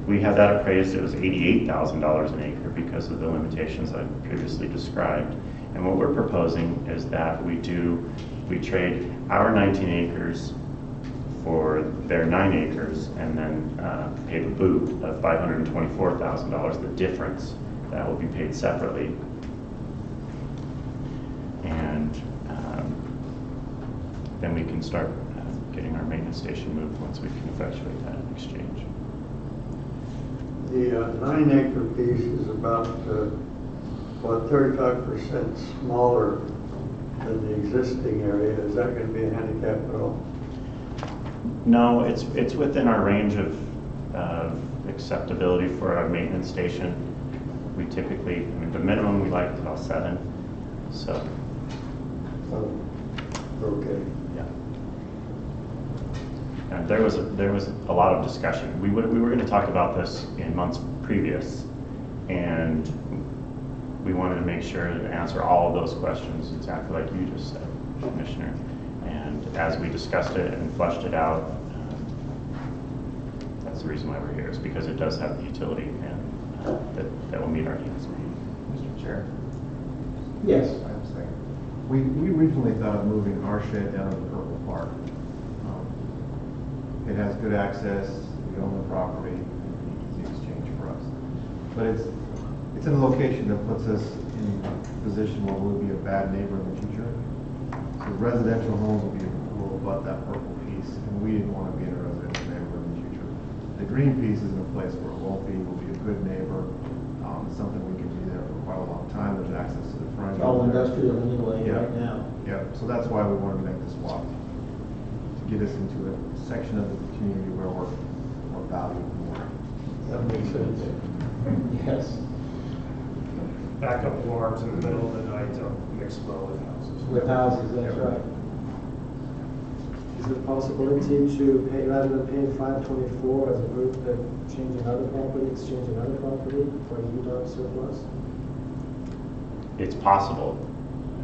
S13: we had that appraised. It was $88,000 an acre because of the limitations I previously described. And what we're proposing is that we trade our 19 acres for their 9 acres and then pay the boot of $524,000, the difference that will be paid separately. And then we can start getting our maintenance station moved once we can effectuate that exchange.
S6: The 9-acre piece is about, 35% smaller than the existing area. Is that going to be a handicap at all?
S13: No, it's within our range of acceptability for our maintenance station. We typically, I mean, the minimum we like is about 7. So.
S6: Okay.
S13: Yeah. And there was a lot of discussion. We were going to talk about this in months previous, and we wanted to make sure to answer all of those questions exactly like you just said, Commissioner. And as we discussed it and fleshed it out, that's the reason why we're here, is because it does have the utility and that will meet our needs.
S10: Mr. Chair?
S1: Yes.
S10: I'm saying, we originally thought of moving our shed down to Purple Park. It has good access, we own the property, easy exchange for us. But it's in a location that puts us in a position where we'll be a bad neighbor in the future. So residential homes will abut that purple piece, and we didn't want to be in a residential neighborhood in the future. The green piece is in a place where it won't be. We'll be a good neighbor. It's something we can be there for quite a long time. There's access to the front.
S1: It's all industrial anyway
S10: Yeah.
S1: right now.
S10: Yeah, so that's why we wanted to make this swap, to get us into a section of the community where we're valued more.
S1: That makes sense. Yes.
S18: Backup alarms in the middle of the night don't mix well with houses.
S1: With houses, that's right.
S14: Is there a possibility to pay, rather than paying $524 as opposed to exchanging other property for a UDOT surplus?
S13: It's possible.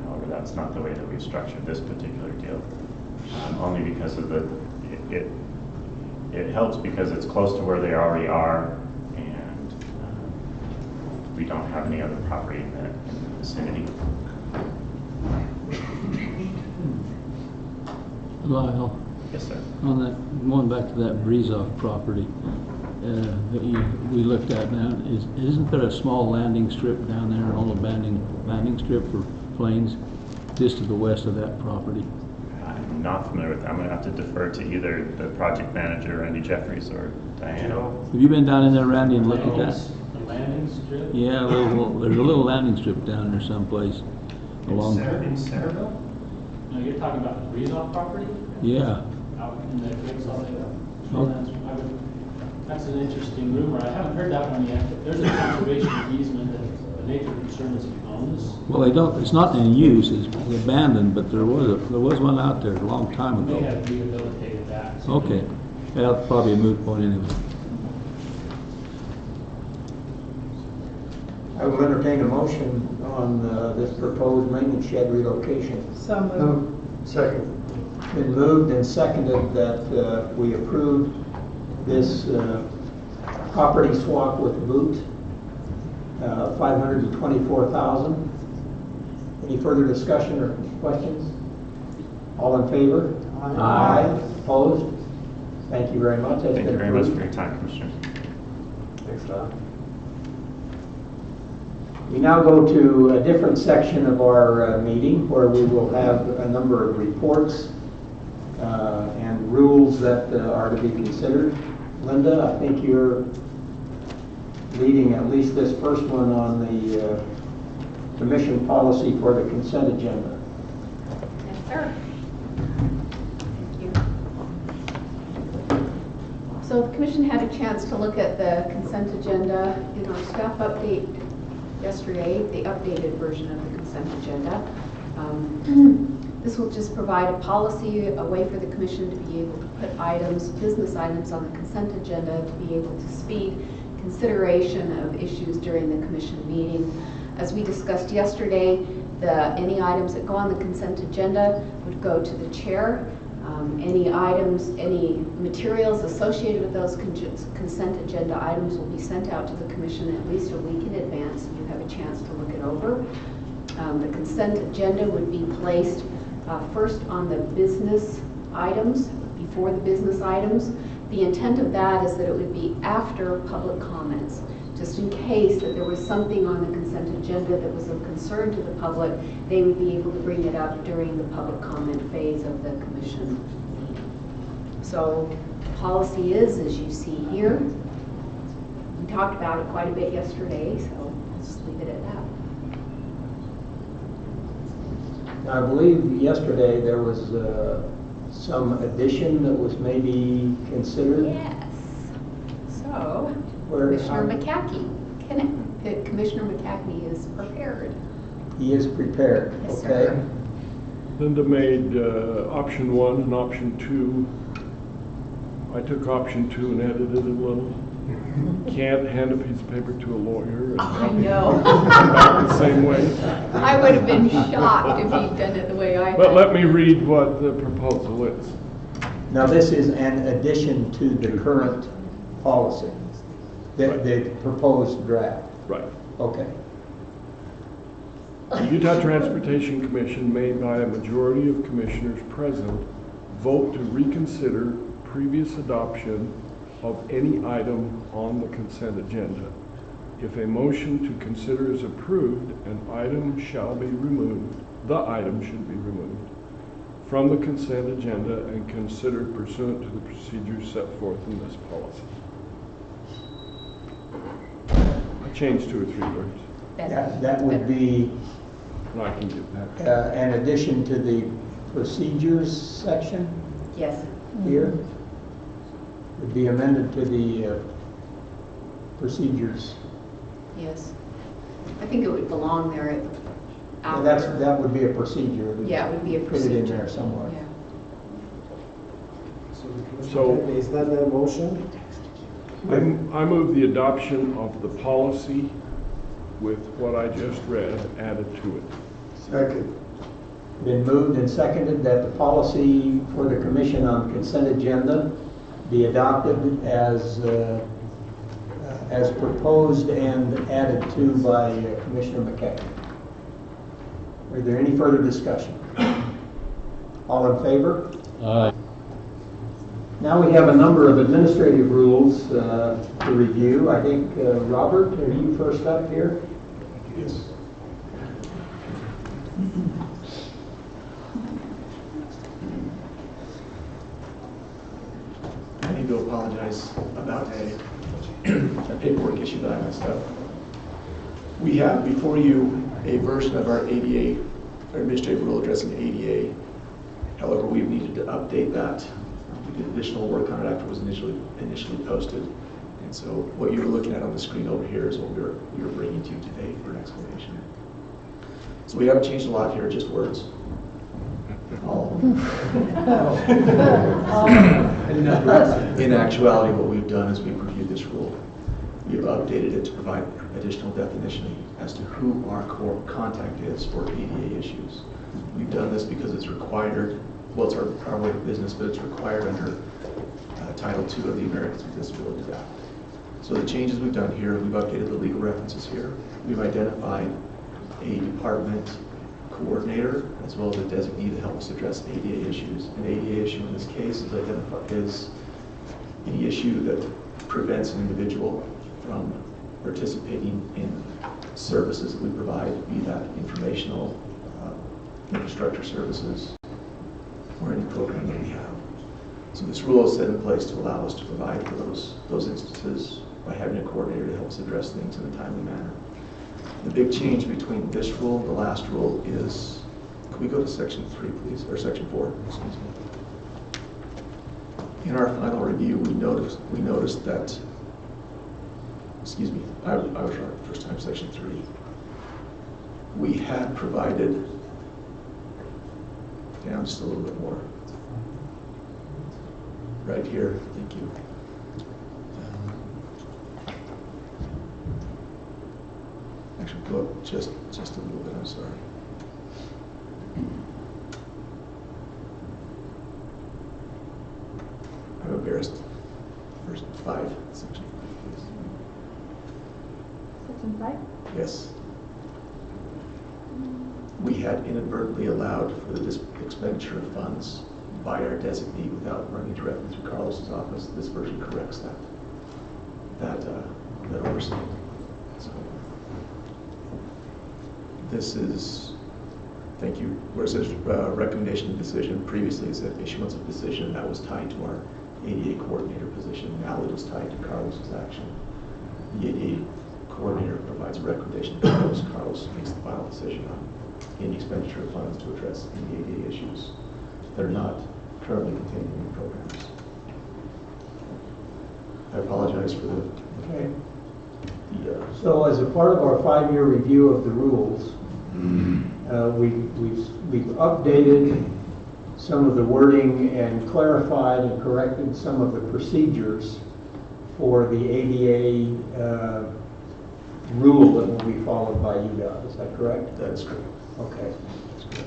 S13: However, that's not the way that we've structured this particular deal. Only because of it helps because it's close to where they already are, and we don't have any other property in the vicinity.
S4: Lyle?
S13: Yes, sir.
S4: On that, going back to that Breezoff property that we looked at now, isn't there a small landing strip down there, an old landing strip for planes, just to the west of that property?
S13: I'm not familiar with that. I'm going to have to defer to either the project manager, Randy Jeffries, or Diana.
S4: Have you been down in there, Randy, and looked at that?
S12: The landing strip?
S4: Yeah, there's a little landing strip down there someplace.
S12: In Centerville? No, you're talking about the Breezoff property?
S4: Yeah.
S12: Out in the Great Salt Lake.
S4: Oh.
S12: That's an interesting rumor. I haven't heard that one yet. There's a conservation easement that the Nature Conservancy owns.
S4: Well, they don't. It's not in use. It's abandoned, but there was one out there a long time ago.
S12: They have rehabilitated that. So
S4: Okay. Yeah, that's probably a moot point anyway.
S1: I will entertain a motion on this proposed maintenance shed relocation.
S20: So moved.
S6: Second.
S1: Been moved and seconded that we approve this property swap with boot, $524,000. Any further discussion or questions? All in favor? Aye. Opposed? Thank you very much. That's
S13: Thank
S1: been
S13: you very much
S1: approved.
S13: for your time, Commissioner.
S6: Thanks, Don.
S1: We now go to a different section of our meeting where we will have a number of reports and rules that are to be considered. Linda, I think you're leading at least this first one on the commission policy for the consent agenda.
S2: Yes, sir. Thank you. So the commission had a chance to look at the consent agenda in our staff update yesterday, the updated version of the consent agenda. This will just provide a policy, a way for the commission to be able to put business items on the consent agenda, to be able to speed consideration of issues during the commission meeting. As we discussed yesterday, any items that go on the consent agenda would go to the chair. Any items, any materials associated with those consent agenda items will be sent out to the commission at least a week in advance, so you have a chance to look it over. The consent agenda would be placed first on the business items, would be before the business items. The intent of that is that it would be after public comments, just in case that there was something on the consent agenda that was of concern to the public, they would be able to bring it up during the public comment phase of the commission meeting. So policy is, as you see here, we talked about it quite a bit yesterday, so I'll just leave it at that.
S1: I believe yesterday there was some addition that was maybe considered.
S2: Yes. So,
S1: Where-
S2: Commissioner McCackney is prepared.
S1: He is prepared,
S2: Yes,
S1: okay?
S2: sir.
S11: Linda made option 1 and option 2. I took option 2 and edited it a little. Can't hand a piece of paper to a lawyer and
S2: I know.
S11: come back the same way.
S2: I would have been shocked if he'd done it the way I
S11: But
S2: did.
S11: let me read what the proposal is.
S1: Now, this is an addition to the current policy, the proposed draft.
S11: Right.
S1: Okay.
S11: The Utah Transportation Commission, made by a majority of commissioners present, vote to reconsider previous adoption of any item on the consent agenda. If a motion to consider is approved, an item shall be removed, the item should be removed from the consent agenda and considered pursuant to the procedures set forth in this policy. I changed 2 or 3 words.
S1: That would be
S11: And I can get that.
S1: an addition to the procedures section
S2: Yes.
S1: here. Would be amended to the procedures.
S2: Yes. I think it would belong there at
S1: Yeah,
S2: after.
S1: that would be a procedure.
S2: Yeah, it would be a
S1: Put it in
S2: procedure.
S1: there somewhere.
S2: Yeah.
S14: So Commissioner
S11: So-
S14: McCackney, is that the motion?
S11: I move the adoption of the policy with what I just read added to it.
S6: Second.
S1: Been moved and seconded that the policy for the commission on consent agenda be adopted as proposed and added to by Commissioner McCackney. Are there any further discussion? All in favor?
S4: Aye.
S1: Now we have a number of administrative rules to review. I think, Robert, are you first up here?
S8: Yes.
S15: I need to apologize about a paperwork issue that I messed up. We have before you a version of our ADA, our administrative rule addressing ADA. However, we've needed to update that. We did additional work on it after it was initially posted. And so what you're looking at on the screen over here is what we were bringing to you today for an explanation. So we haven't changed a lot here, just words. In actuality, what we've done is we've reviewed this rule. We've updated it to provide additional definition as to who our core contact is for ADA issues. We've done this because it's required, well, it's our way of business, but it's required under Title II of the Americans with Disabilities Act. So the changes we've done here, we've updated the legal references here. We've identified a department coordinator as well as a designee to help us address ADA issues. An ADA issue in this case is any issue that prevents an individual from participating in services that we provide, be that informational, infrastructure services, or any program that we have. So this rule is set in place to allow us to provide for those instances by having a coordinator to help us address things in a timely manner. The big change between this rule and the last rule is, can we go to section 3, please, or section 4, excuse me. In our final review, we noticed that, excuse me, I was right the first time, section 3. We had provided, down just a little bit more. Right here, thank you. Actually, go up just a little bit, I'm sorry. I'm embarrassed. First 5, section 5, please.
S5: Section 5?
S15: Yes. We had inadvertently allowed for the expenditure of funds by our designee without running directly through Carlos's office. This version corrects that oversight. So this is, thank you, where it says recommendation of decision, previously it said issuance of decision, that was tied to our ADA coordinator position. Now it is tied to Carlos's action. The ADA coordinator provides a recommendation to Carlos. Carlos makes the final decision on any expenditure of funds to address any ADA issues that are not currently contained in the programs. I apologize for the.
S1: Okay. So as a part of our 5-year review of the rules, we've updated some of the wording and clarified and corrected some of the procedures for the ADA rule that will be followed by UDOT. Is that correct?
S15: That is correct.
S1: Okay. That's good.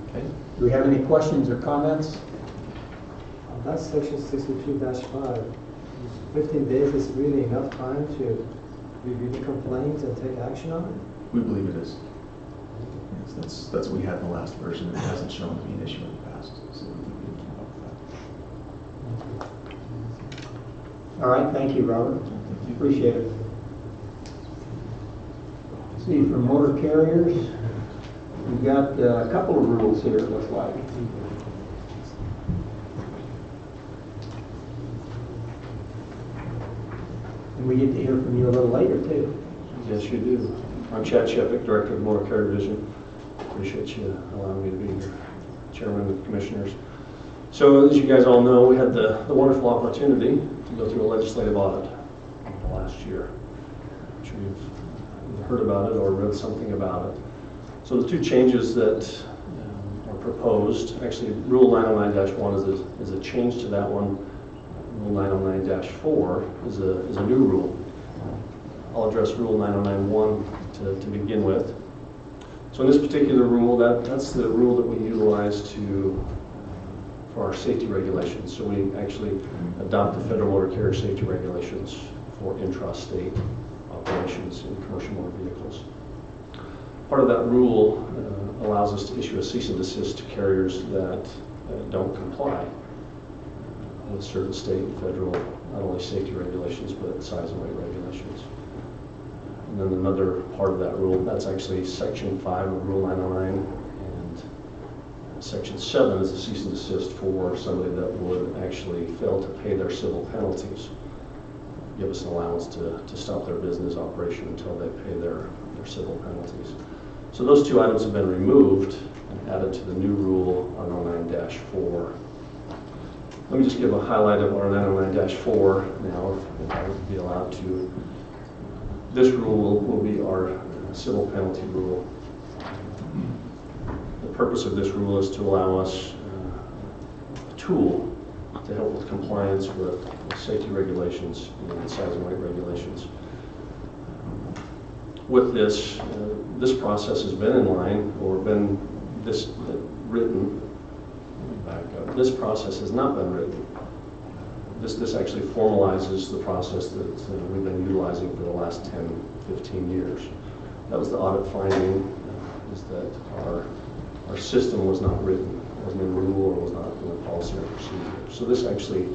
S1: Okay. Do we have any questions or comments?
S14: That's section 62-5. 15 days is really enough time to review the complaints and take action on it?
S15: We believe it is. Yes, that's what we had in the last version. It hasn't shown to be an issue in the past, so we can keep up with that.
S1: All right, thank you, Robert. Appreciate it. See, for motor carriers, we've got a couple of rules here, it looks like. And we get to hear from you a little later, too.
S17: Yes, you do. I'm Chad Shepik, Director of the Motor Carrier Division. Appreciate you allowing me to be here, Chairman of the Commissioners. So, as you guys all know, we had the wonderful opportunity to go through a legislative audit last year. I'm sure you've heard about it or read something about it. So the two changes that are proposed, actually Rule 909-1 is a change to that one. Rule 909-4 is a new rule. I'll address Rule 909-1 to begin with. So in this particular rule, that's the rule that we utilize for our safety regulations. So we actually adopt the Federal Motor Carrier Safety Regulations for intrastate operations in commercial motor vehicles. Part of that rule allows us to issue a cease and desist to carriers that don't comply with certain state and federal, not only safety regulations, but size and weight regulations. And then another part of that rule, that's actually Section 5 of Rule 909, and Section 7 is a cease and desist for somebody that would actually fail to pay their civil penalties. Give us an allowance to stop their business operation until they pay their civil penalties. So those two items have been removed and added to the new rule on 909-4. Let me just give a highlight of our 909-4 now, if I would be allowed to. This rule will be our civil penalty rule. The purpose of this rule is to allow us a tool to help with compliance with safety regulations and size and weight regulations. With this, this process has been in line or been written. Back up. This process has not been written. This actually formalizes the process that we've been utilizing for the last 10, 15 years. That was the audit finding, is that our system was not written, wasn't in rule or was not in a policy or procedure. So this actually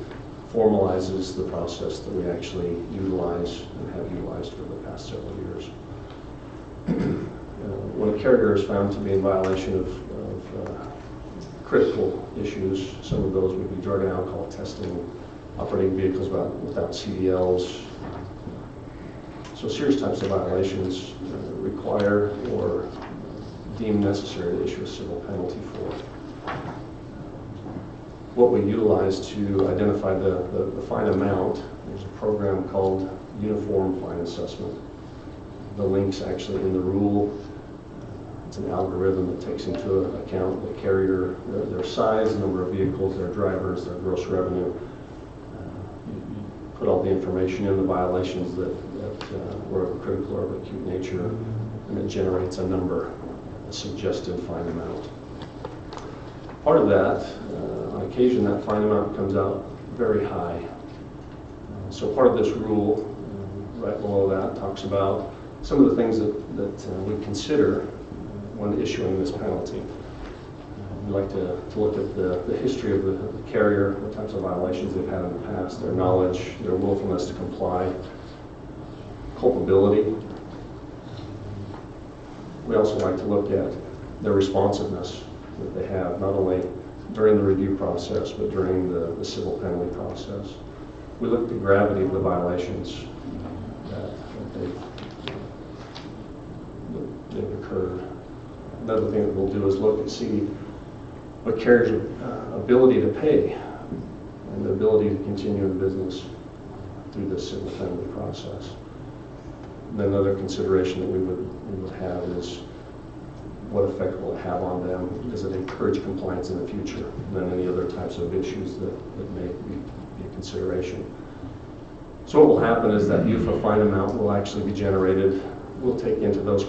S17: formalizes the process that we actually utilize and have utilized for the past several years. When a carrier is found to be in violation of critical issues, some of those would be drug and alcohol testing, operating vehicles without CDLs. So serious types of violations require or deem necessary to issue a civil penalty for. What we utilize to identify the fine amount, there's a program called Uniform Fine Assessment. The link's actually in the rule. It's an algorithm that takes into account the carrier, their size, number of vehicles, their drivers, their gross revenue. You put all the information in, the violations that were of critical or of acute nature, and it generates a number, a suggested fine amount. Part of that, on occasion, that fine amount comes out very high. So part of this rule, right below that, talks about some of the things that we consider when issuing this penalty. We like to look at the history of the carrier, what types of violations they've had in the past, their knowledge, their willfulness to comply, culpability. We also like to look at their responsiveness that they have, not only during the review process, but during the civil penalty process. We look at the gravity of the violations that they've occurred. Another thing that we'll do is look and see what carriers' ability to pay and the ability to continue in business through this civil penalty process. And then another consideration that we would have is what effect will it have on them? Does it encourage compliance in the future? And then any other types of issues that may be a consideration. So what will happen is that UFA fine amount will actually be generated. We'll take into those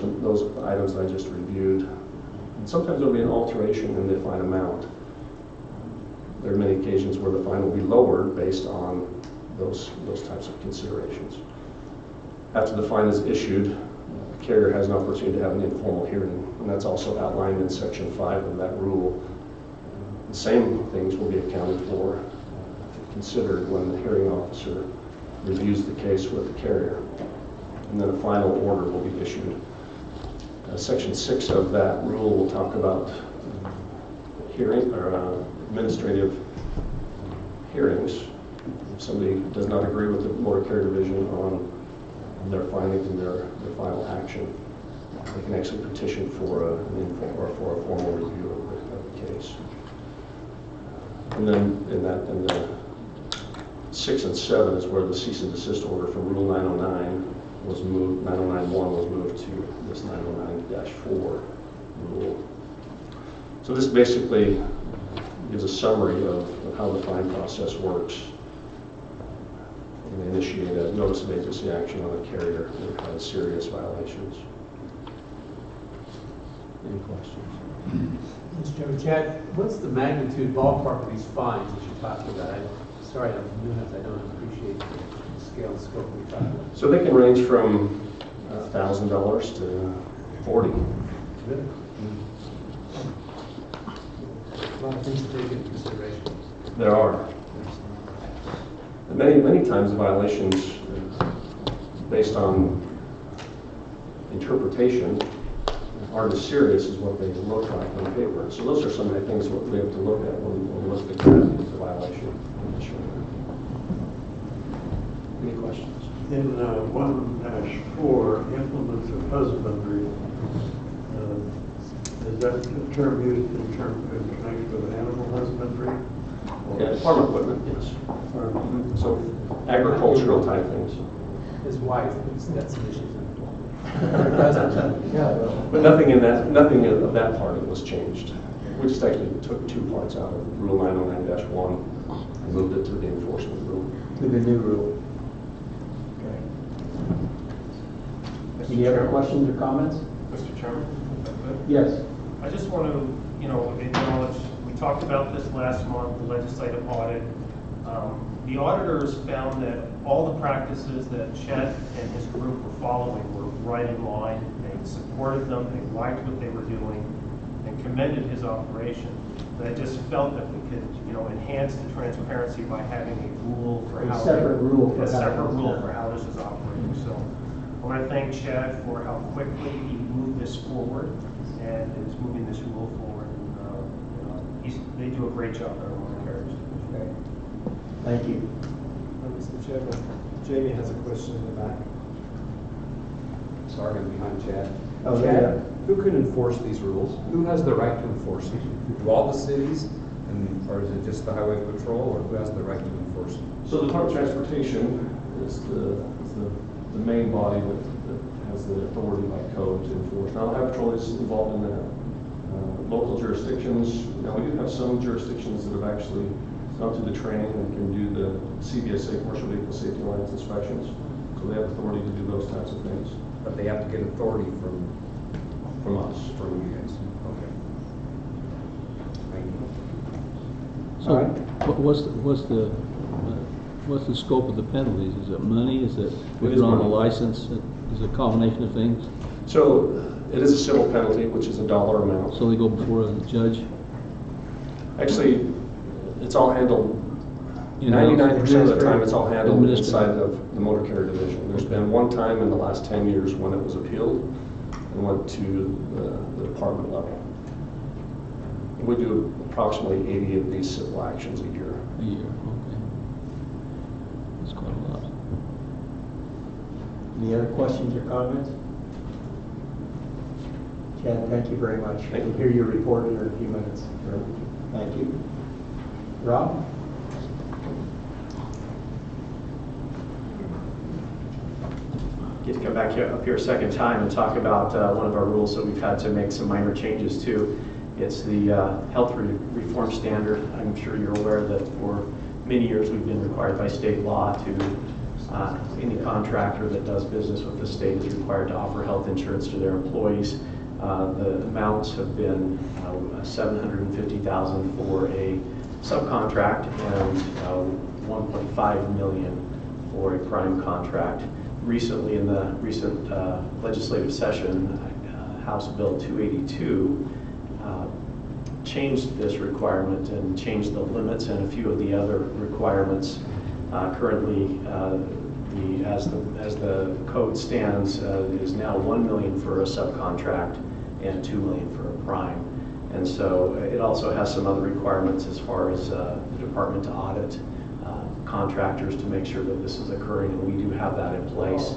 S17: items I just reviewed. And sometimes there'll be an alteration in the fine amount. There are many occasions where the fine will be lowered based on those types of considerations. After the fine is issued, the carrier has an opportunity to have an informal hearing, and that's also outlined in Section 5 of that rule. The same things will be accounted for, considered when the hearing officer reviews the case with the carrier, and then a final order will be issued. Section 6 of that rule will talk about hearing or administrative hearings. If somebody does not agree with the motor carrier division on their findings and their final action, they can actually petition for a formal review of the case. And then in the 6 and 7 is where the cease and desist order from Rule 909 was moved. 909.1 was moved to this 909-4 rule. So this basically gives a summary of how the fine process works. And they initiate a notice of agency action on a carrier that has serious violations. Any questions?
S16: Mr. Chairman, Chad, what's the magnitude ballpark of these fines that you're talking about? Sorry, I'm new enough, I don't appreciate the scale and scope we're talking about.
S17: So they can range from $1,000 to $40,000.
S16: Really? A lot of things to take into consideration.
S17: There are. And many times the violations, based on interpretation, aren't as serious as what they look like on paper. So those are some of the things that we have to look at when we look at the gravity of the violation. Any questions?
S6: In 1-4, implements of husbandry, is that a term used in connection with animal husbandry?
S17: Yeah, farm equipment, yes. So agricultural type things.
S16: His wife, that's some issues.
S17: But nothing of that part of it was changed. We just actually took 2 parts out of Rule 909-1 and moved it to the enforcement rule.
S1: To the new rule. Okay. Any other questions or comments?
S18: Mr. Chairman?
S1: Yes.
S18: I just want to, acknowledge, we talked about this last month, the legislative audit. The auditors found that all the practices that Chet and his group were following were right in line. They supported them, they liked what they were doing, and commended his operation. But I just felt that we could, enhance the transparency by having a rule for how
S1: separate rule for
S18: how this is operating. So I want to thank Chad for how quickly he moved this forward and is moving this rule forward. They do a great job there on the carriers.
S1: Okay. Thank you.
S14: Mr. Chairman, Jamie has a question in the back.
S19: Sorry, I'm behind Chad.
S1: Oh,
S19: Chad,
S1: yeah.
S19: who can enforce these rules? Who has the right to enforce them? Do all the cities, or is it just the highway patrol, or who has the right to enforce them?
S17: So the Department of Transportation is the main body that has the authority by code to enforce. Now, the Highway Patrol is involved in that. Local jurisdictions, now we do have some jurisdictions that have actually gone through the training and can do the CVSA, Commercial Vehicle Safety Alliance inspections. So they have authority to do those types of things.
S19: But they have to get authority from
S17: us.
S19: From you guys. Okay. Thank you.
S4: So what's the scope of the penalties? Is it money? Is it withdrawing a license? Is it a combination of things?
S17: So it is a civil penalty, which is a dollar amount.
S4: So they go before a judge?
S17: Actually, it's all handled,
S4: In-house.
S17: 99% of the time, it's all handled
S4: Administrative.
S17: inside of the motor carrier division. There's been one time in the last 10 years when it was appealed and went to the department level. We do approximately 80 of these civil actions a year.
S4: A year, okay. That's quite a lot.
S1: Any other questions or comments? Chad, thank you very much. We'll hear your report here in a few minutes. Thank you. Rob?
S3: Get to come back up here a second time and talk about one of our rules that we've had to make some minor changes to. It's the health reform standard. I'm sure you're aware that for many years we've been required by state law to any contractor that does business with the state is required to offer health insurance to their employees. The amounts have been $750,000 for a subcontract and $1.5 million for a prime contract. Recently, in the recent legislative session, House Bill 282 changed this requirement and changed the limits and a few of the other requirements. Currently, as the code stands, is now $1 million for a subcontract and $2 million for a prime. And so it also has some other requirements as far as the department to audit contractors to make sure that this is occurring, and we do have that in place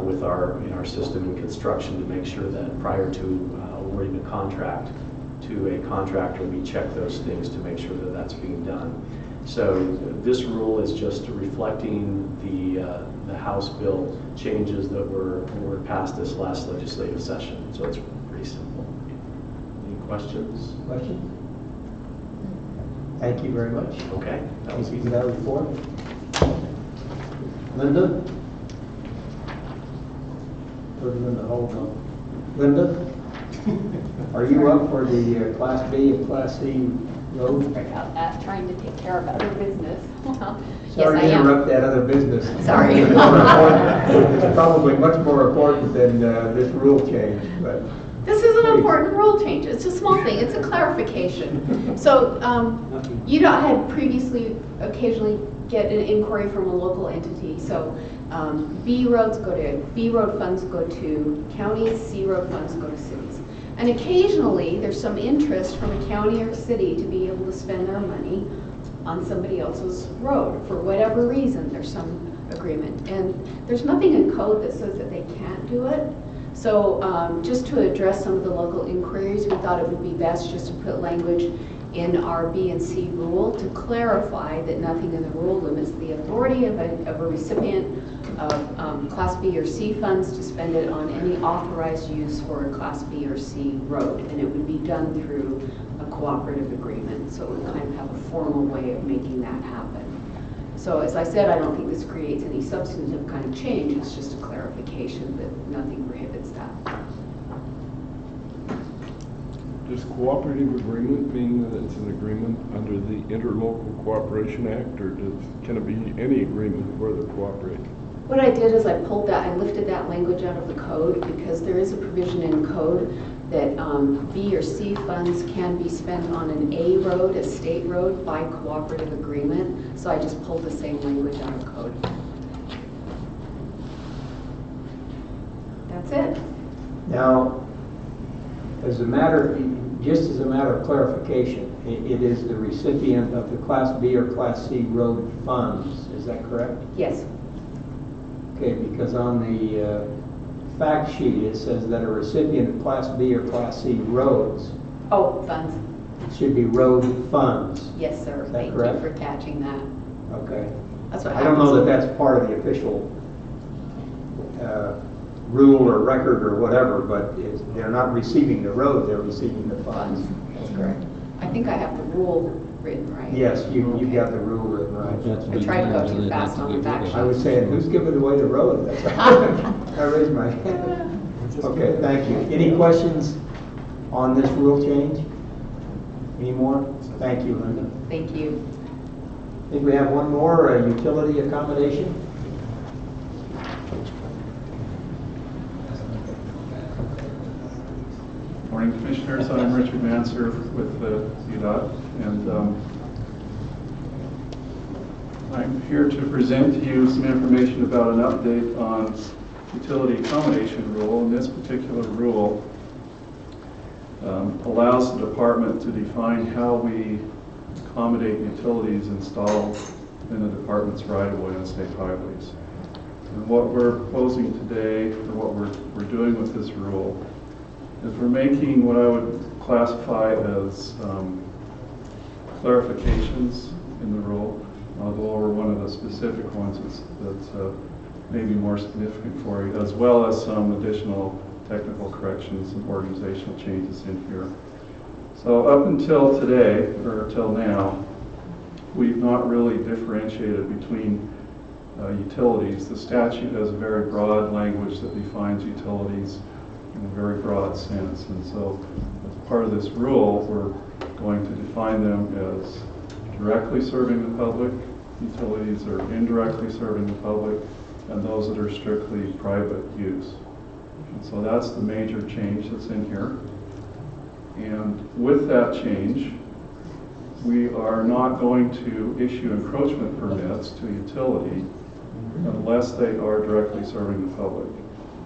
S3: with in our system in construction to make sure that prior to awarding a contract to a contractor, we check those things to make sure that that's being done. So this rule is just reflecting the House bill changes that were passed this last legislative session. So it's pretty simple. Any questions?
S1: Questions? Thank you very much.
S3: Okay.
S1: That was easy. That report. Linda? Where's Linda? Hold on. Linda? Are you up for the Class B and Class C road?
S2: About that, trying to take care of other business.
S1: Sorry to interrupt that other business.
S2: Sorry.
S1: It's probably much more important than this rule change, but.
S2: This is an important rule change. It's a small thing. It's a clarification. So UDOT had previously occasionally get an inquiry from a local entity. So B road funds go to counties, C road funds go to cities. And occasionally there's some interest from a county or city to be able to spend their money on somebody else's road. For whatever reason, there's some agreement. And there's nothing in code that says that they can't do it. So just to address some of the local inquiries, we thought it would be best just to put language in our B and C rule to clarify that nothing in the rule limits the authority of a recipient of Class B or C funds to spend it on any authorized use for a Class B or C road. And it would be done through a cooperative agreement. So it would kind of have a formal way of making that happen. So as I said, I don't think this creates any substantive kind of change. It's just a clarification that nothing prohibits that.
S11: Does cooperative agreement mean that it's an agreement under the Interlocal Cooperation Act, or can it be any agreement where they cooperate?
S2: What I did is I lifted that language out of the code because there is a provision in code that B or C funds can be spent on an A road, a state road, by cooperative agreement. So I just pulled the same language out of code. That's it.
S1: Now, just as a matter of clarification, it is the recipient of the Class B or Class C road funds. Is that correct?
S2: Yes.
S1: Okay, because on the fact sheet, it says that a recipient of Class B or Class C roads.
S2: Oh, funds.
S1: It should be road funds.
S2: Yes, sir.
S1: Is that
S2: Thank
S1: correct?
S2: you for catching that.
S1: Okay.
S2: That's what
S1: I don't know that that's part of the official rule or record or whatever, but they're not receiving the road, they're receiving the funds.
S2: That's correct. I think I have the rule written right.
S1: Yes, you've got the rule written right.
S2: I tried to go too fast on the fact sheet.
S1: I was saying, who's giving away the road? I raised my hand. Okay, thank you. Any questions on this rule change? Any more? Thank you, Linda.
S2: Thank you.
S1: I think we have one more, utility accommodation.
S21: Morning, Commissioners. I'm Richard Manser with UDOT, and I'm here to present to you some information about an update on utility accommodation rule. And this particular rule allows the department to define how we accommodate utilities installed in the department's right-of-way on state highways. And what we're proposing today, or what we're doing with this rule, is we're making what I would classify as clarifications in the rule. I'll go over one of the specific ones that's maybe more significant for you, as well as some additional technical corrections and organizational changes in here. So up until today, or till now, we've not really differentiated between utilities. The statute has a very broad language that defines utilities in a very broad sense, and so as part of this rule, we're going to define them as directly serving the public utilities, or indirectly serving the public, and those that are strictly private use. And so that's the major change that's in here. And with that change, we are not going to issue encroachment permits to utility unless they are directly serving the public.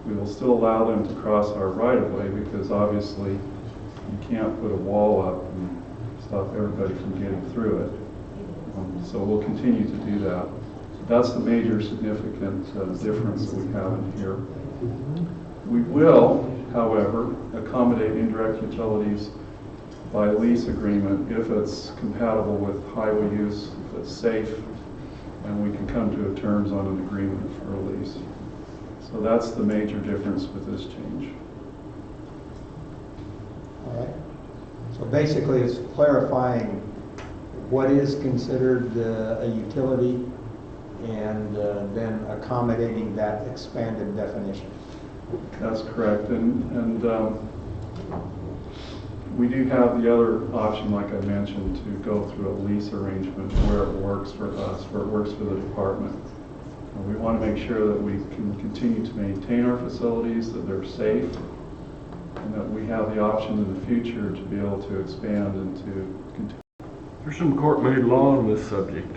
S21: We will still allow them to cross our right-of-way, because obviously you can't put a wall up and stop everybody from getting through it. So we'll continue to do that. That's the major significant difference that we have in here. We will, however, accommodate indirect utilities by lease agreement if it's compatible with highway use, if it's safe, and we can come to terms on an agreement for a lease. So that's the major difference with this change.
S22: All right. So basically it's clarifying what is considered a utility, and then accommodating that expanded definition.
S21: That's correct. And we do have the other option, like I mentioned, to go through a lease arrangement where it works for us, where it works for the department. And we want to make sure that we can continue to maintain our facilities, that they're safe, and that we have the option in the future to be able to expand and to continue.
S11: There's some court-made law on this subject.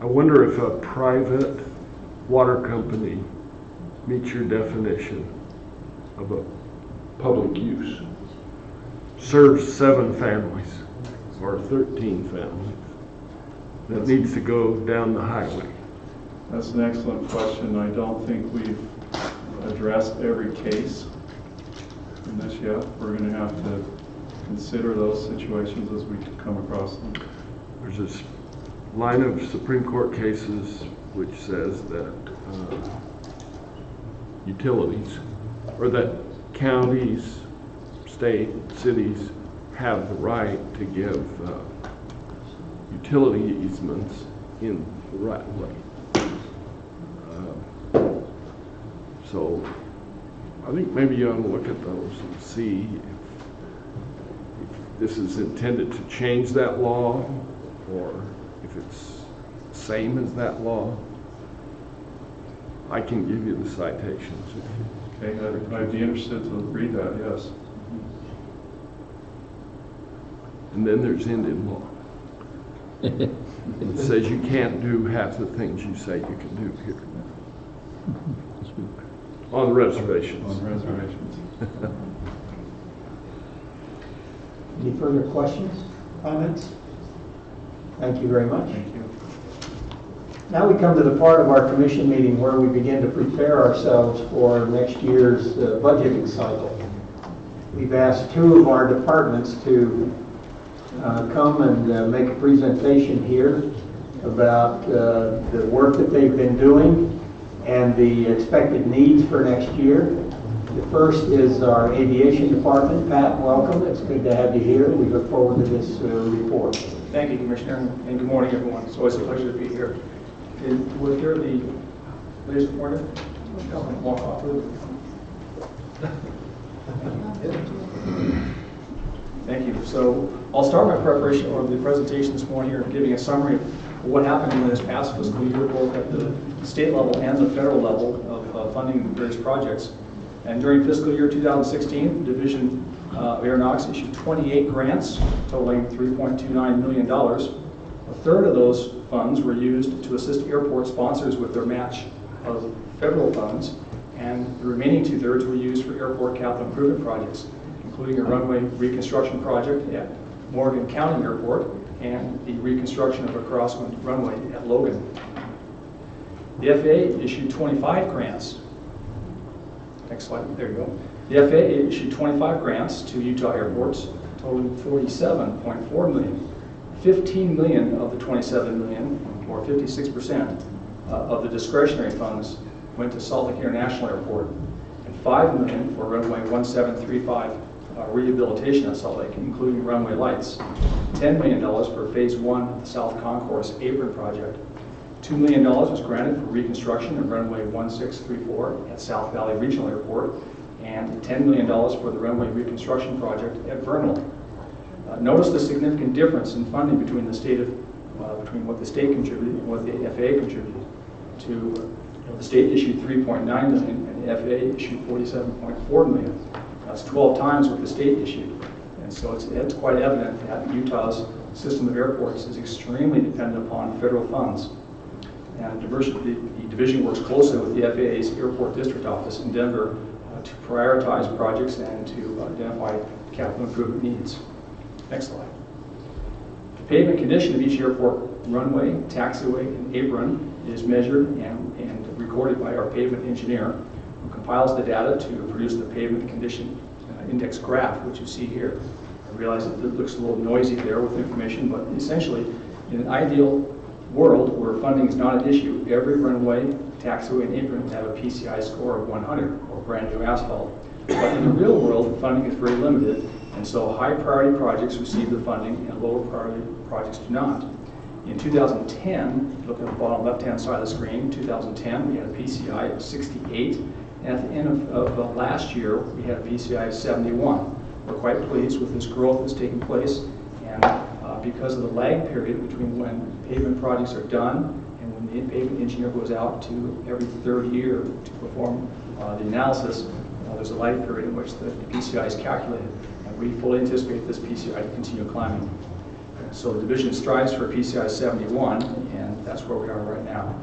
S11: I wonder if a private water company meets your definition of a public use. Serves 7 families or 13 families that needs to go down the highway.
S21: That's an excellent question. I don't think we've addressed every case in this yet. We're going to have to consider those situations as we come across them.
S11: There's this line of Supreme Court cases which says that utilities, or that counties, state, cities have the right to give utility easements in the right of way. So I think maybe you ought to look at those and see if this is intended to change that law, or if it's the same as that law. I can give you the citations.
S21: Okay, I'd be interested to read that, yes.
S11: And then there's Indian law. It says you can't do half the things you say you can do here. On reservations.
S21: On reservations.
S1: Any further questions, comments? Thank you very much.
S21: Thank you.
S1: Now we come to the part of our commission meeting where we begin to prepare ourselves for next year's budgeting cycle. We've asked 2 of our departments to come and make a presentation here about the work that they've been doing and the expected needs for next year. The first is our aviation department. Pat, welcome. It's good to have you here. We look forward to this report.
S23: Thank you, Commissioner, and good morning, everyone. It's always a pleasure to be here. We'll hear the latest report. Walk off with it. Thank you. So I'll start my preparation or the presentation this morning here giving a summary of what happened in this past fiscal year, both at the state level and the federal level of funding various projects. And during fiscal year 2016, the Division of Aeronautics issued 28 grants totaling $3.29 million. A third of those funds were used to assist airport sponsors with their match of federal funds, and the remaining 2/3 were used for airport capital improvement projects, including a runway reconstruction project at Morgan County Airport and the reconstruction of a crosswind runway at Logan. The FAA issued 25 grants. Next slide, there you go. The FAA issued 25 grants to Utah airports, totaling $47.4 million. 15 million of the 27 million, or 56%, of the discretionary funds went to Salt Lake International Airport, and 5 million for runway 1735 rehabilitation at Salt Lake, including runway lights. $10 million for phase 1 of the South Concourse apron project. $2 million was granted for reconstruction of runway 1634 at South Valley Regional Airport, and $10 million for the runway reconstruction project at Vernal. Notice the significant difference in funding between between what the state contributed and what the FAA contributed. The state issued $3.9 million and the FAA issued $47.4 million. That's 12 times what the state issued. And so it's quite evident that Utah's system of airports is extremely dependent upon federal funds. And the division works closely with the FAA's Airport District Office in Denver to prioritize projects and to identify capital improvement needs. Next slide. The pavement condition of each airport runway, taxiway, and apron is measured and recorded by our pavement engineer, who compiles the data to produce the pavement condition index graph, which you see here. I realize it looks a little noisy there with information, but essentially, in an ideal world where funding is not an issue, every runway, taxiway, and apron would have a PCI score of 100, or brand new asphalt. But in the real world, funding is very limited, and so high priority projects receive the funding and lower priority projects do not. In 2010, look at the bottom left-hand side of the screen, in 2010 we had a PCI of 68, and at the end of last year we had a PCI of 71. We're quite pleased with this growth that's taking place, and because of the lag period between when pavement projects are done and when the pavement engineer goes out to every third year to perform the analysis, there's a lag period in which the PCI is calculated. And we fully anticipate this PCI to continue climbing. So the division strives for PCI 71, and that's where we are right now.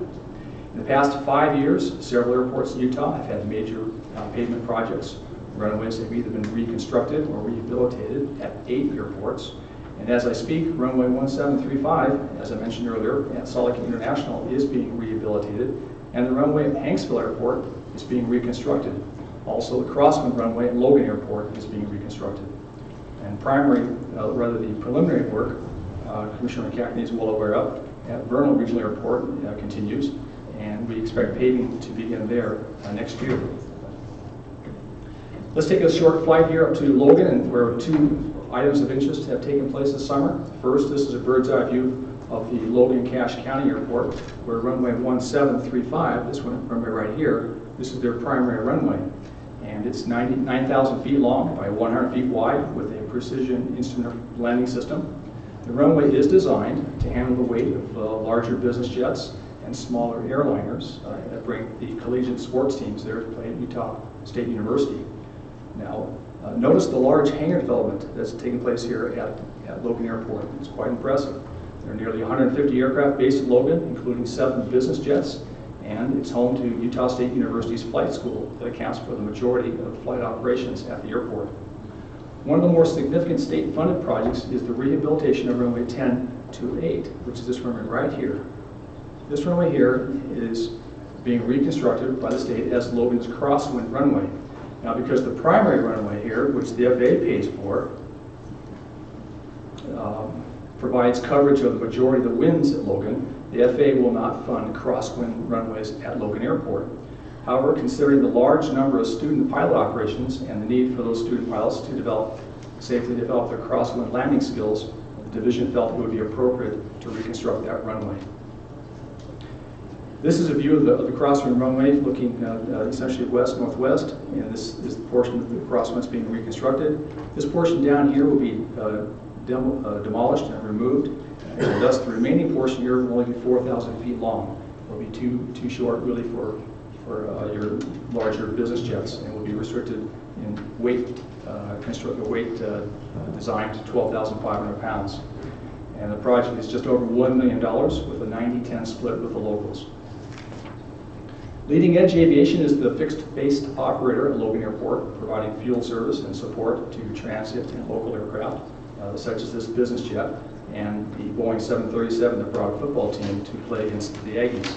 S23: In the past 5 years, several airports in Utah have had major pavement projects. Runways have either been reconstructed or rehabilitated at 8 airports. And as I speak, runway 1735, as I mentioned earlier, at Salt Lake International is being rehabilitated, and the runway at Hanksville Airport is being reconstructed. Also, the crosswind runway at Logan Airport is being reconstructed. And the preliminary work, Commissioner McCackney is well aware of, at Vernal Regional Airport continues, and we expect paving to begin there next year. Let's take a short flight here up to Logan, and where 2 items of interest have taken place this summer. First, this is a bird's eye view of the Logan Cache County Airport, where runway 1735, this runway right here, this is their primary runway. And it's 9,000 feet long by 100 feet wide with a precision instrument landing system. The runway is designed to handle the weight of larger business jets and smaller airliners that bring the collegiate sports teams there to play at Utah State University. Now, notice the large hangar development that's taking place here at Logan Airport. It's quite impressive. There are nearly 150 aircraft based at Logan, including 7 business jets, and it's home to Utah State University's flight school that accounts for the majority of flight operations at the airport. One of the more significant state-funded projects is the rehabilitation of runway 10-8, which is this runway right here. This runway here is being reconstructed by the state as Logan's crosswind runway. Now, because the primary runway here, which the FAA pays for, provides coverage of the majority of the winds at Logan, the FAA will not fund crosswind runways at Logan Airport. However, considering the large number of student pilot operations and the need for those student pilots to safely develop their crosswind landing skills, the division felt it would be appropriate to reconstruct that runway. This is a view of the crosswind runway looking essentially west-northwest, and this is the portion of the crosswinds being reconstructed. This portion down here will be demolished and removed, and thus the remaining portion here will only be 4,000 feet long. It will be too short really for your larger business jets, and will be restricted in weight, designed to 12,500 pounds. And the project is just over $1 million with a 90-10 split with the locals. Leading Edge Aviation is the fixed-base operator at Logan Airport, providing fuel service and support to transit and local aircraft, such as this business jet and the Boeing 737 that brought a football team to play against the Aggies.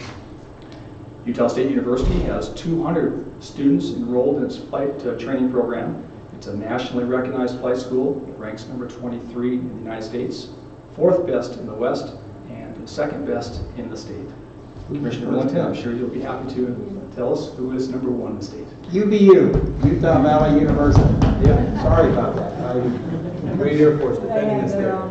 S23: Utah State University has 200 students enrolled in its flight training program. It's a nationally recognized flight school. It ranks number 23 in the United States, 4th best in the West, and 2nd best in the state. Commissioner Millington, I'm sure you'll be happy to tell us who is number 1 in the state.
S22: UVU, Utah Valley University.
S23: Yeah.
S22: Sorry about that.
S16: Great Air Force defending us there.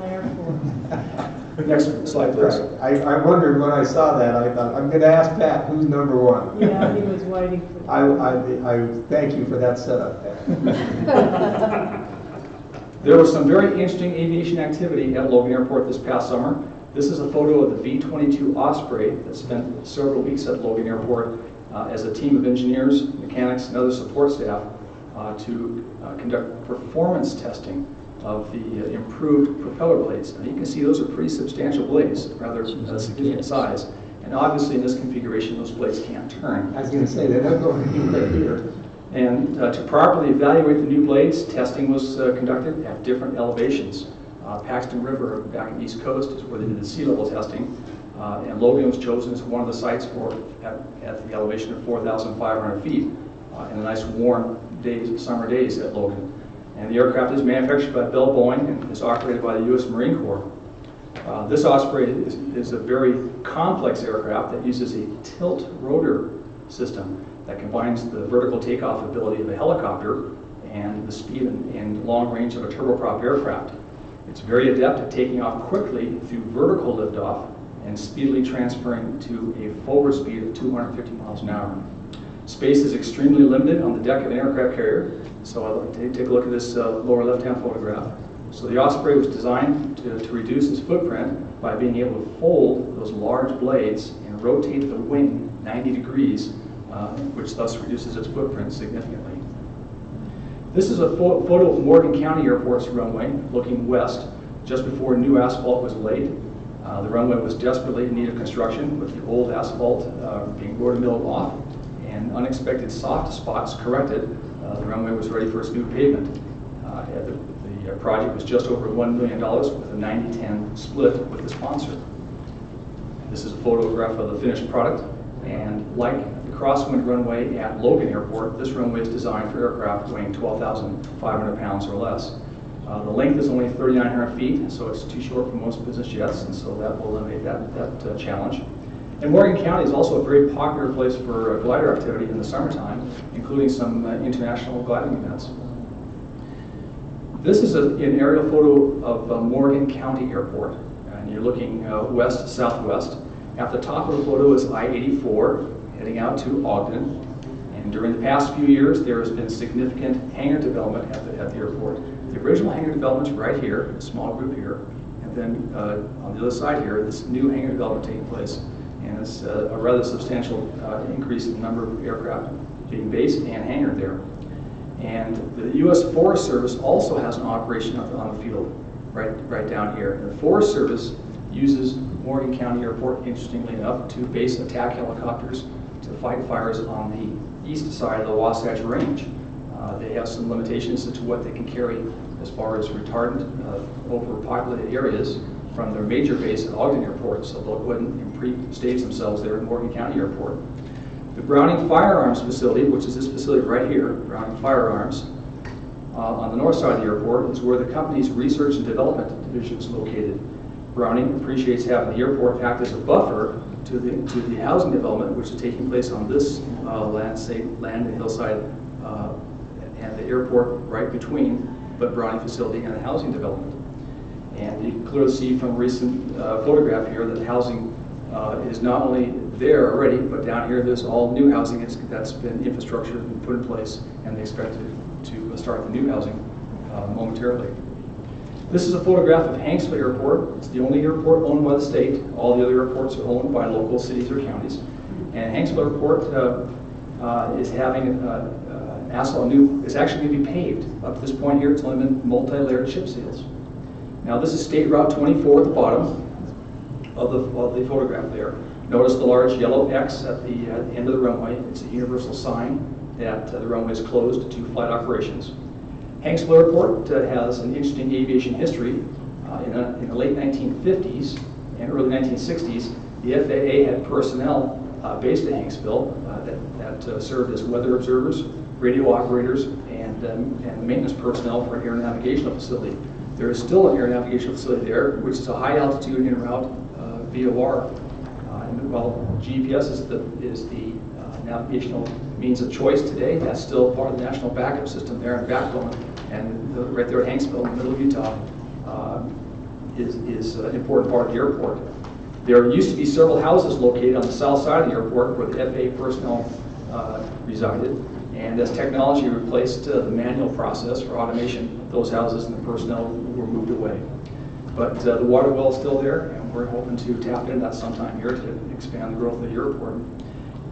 S23: Next slide, please.
S22: I wondered when I saw that, I thought, I'm going to ask Pat, who's number 1?
S20: Yeah, he was waiting for that.
S22: I thank you for that setup, Pat.
S23: There was some very interesting aviation activity at Logan Airport this past summer. This is a photo of the V-22 Osprey that spent several weeks at Logan Airport as a team of engineers, mechanics, and other support staff to conduct performance testing of the improved propeller blades. Now you can see those are pretty substantial blades, rather significant size. And obviously in this configuration, those blades can't turn.
S22: I was going to say, they're not going anywhere here.
S23: And to properly evaluate the new blades, testing was conducted at different elevations. Paxton River back in the East Coast is where they did the sea level testing. And Logan was chosen as one of the sites for at the elevation of 4,500 feet in the nice warm days, summer days at Logan. And the aircraft is manufactured by Bell Boeing and is operated by the U.S. Marine Corps. This Osprey is a very complex aircraft that uses a tilt rotor system that combines the vertical takeoff ability of a helicopter and the speed and long range of a turboprop aircraft. It's very adept at taking off quickly through vertical liftoff and speedily transferring to a forward speed of 250 miles an hour. Space is extremely limited on the deck of an aircraft carrier, so I'd like to take a look at this lower left-hand photograph. So the Osprey was designed to reduce its footprint by being able to fold those large blades and rotate the wing 90 degrees, which thus reduces its footprint significantly. This is a photo of Morgan County Airport's runway looking west just before new asphalt was laid. The runway was desperately in need of construction, with the old asphalt being rotor-milled off and unexpected soft spots corrected. The runway was ready for its new pavement. The project was just over $1 million with a 90-10 split with the sponsor. This is a photograph of the finished product, and like the crosswind runway at Logan Airport, this runway is designed for aircraft weighing 12,500 pounds or less. The length is only 3,900 feet, so it's too short for most business jets, and so that will eliminate that challenge. And Morgan County is also a very popular place for glider activity in the summertime, including some international gliding events. This is an aerial photo of Morgan County Airport, and you're looking west-southwest. At the top of the photo is I-84, heading out to Ogden. And during the past few years, there has been significant hangar development at the airport. The original hangar development is right here, a small group here, and then on the other side here, this new hangar development taking place. And it's a rather substantial increase in the number of aircraft being based and hangared there. And the U.S. Forest Service also has an operation on the field right down here. And the Forest Service uses Morgan County Airport, interestingly enough, to base attack helicopters to fight fires on the east side of the Wasatch Range. They have some limitations as to what they can carry as far as retardant over populated areas from their major base at Ogden Airport, so they'll go ahead and pre-stage themselves there at Morgan County Airport. The Browning Firearms facility, which is this facility right here, Browning Firearms, on the north side of the airport is where the company's research and development division is located. Browning appreciates having the airport act as a buffer to the housing development which is taking place on this land and hillside and the airport right between the Browning facility and the housing development. And you can clearly see from a recent photograph here that housing is not only there already, but down here there's all new housing that's been infrastructure been put in place, and they expect to start the new housing momentarily. This is a photograph of Hanksville Airport. It's the only airport owned by the state. All the other airports are owned by local cities or counties. And Hanksville Airport is having asphalt is actually going to be paved. Up to this point here, it's only been multi-layered chip seals. Now this is State Route 24 at the bottom of the photograph there. Notice the large yellow X at the end of the runway. It's a universal sign that the runway is closed to flight operations. Hanksville Airport has an interesting aviation history. In the late 1950s and early 1960s, the FAA had personnel based at Hanksville that served as weather observers, radio operators, and maintenance personnel for an air navigational facility. There is still an air navigational facility there, which is a high altitude en route VOR. While GPS is the navigational means of choice today, that's still part of the national backup system there and backbone. And right there at Hanksville, in the middle of Utah, is an important part of the airport. There used to be several houses located on the south side of the airport where the FAA personnel resided. And as technology replaced the manual process for automation, those houses and the personnel were moved away. But the water well is still there, and we're hoping to tap into that sometime here to expand the growth of the airport.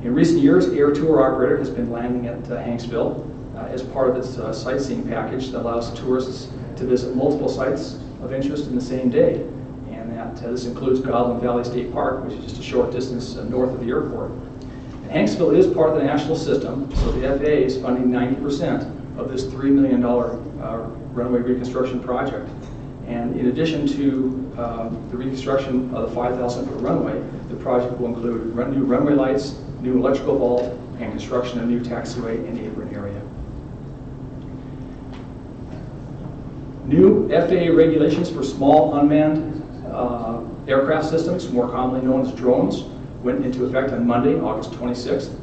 S23: In recent years, Air Tour Operator has been landing at Hanksville as part of its sightseeing package that allows tourists to visit multiple sites of interest in the same day. And that this includes Goblin Valley State Park, which is just a short distance north of the airport. And Hanksville is part of the national system, so the FAA is funding 90% of this $3 million runway reconstruction project. And in addition to the reconstruction of the 5,000-foot runway, the project will include new runway lights, new electrical vault, and construction of new taxiway and apron area. New FAA regulations for small unmanned aircraft systems, more commonly known as drones, went into effect on Monday, August 26th,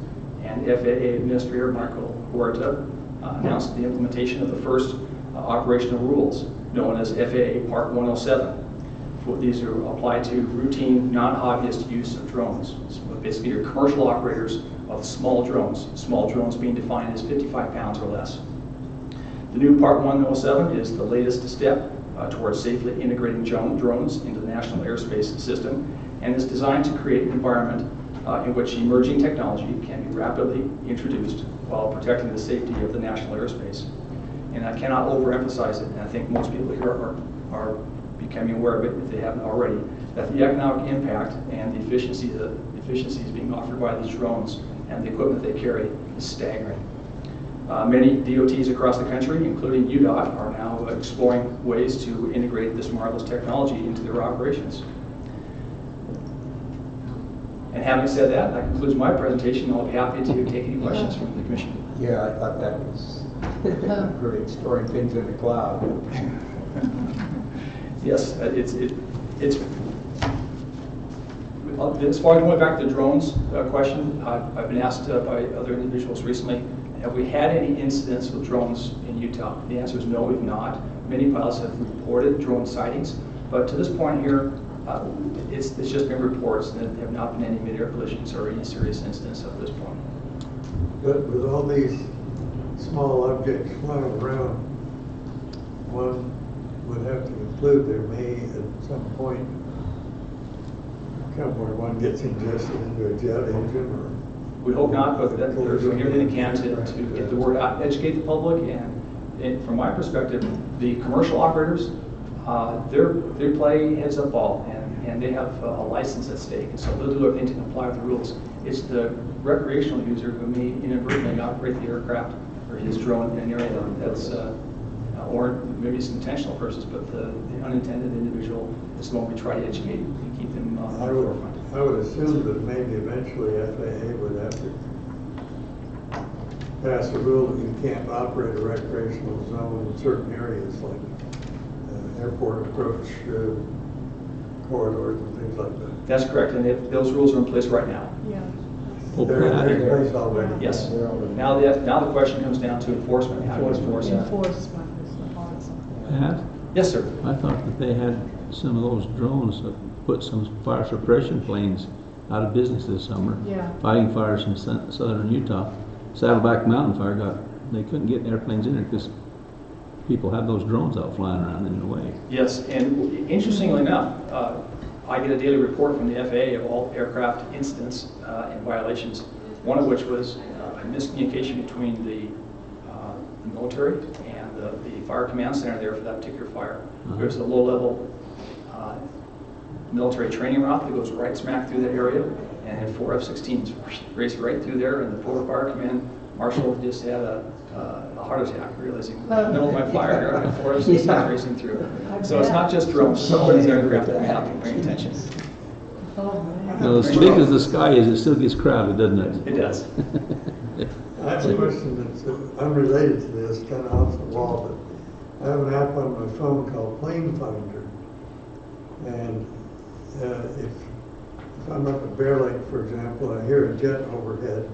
S23: and FAA Administrator Marco Huerta announced the implementation of the first operational rules, known as FAA Part 107. These are applied to routine, non-hobbyist use of drones. So basically, your commercial operators of small drones being defined as 55 pounds or less. The new Part 107 is the latest step towards safely integrating drones into the national airspace system, and is designed to create an environment in which emerging technology can be rapidly introduced while protecting the safety of the national airspace. And I cannot overemphasize it, and I think most people here are becoming aware of it if they haven't already, that the economic impact and the efficiencies being offered by these drones and the equipment they carry is staggering. Many DOTs across the country, including UDOT, are now exploring ways to integrate this marvelous technology into their operations. And having said that, that concludes my presentation. I'll be happy to take any questions from the Commission.
S22: Yeah, I thought that was great, storing things in the cloud.
S23: Yes, it's as far as going back to the drones question, I've been asked by other individuals recently, have we had any incidents with drones in Utah? The answer is no, we've not. Many pilots have reported drone sightings, but to this point here, it's just been reports, and there have not been any mid-air collisions or any serious incidents at this point.
S6: But with all these small objects flying around, one would have to conclude there may at some point come where one gets ingested into a jet engine or...
S23: We hope not, but they're doing everything they can to get the word out, educate the public, and from my perspective, the commercial operators, they play heads-up ball, and they have a license at stake, and so they'll do everything to comply with the rules. It's the recreational user who may inadvertently operate the aircraft or his drone in an area that's, or maybe it's intentional purposes, but the unintended individual is the one we try to educate and keep them on the forefront.
S6: I would assume that maybe eventually FAA would have to pass a rule that you can't operate a recreational zone in certain areas like airport approach corridors and things like that.
S23: That's correct, and those rules are in place right now.
S20: Yeah.
S6: They're in place already.
S23: Yes. Now the question comes down to enforcement. How do you enforce that?
S20: Enforcement is the hardest one.
S4: Pat?
S23: Yes, sir.
S4: I thought that they had some of those drones that put some fire suppression planes out of business this summer.
S20: Yeah.
S4: Fighting fires in southern Utah. Saddleback Mountain Fire they couldn't get airplanes in there because people have those drones out flying around in the way.
S23: Yes, and interestingly enough, I get a daily report from the FAA of all aircraft incidents and violations. one of which was a miscommunication between the military and the fire command center there for that particular fire. There's a low-level military training route that goes right smack through that area, and had 4 F-16s race right through there, and the Florida Fire Command Marshal just had a heart attack realizing in the middle of my fire here, I had 4 F-16s racing through. So it's not just drones, somebody's aircraft that have to pay attention.
S4: Now, as big as the sky is, it still gets crowded, doesn't it?
S23: It does.
S6: I have a question that's unrelated to this, kind of off the wall, but I have an app on my phone called Plane Finder. And if I'm up at Bear Lake, for example, I hear a jet overhead,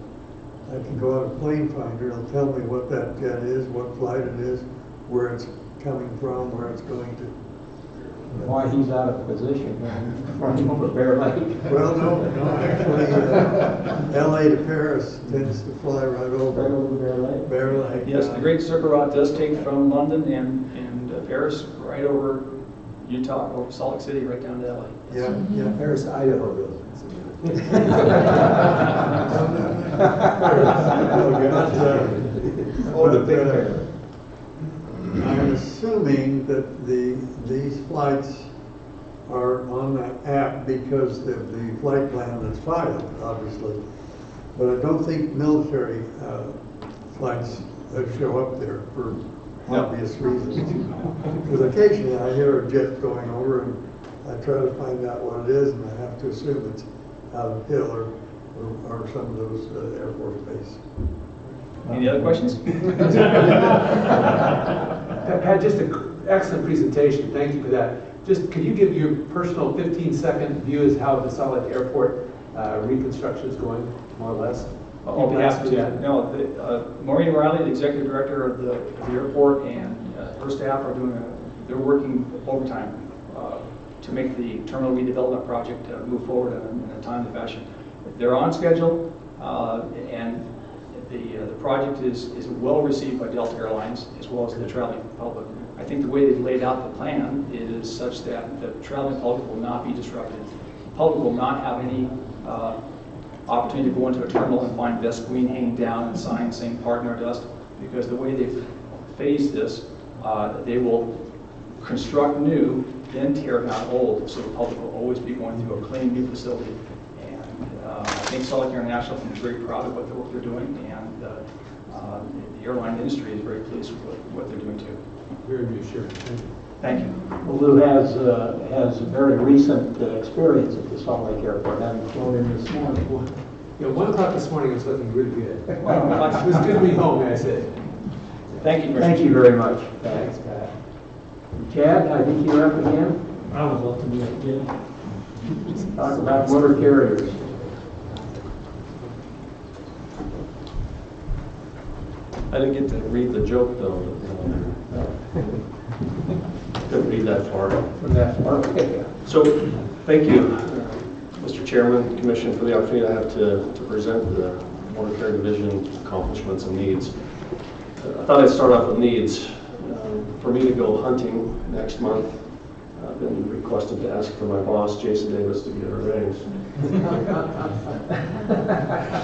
S6: I can go on a Plane Finder, it'll tell me what that jet is, what flight it is, where it's coming from, where it's going to.
S1: Why he's out of position from over Bear Lake.
S6: Well, no, actually, LA to Paris tends to fly right over
S1: Bear Lake.
S6: Bear Lake.
S23: Yes, the Great Circle Route does take from London and Paris right over Utah, over Salt Lake City, right down to LA.
S6: Yeah.
S14: Paris, Idaho, really.
S6: The big bear. I'm assuming that these flights are on that app because of the flight plan that's filed, obviously. But I don't think military flights show up there for obvious reasons. Because occasionally I hear a jet going over and I try to find out what it is, and I have to assume it's out of Hill or some of those Air Force bases.
S23: Any other questions?
S16: Pat, just an excellent presentation. Thank you for that. Just could you give your personal 15-second view as how the Salt Lake Airport reconstruction is going, more or less?
S23: I'll be happy to. No, Maureen Riley, the executive director of the airport, and her staff are they're working overtime to make the terminal redevelopment project move forward in a timely fashion. They're on schedule, and the project is well received by Delta Airlines as well as the traveling public. I think the way they've laid out the plan is such that the traveling public will not be disrupted. The public will not have any opportunity to go into a terminal and find Vesqueen hanging down and signs saying "Pardon our dust," because the way they've phased this, they will construct new, then tear down old, so the public will always be going through a clean new facility. I think Salt Lake International is very proud of what they're doing, and the airline industry is very pleased with what they're doing too.
S16: Very reassuring.
S23: Thank you.
S1: Well, Lou has a very recent experience at the Salt Lake Airport, having flown in this morning.
S16: Yeah, 1 o'clock this morning was looking really good. It was good to be home, I said.
S23: Thank you.
S1: Thank you very much.
S16: Thanks, Pat.
S1: Chad, I think you're up again.
S12: I would love to be up again.
S1: Talk about motor carriers.
S17: I didn't get to read the joke though. Couldn't read that far.
S1: From that far.
S17: So, thank you, Mr. Chairman, Commission, for the opportunity I have to present the Motor Carrier Division accomplishments and needs. I thought I'd start off with needs. For me to go hunting next month, I've been requested to ask for my boss, Jason Davis, to get a raise.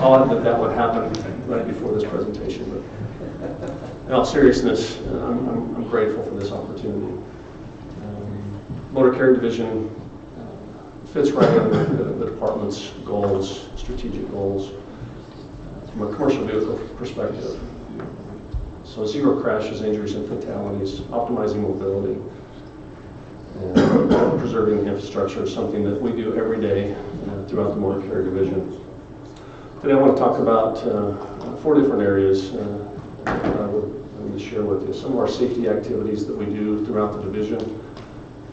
S17: I'll admit that would happen right before this presentation, but in all seriousness, I'm grateful for this opportunity. Motor Carrier Division fits right under the department's goals, strategic goals, from a commercial vehicle perspective. So zero crashes, injuries, and fatalities, optimizing mobility, and preserving the infrastructure is something that we do every day throughout the Motor Carrier Division. Today I want to talk about 4 different areas that I would share with you. Some of our safety activities that we do throughout the division.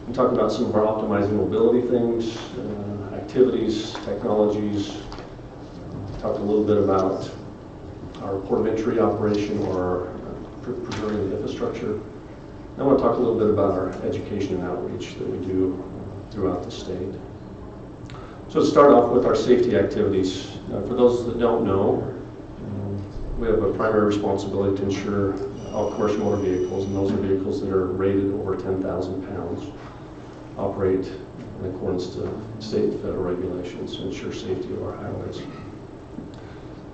S17: And talk about some of our optimizing mobility things, activities, technologies. Talk a little bit about our port of entry operation or preserving the infrastructure. I want to talk a little bit about our education and outreach that we do throughout the state. So to start off with our safety activities, for those that don't know, we have a primary responsibility to ensure all commercial motor vehicles, and those are vehicles that are rated over 10,000 pounds, operate in accordance to state and federal regulations to ensure safety of our highways.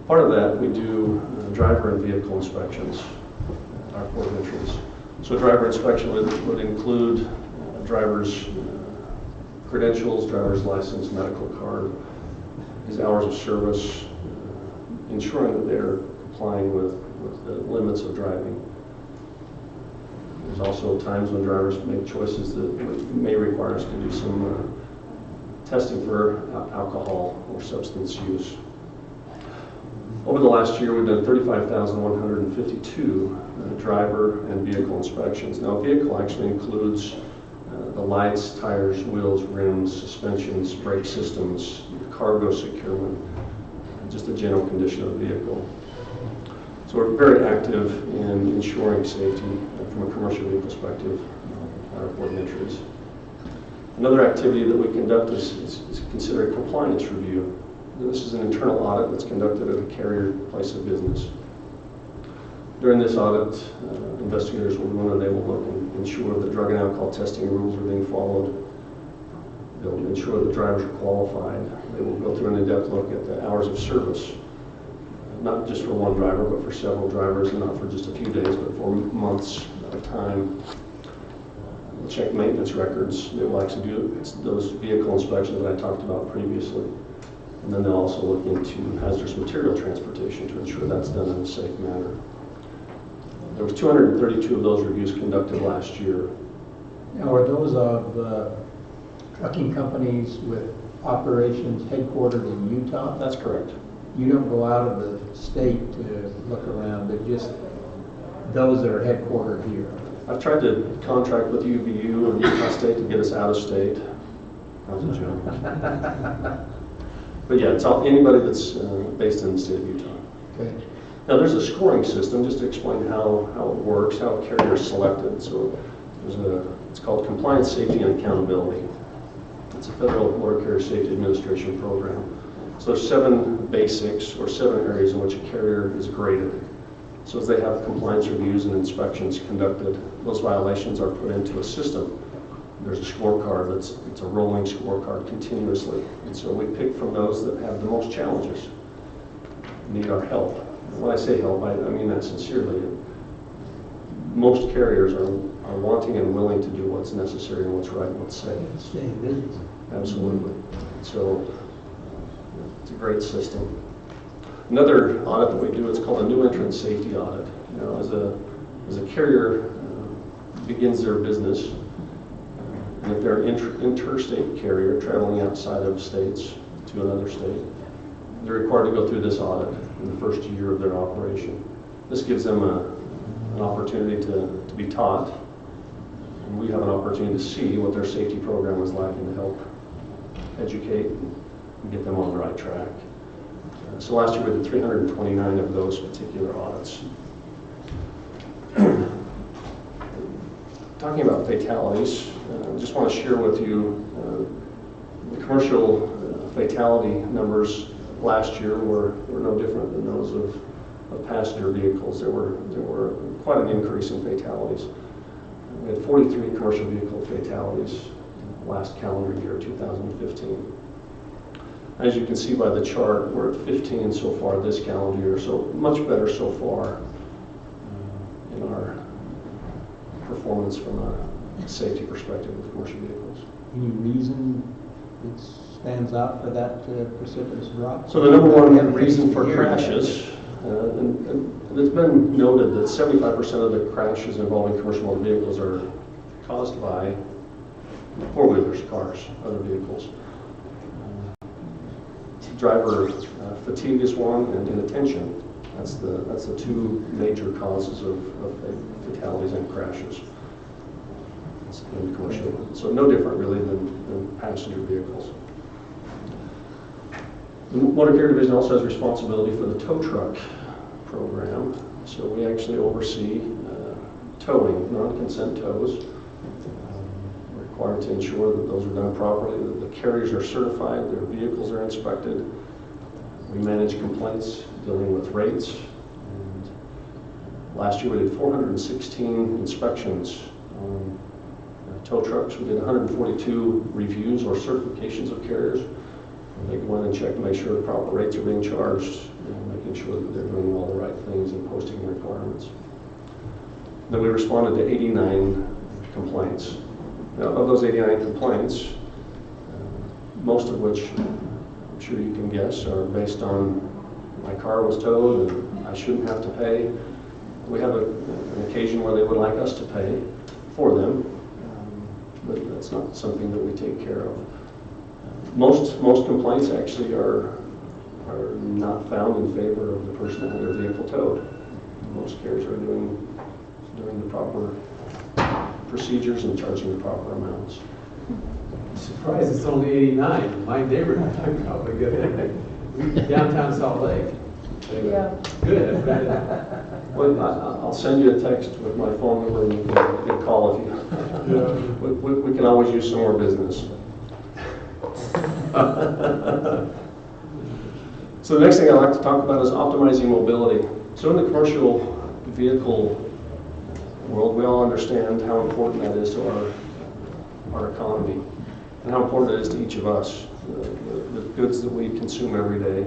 S17: Part of that, we do driver and vehicle inspections at our port of entries. So driver inspection would include driver's credentials, driver's license, medical card, his hours of service, ensuring that they're complying with the limits of driving. There's also times when drivers make choices that may require us to do some testing for alcohol or substance use. Over the last year, we've done 35,152 driver and vehicle inspections. Now, a vehicle actually includes the lights, tires, wheels, rims, suspensions, brake systems, cargo securement, and just the general condition of the vehicle. So we're very active in ensuring safety from a commercial vehicle perspective at our port of entries. Another activity that we conduct is considered a compliance review. This is an internal audit that's conducted at a carrier place of business. During this audit, investigators will go in and they will look and ensure that drug and alcohol testing rules are being followed. They'll ensure that drivers are qualified. They will go through an in-depth look at the hours of service, not just for one driver, but for several drivers, and not for just a few days, but for months at a time. They'll check maintenance records. They will actually do those vehicle inspections that I talked about previously. And then they'll also look into hazardous material transportation to ensure that's done in a safe manner. There was 232 of those reviews conducted last year.
S1: Now, are those of trucking companies with operations headquartered in Utah?
S17: That's correct.
S1: You don't go out of the state to look around, but just those that are headquartered here?
S17: I've tried to contract with UVU and Utah State to get us out of state. That was a joke. But yeah, it's anybody that's based in the state of Utah.
S1: Okay.
S17: Now there's a scoring system, just to explain how it works, how a carrier is selected. So it's called Compliance, Safety, and Accountability. It's a federal Motor Carrier Safety Administration program. So there's 7 basics or 7 areas in which a carrier is graded. So as they have compliance reviews and inspections conducted, those violations are put into a system. There's a scorecard it's a rolling scorecard continuously. And so we pick from those that have the most challenges, need our help. And when I say help, I mean that sincerely. Most carriers are wanting and willing to do what's necessary and what's right and what's safe.
S1: Stay in business.
S17: Absolutely. So it's a great system. Another audit that we do is called a new entrant safety audit. Now, as a carrier begins their business, and if they're an interstate carrier traveling outside of states to another state, they're required to go through this audit in the first year of their operation. This gives them an opportunity to be taught, and we have an opportunity to see what their safety program is like and to help educate and get them on the right track. So last year we did 329 of those particular audits. Talking about fatalities, I just want to share with you the commercial fatality numbers last year were no different than those of passenger vehicles. There were quite an increase in fatalities. We had 43 commercial vehicle fatalities last calendar year, 2015. As you can see by the chart, we're at 15 so far this calendar year, so much better so far in our performance from a safety perspective with commercial vehicles.
S1: Any reason it stands out for that precipitous drop?
S17: So the number one reason for crashes, and it's been noted that 75% of the crashes involving commercial motor vehicles are caused by four-wheelers, cars, other vehicles. Driver fatigue is one, and inattention. That's the 2 major causes of fatalities and crashes in commercial. So no different really than passenger vehicles. The Motor Carrier Division also has responsibility for the tow truck program. So we actually oversee towing, non-consent tows. We're required to ensure that those are done properly, that the carriers are certified, their vehicles are inspected. We manage complaints dealing with rates. And last year we did 416 inspections on tow trucks. We did 142 reviews or certifications of carriers. They go in and check to make sure the proper rates are being charged, and making sure that they're doing all the right things and posting the requirements. Then we responded to 89 complaints. Now, of those 89 complaints, most of which I'm sure you can guess are based on my car was towed and I shouldn't have to pay. We have an occasion where they would like us to pay for them, but that's not something that we take care of. Most complaints actually are not found in favor of the person who had their vehicle towed. Most carriers are doing the proper procedures and charging the proper amounts.
S16: I'm surprised it's only 89. My neighborhood, I'm probably good. Downtown Salt Lake.
S20: Yeah.
S16: Good. I'm glad.
S17: Well, I'll send you a text with my phone number and you can call if you. We can always use some more business. So the next thing I'd like to talk about is optimizing mobility. So in the commercial vehicle world, we all understand how important that is to our economy and how important it is to each of us. The goods that we consume every day.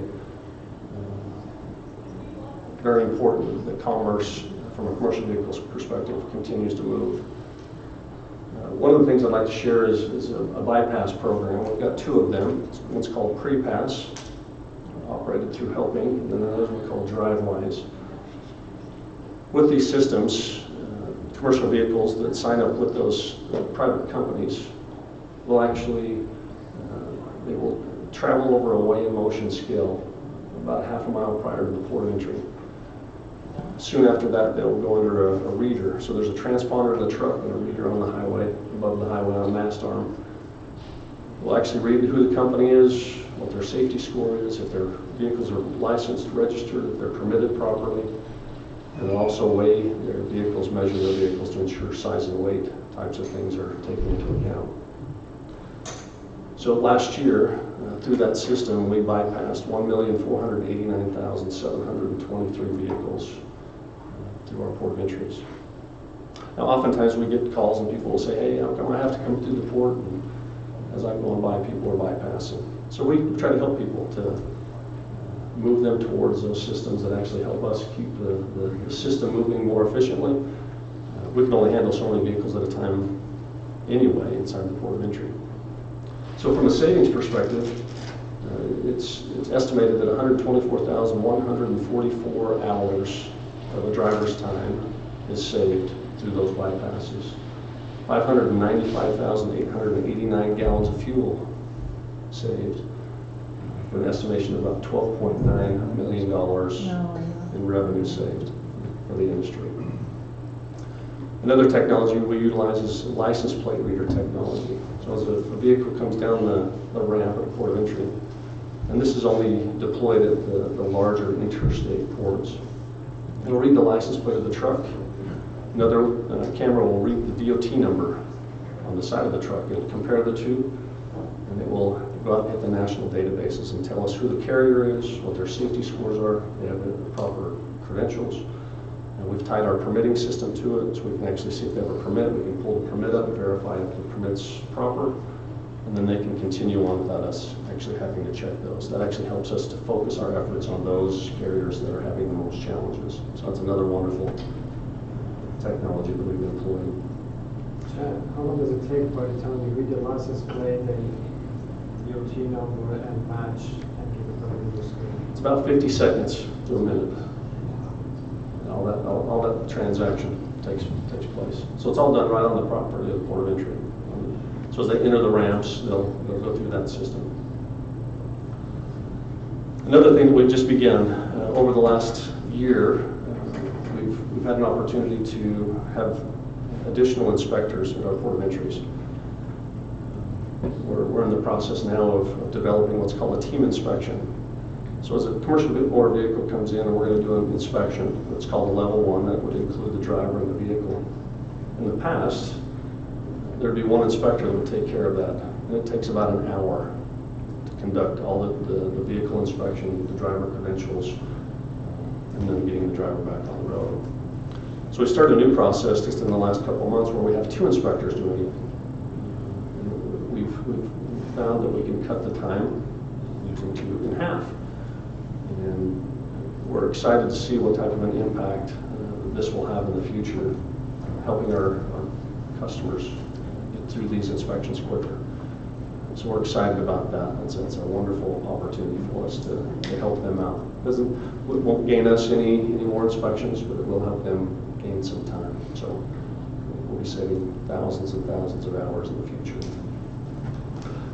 S17: Very important that commerce, from a commercial vehicles perspective, continues to move. One of the things I'd like to share is a bypass program. We've got two of them. One's called PrePass, operated through Helping, and then another one called DriveWise. With these systems, commercial vehicles that sign up with those private companies will actually, they will travel over a weigh in motion scale about half a mile prior to the port of entry. Soon after that, they'll go under a reader. So there's a transponder in the truck and a reader on the highway, above the highway on a mast arm. We'll actually read who the company is, what their safety score is, if their vehicles are licensed, registered, if they're permitted properly, and they'll also weigh their vehicles, measure their vehicles to ensure size and weight types of things are taken into account. So last year, through that system, we bypassed 1,489,723 vehicles through our port of entries. Now, oftentimes we get calls and people will say, hey, how come I have to come through the port? And as I'm going by, people are bypassing. So we try to help people to move them towards those systems that actually help us keep the system moving more efficiently. We can only handle so many vehicles at a time anyway inside the port of entry. So from a savings perspective, it's estimated that 124,144 hours of a driver's time is saved through those bypasses. 595,889 gallons of fuel saved, for an estimation of about $12.9 million in revenue saved for the industry. Another technology we utilize is license plate reader technology. So as a vehicle comes down the ramp at the port of entry, and this is only deployed at the larger interstate ports, it'll read the license plate of the truck. Another camera will read the DOT number on the side of the truck. It'll compare the two, and it will go out and hit the national databases and tell us who the carrier is, what their safety scores are, they have the proper credentials. And we've tied our permitting system to it, so we can actually see if they have a permit. We can pull the permit up and verify if the permit's proper, and then they can continue on without us actually having to check those. That actually helps us to focus our efforts on those carriers that are having the most challenges. So that's another wonderful technology that we've employed.
S14: Chad, how long does it take by the time you read your license plate and DOT number and match and give it over to the screen?
S17: It's about 50 seconds to a minute. All that transaction takes place. So it's all done right on the property of the port of entry. So as they enter the ramps, they'll go through that system. Another thing that we've just begun over the last year, we've had an opportunity to have additional inspectors at our port of entries. We're in the process now of developing what's called a team inspection. So as a commercial motor vehicle comes in and we're going to do an inspection, it's called a level 1, that would include the driver and the vehicle. In the past, there'd be one inspector that would take care of that, and it takes about an hour to conduct all the vehicle inspection, the driver credentials, and then getting the driver back on the road. So we started a new process just in the last couple of months where we have 2 inspectors doing it. We've found that we can cut the time in half. And we're excited to see what type of an impact this will have in the future, helping our customers get through these inspections quicker. So we're excited about that. It's a wonderful opportunity for us to help them out. It won't gain us any more inspections, but it will help them gain some time. So we'll be saving thousands and thousands of hours in the future.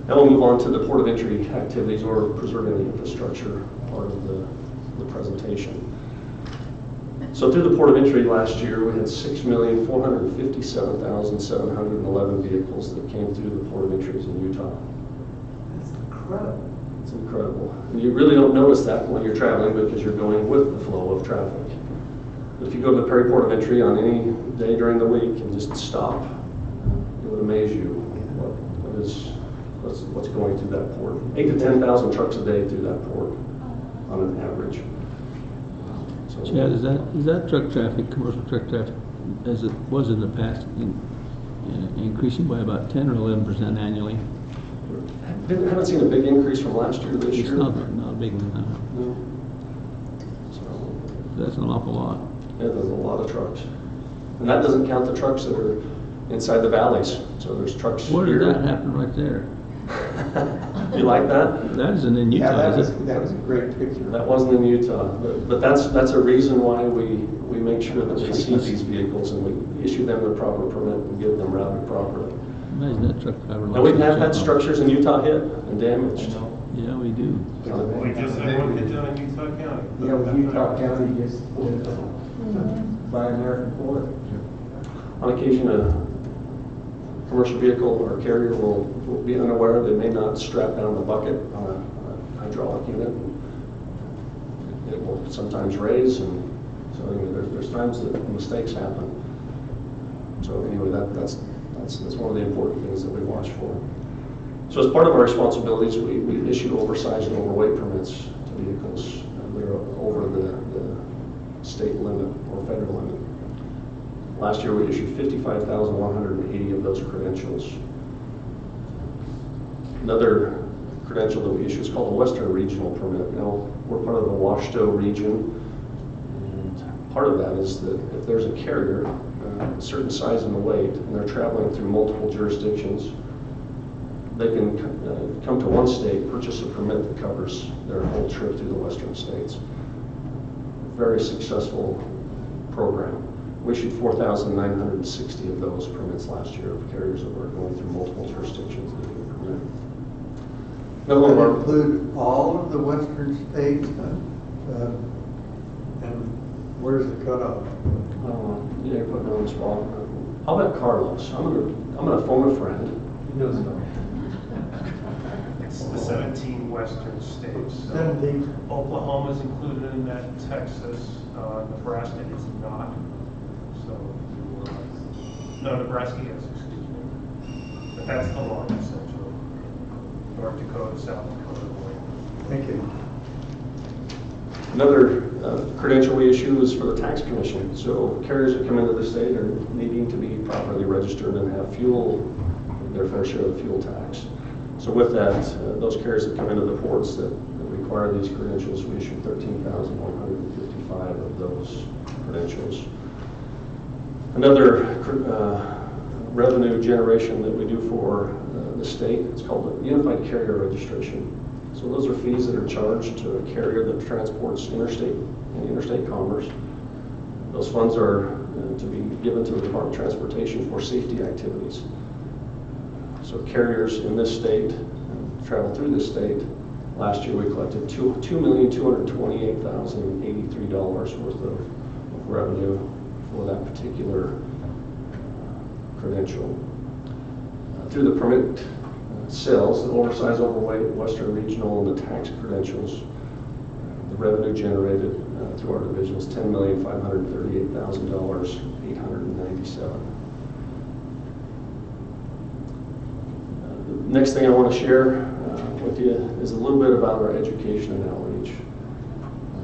S17: Now we'll move on to the port of entry activities or preserving the infrastructure part of the presentation. So through the port of entry last year, we had 6,457,711 vehicles that came through the port of entries in Utah.
S16: That's incredible.
S17: It's incredible. And you really don't notice that when you're traveling because you're going with the flow of traffic. But if you go to the Perry Port of Entry on any day during the week and just stop, it would amaze you what's going through that port. 8,000 to 10,000 trucks a day through that port on an average. So,
S4: Chad, is that truck traffic, commercial truck traffic, as it was in the past, increasing by about 10 or 11% annually?
S17: Haven't seen a big increase from last year to this year.
S4: It's not big enough.
S17: No. So
S4: that's an awful lot.
S17: Yeah, there's a lot of trucks. And that doesn't count the trucks that are inside the valleys. So there's trucks
S4: Where
S17: here.
S4: did that happen right there?
S17: You like that?
S4: That isn't in Utah,
S6: Yeah,
S4: is it?
S6: that was a great picture.
S17: That wasn't in Utah, but that's a reason why we make sure that they see these vehicles and we issue them the proper permit and get them routed properly.
S4: Imagine that truck driver.
S17: And we have had structures in Utah hit and damaged.
S4: Yeah, we do.
S18: We just had one hit down in Utah County.
S22: Yeah, with Utah County just by American Port.
S17: On occasion, a commercial vehicle or carrier will be unaware. They may not strap down the bucket on a hydraulic unit. It will sometimes raise, and so anyway, there's times that mistakes happen. So anyway, that's one of the important things that we watch for. So as part of our responsibilities, we issue oversized and overweight permits to vehicles that are over the state limit or federal limit. Last year, we issued 55,180 of those credentials. Another credential that we issue is called a Western Regional Permit. Now, we're part of the Washto region, and part of that is that if there's a carrier, a certain size and weight, and they're traveling through multiple jurisdictions, they can come to one state, purchase a permit that covers their whole trip through the western states. Very successful program. We issued 4,960 of those permits last year of carriers that were going through multiple jurisdictions that get a permit.
S6: Does that include all of the western states? And where's the cutoff?
S17: Yeah, you're putting me on the spot. How about Carlos? I'm gonna phone a friend.
S16: He knows about
S18: It's the 17 western states. So
S6: 17.
S18: Oklahoma's included in that, Texas, Nebraska is not. So, no, Nebraska is, excuse me. But that's the longest, essentially. North Dakota, South Dakota, Wyoming.
S6: Thank you.
S17: Another credential we issue is for the tax commission. So carriers that come into the state are needing to be properly registered and have their fair share of the fuel tax. So with that, those carriers that come into the ports that require these credentials, we issue 13,155 of those credentials. Another revenue generation that we do for the state, it's called the Unified Carrier Registration. So those are fees that are charged to a carrier that transports interstate commerce. Those funds are to be given to the Department of Transportation for safety activities. So carriers in this state travel through this state. Last year we collected $2,228,083 worth of revenue for that particular credential. Through the permit sales, the oversized, overweight, Western Regional, and the tax credentials, the revenue generated through our division was $10,538,897. The next thing I want to share with you is a little bit about our education and outreach.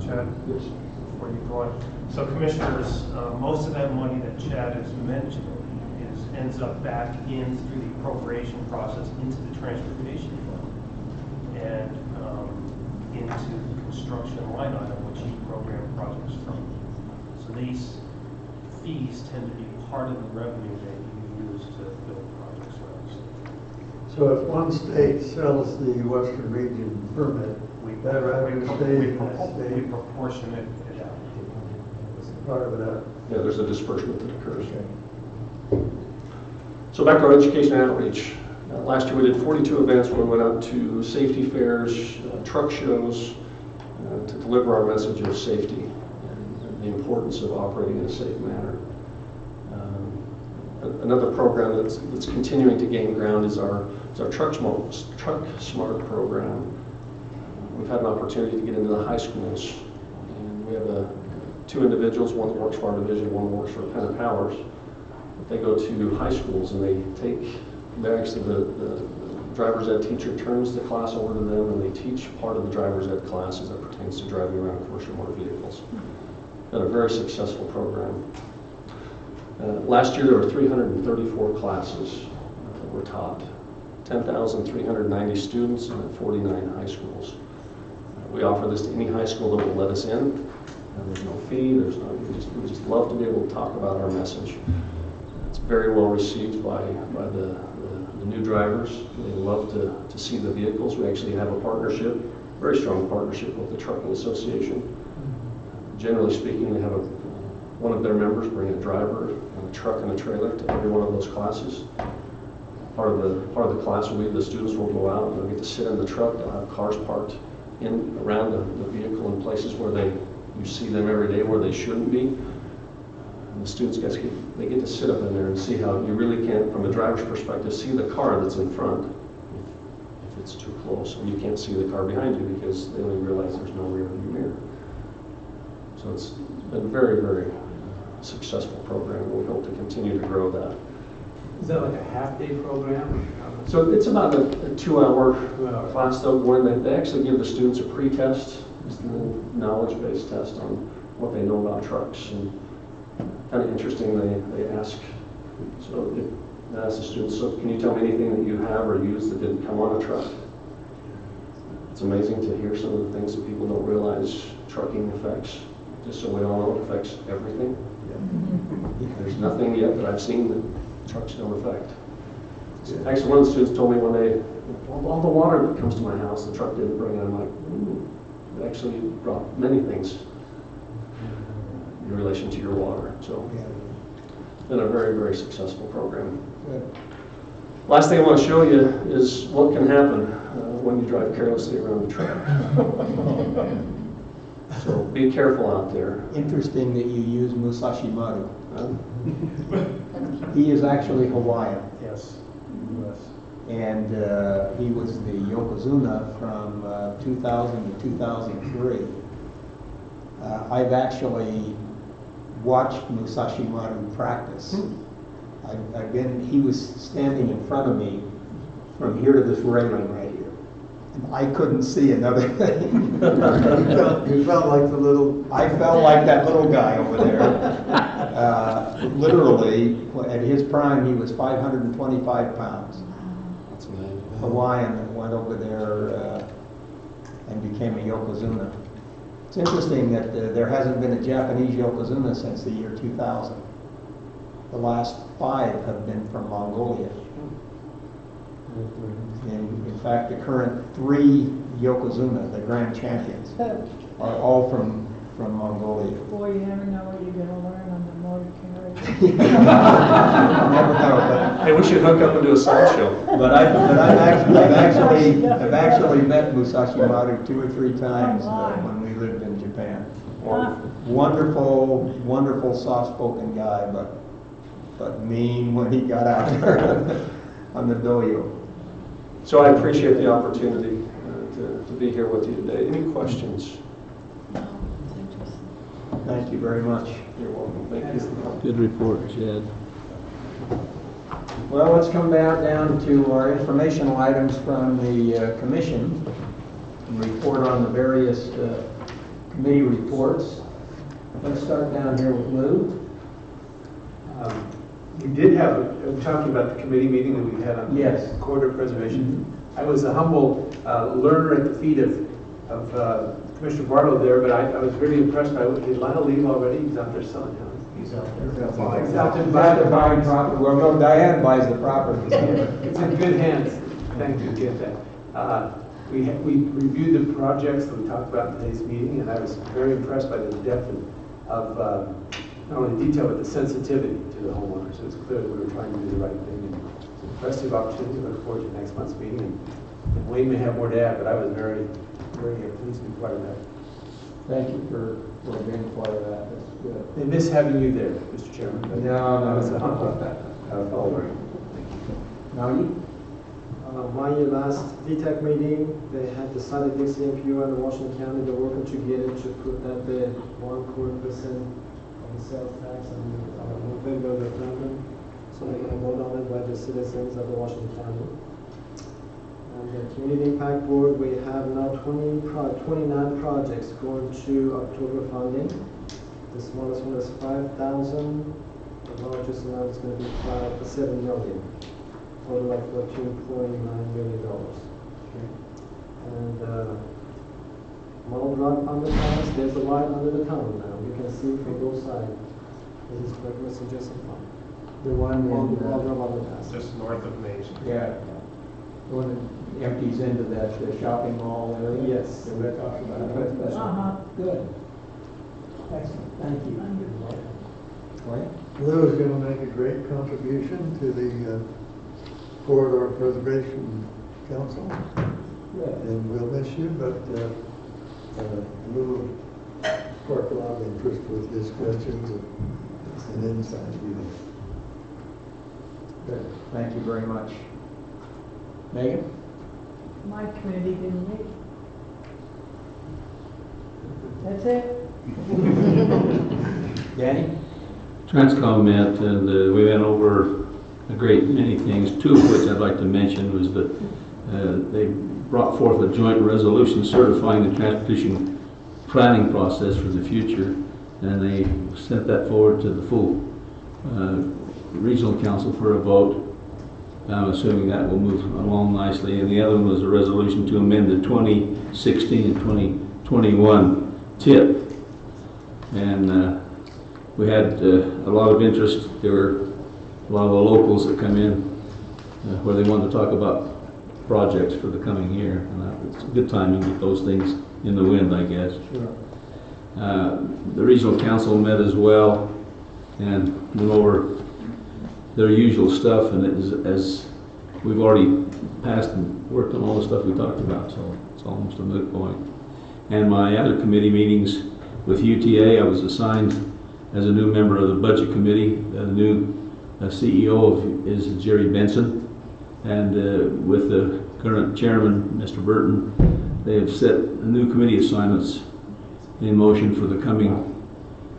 S18: Chad, before you go on. So commissioners, most of that money that Chad is mentioning ends up back in through the appropriation process into the transportation fund. And lease fees tend to be part of the revenue that you use to build projects around.
S6: So if one state sells the Western Region permit, that revenue stays in that
S18: We
S6: state,
S18: proportionate it out.
S6: part of that.
S17: Yeah, there's a disbursement that occurs. So back to our education and outreach. Last year we did 42 events where we went out to safety fairs, truck shows, to deliver our message of safety and the importance of operating in a safe manner. Another program that's continuing to gain ground is our Truck Smart program. We've had an opportunity to get into the high schools, and we have two individuals, one that works for our division, one works for Penn Powers. They go to high schools and the driver's ed teacher turns the class over to them, and they teach part of the driver's ed class as it pertains to driving around commercial motor vehicles. Been a very successful program. Last year there were 334 classes that were taught, 10,390 students in 49 high schools. We offer this to any high school that will let us in. There's no fee. We just love to be able to talk about our message. It's very well received by the new drivers. They love to see the vehicles. We actually have a partnership, very strong partnership with the Trucking Association. Generally speaking, they have one of their members bring a driver and a truck and a trailer to every one of those classes. Part of the class will be the students will go out and they'll get to sit in the truck. They'll have cars parked around the vehicle in places where you see them every day where they shouldn't be. And the students get to sit up in there and see how you really can't, from a driver's perspective, see the car that's in front if it's too close, and you can't see the car behind you because they only realize there's no rear view mirror. So it's been a very, very successful program, and we hope to continue to grow that.
S16: Is that like a half-day program?
S17: So it's about a 2-hour class though, when they actually give the students a pre-test, it's a knowledge-based test on what they know about trucks, and kind of interesting, they ask, so they ask the students, so can you tell me anything that you have or use that didn't come on a truck? It's amazing to hear some of the things that people don't realize trucking affects. Just so we all know, it affects everything. There's nothing yet that I've seen that trucks don't affect. Actually, one of the students told me one day, all the water that comes to my house, the truck didn't bring it. I'm like, it actually brought many things in relation to your water. So it's been a very, very successful program.
S1: Good.
S17: Last thing I want to show you is what can happen when you drive carelessly around the track. So be careful out there.
S1: Interesting that you use Musashi Maru. He is actually Hawaiian.
S18: Yes.
S1: And he was the Yokozuna from 2000 to 2003. I've actually watched Musashi Maru practice. He was standing in front of me from here to this railing right here. And I couldn't see another thing.
S6: You felt like the little...
S1: I felt like that little guy over there. Literally, at his prime, he was 525 pounds.
S17: That's amazing.
S1: Hawaiian that went over there and became a Yokozuna. It's interesting that there hasn't been a Japanese Yokozuna since the year 2000. The last 5 have been from Mongolia. And in fact, the current 3 Yokozuna, the grand champions, are all from Mongolia.
S20: Boy, you never know what you're going to learn on the motor carriage.
S1: Never know,
S17: Hey, we should hook up and do a slideshow.
S1: but I've actually met Musashi Maru 2 or 3 times when we lived in Japan. Wonderful, wonderful, soft-spoken guy, but mean when he got out there on the doyo.
S17: So I appreciate the opportunity to be here with you today. Any questions?
S1: Thank you very much.
S17: You're welcome. Thank you.
S4: Good report, Chad.
S1: Well, let's come down to our informational items from the commission and report on the various committee reports. Let's start down here with Lou.
S16: We did have, talking about the committee meeting that we had on
S1: Yes.
S16: corridor preservation. I was a humble learner at the feet of Commissioner Barlow there, but I was really impressed by, did Lionel leave already? He's out there selling houses. He's out there. He's out there buying property.
S22: Well, no, Diane buys the property.
S16: It's in good hands. Thank you, get that. We reviewed the projects that we talked about in today's meeting, and I was very impressed by the depth of not only detail, but the sensitivity to the homeowners. It was clear that we were trying to do the right thing. And it's an impressive opportunity. I look forward to next month's meeting. And Wayne may have more to add, but I was very, very pleased to be part of that.
S22: Thank you for being part of that. That's good.
S16: They miss having you there, Mr. Chairman. But
S22: No.
S16: all right.
S22: Now you?
S14: My last VTEC meeting, they had decided this CMPU and Washington County, they're working together to put that the 1.25% of the sales tax and in favor of the referendum. So they're going to vote on it by the citizens of the Washington County. And the Community Impact Board, we have now 29 projects going to October funding. The smallest one is 5,000. The largest amount is going to be 7 million. Total like $14.9 million. And Model Drug underpass, there's a light under the tunnel now. You can see from both sides. This is correct, Mr. Jessup.
S22: The one in
S14: Model Drug underpass.
S18: Just north of Main Street.
S22: Yeah. The one that empties into that shopping mall area.
S14: Yes.
S22: That we talked about. That's good. Excellent. Thank you. Wayne?
S7: Lou is going to make a great contribution to the Corridor Preservation Council.
S22: Good.
S7: And we'll miss you, but Lou sparked a lot of interest with his questions and insight.
S22: Good. Thank you very much. Megan?
S20: My committee didn't meet. That's it.
S22: Danny?
S4: Transcom met, and we went over a great many things, two of which I'd like to mention was that they brought forth a joint resolution certifying the transportation planning process for the future, and they sent that forward to the full regional council for a vote. I'm assuming that will move along nicely. And the other one was a resolution to amend the 2016 and 2021 TIP. And we had a lot of interest. There were a lot of the locals that come in where they wanted to talk about projects for the coming year. And it's a good time to get those things in the wind, I guess.
S22: Sure.
S4: The regional council met as well and went over their usual stuff, and as we've already passed and worked on all the stuff we talked about, so it's almost a moot point. And my other committee meetings with UTA, I was assigned as a new member of the budget committee. The new CEO is Jerry Benson, and with the current chairman, Mr. Burton, they have set new committee assignments in motion for the coming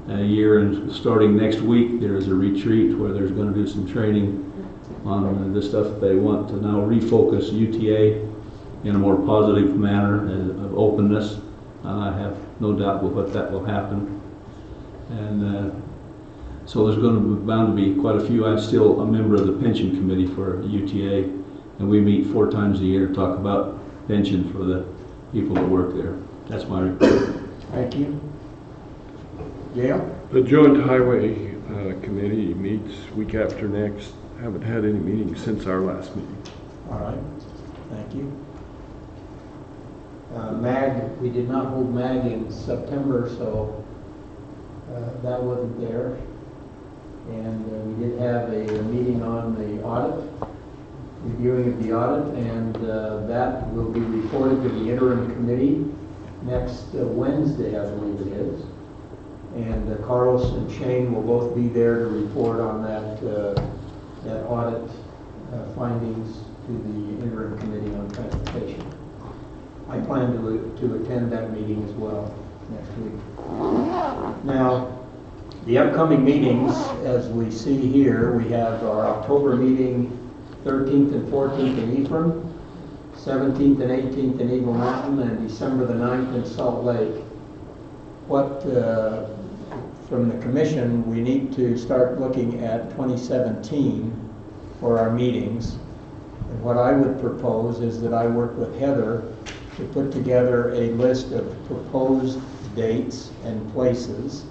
S4: year, and starting next week there is a retreat where there's going to do some training on the stuff they want to now refocus UTA in a more positive manner of openness. I have no doubt with that will happen. And so there's going to be bound to be quite a few. I'm still a member of the pension committee for UTA, and we meet 4 times a year to talk about pension for the people that work there. That's my report.
S22: Thank you. Gail?
S11: The Joint Highway Committee meets week after next. Haven't had any meetings since our last meeting.
S22: All right. Thank you. MAG, we did not hold MAG in September, so that wasn't there. And we did have a meeting on the audit, reviewing of the audit, and that will be reported to the interim committee next Wednesday, I believe it is. And Carlos and Shane will both be there to report on that audit findings to the interim committee on transportation. I plan to attend that meeting as well next week. Now, the upcoming meetings, as we see here, we have our October meeting 13th and 14th in Ephraim, 17th and 18th in Eagle Mountain, and December the 9th in Salt Lake. What, from the commission, we need to start looking at 2017 for our meetings. And what I would propose is that I work with Heather to
S1: to put together a list of proposed dates and places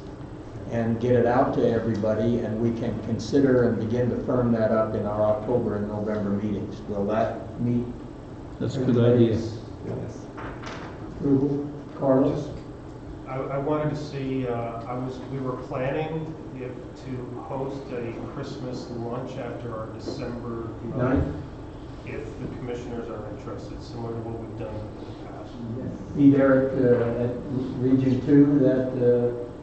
S1: and get it out to everybody, and we can consider and begin to firm that up in our October and November meetings. Will that meet?
S4: That's a good idea.
S1: Yes. Approval? Carlos?
S18: I wanted to see, we were planning to host a Christmas lunch after our December 9th, if the commissioners are interested, similar to what we've done in the past.
S1: Be there at Region 2,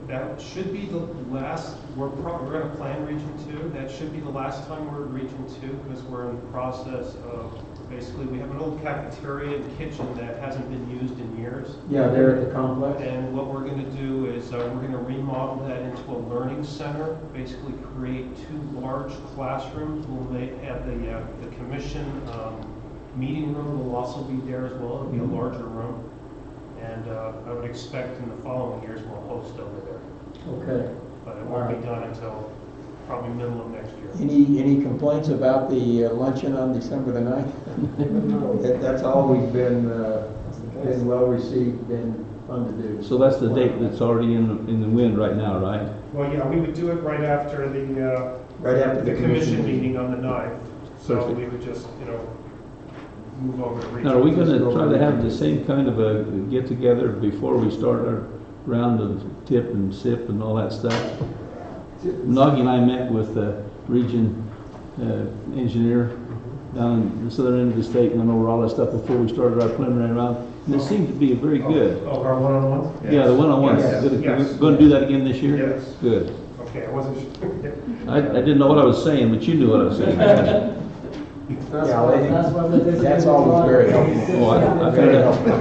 S18: That should be the last, we're going to plan Region 2. That should be the last time we're in Region 2, because we're in the process of, basically, we have an old cafeteria and kitchen that hasn't been used in years.
S1: Yeah, there at the complex.
S18: And what we're going to do is we're going to remodel that into a learning center, basically create 2 large classrooms. We'll have the commission meeting room will also be there as well. It'll be a larger room. And I would expect in the following years we'll host over there.
S1: Okay.
S18: But it won't be done until probably middle of next year.
S1: Any complaints about the luncheon on December the 9th? That's always been well received, been fun to do.
S4: So that's the date that's already in the wind right now, right?
S18: Well, yeah, we would do it right after the commission meeting on the 9th. So
S4: Perfect.
S18: we would just, move over to Region.
S4: Now, are we going to try to have the same kind of a get-together before we start our round of tip and sip and all that stuff? Noggy and I met with the region engineer down in the southern end of the state and went over all that stuff before we started our preliminary round. And it seemed to be very good.
S18: Oh, our one-on-ones?
S4: Yeah, the one-on-ones.
S18: Yes.
S4: Going to do that again this year?
S18: Yes.
S4: Good.
S18: Okay, I wasn't sure.
S4: I didn't know what I was saying, but you knew what I was saying.
S1: That's always very helpful.
S4: Oh, I
S1: Very
S4: found
S1: helpful.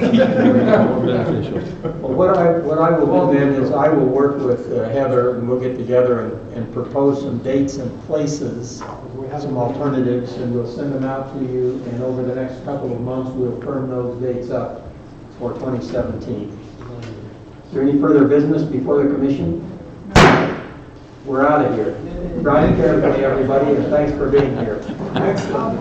S4: more beneficial.
S1: Well, what I will do then is I will work with Heather, and we'll get together and propose some dates and places, some alternatives, and we'll send them out to you, and over the next couple of months, we'll firm those dates up for 2017. Is there any further business before the commission? We're out of here. Drive carefully, everybody, and thanks for being here.
S6: Excellent.